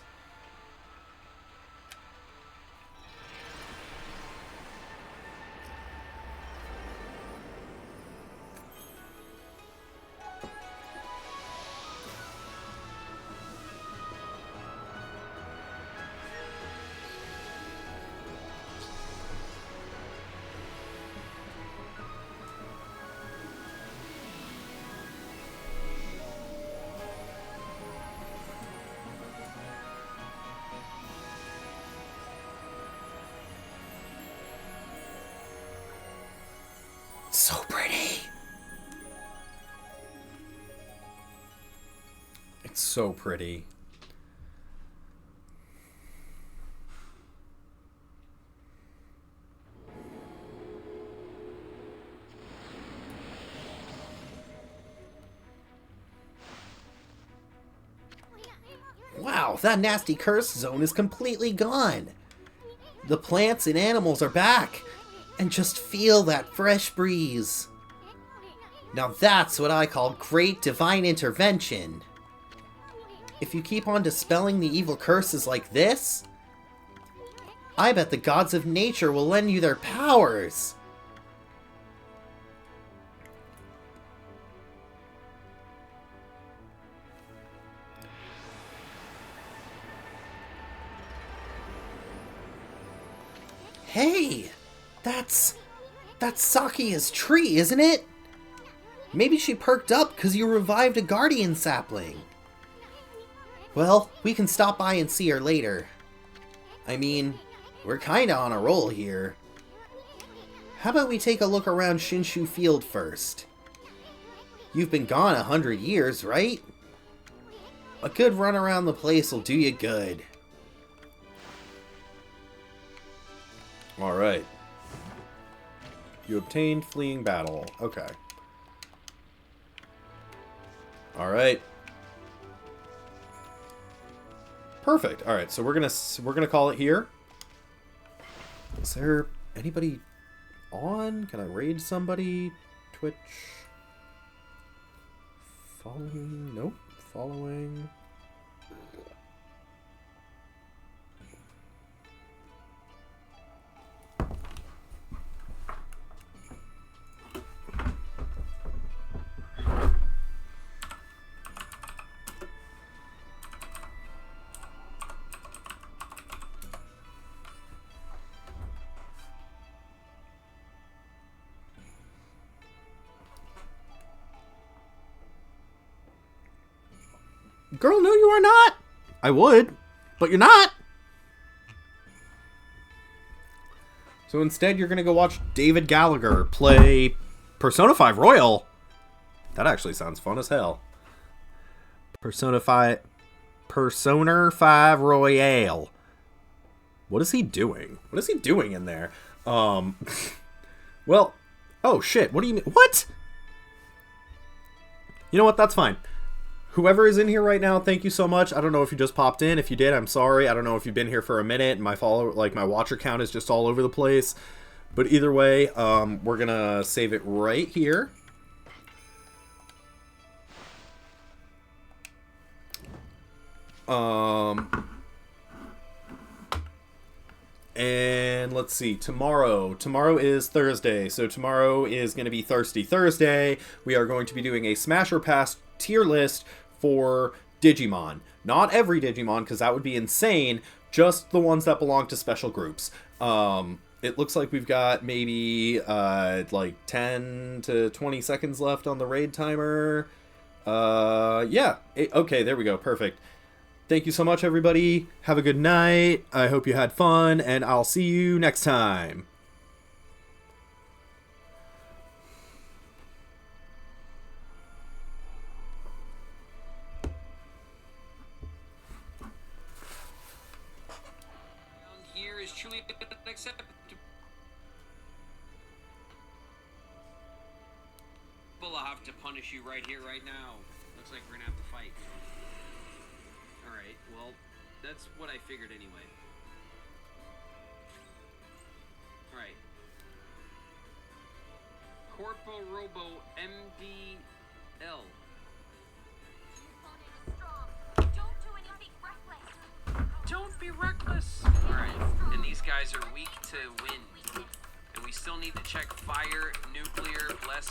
So pretty. It's so pretty. Wow, that nasty curse zone is completely gone. The plants and animals are back. And just feel that fresh breeze. Now that's what I call great divine intervention. If you keep on dispelling the evil curses like this, I bet the gods of nature will lend you their powers. Hey! That's Sakia's tree, isn't it? Maybe she perked up because you revived a guardian sapling. Well, we can stop by and see her later. I mean, we're kinda on a roll here. How about we take a look around Shinshu Field first? You've been gone 100 years, right? A good run around the place will do you good. Alright. You obtained fleeing battle. Okay. Alright. Perfect. Alright, so we're gonna call it here. Is there anybody on? Can I raid somebody? Twitch. Following? Nope. Following. Girl, no, you are not. I would, but you're not. So instead, you're going to go watch David Gallagher play Persona 5 Royal. That actually sounds fun as hell. Persona 5 Royale. What is he doing? What is he doing in there? Well, oh shit, what do you mean? What? You know what? That's fine. Whoever is in here right now, thank you so much. I don't know if you just popped in. If you did, I'm sorry. I don't know if you've been here for a minute and my my watcher count is just all over the place. But either way, we're gonna save it right here. And let's see, tomorrow is Thursday, so tomorrow is going to be Thirsty Thursday. We are going to be doing a Smash or Pass tier list for Digimon. Not every Digimon, because that would be insane, just the ones that belong to special groups. It looks like we've got maybe like 10 to 20 seconds left on the raid timer. Yeah, okay, there we go, perfect. Thank you so much, everybody. Have a good night. I hope you had fun, and I'll see you next time. acceptable. I'll have to punish you right here, right now. Looks like we're gonna have to fight. Alright, well, that's what I figured anyway. Alright. Corpo Robo MDL. Don't be reckless! Alright, and these guys are weak to wind. And we still need to check fire, nuclear, less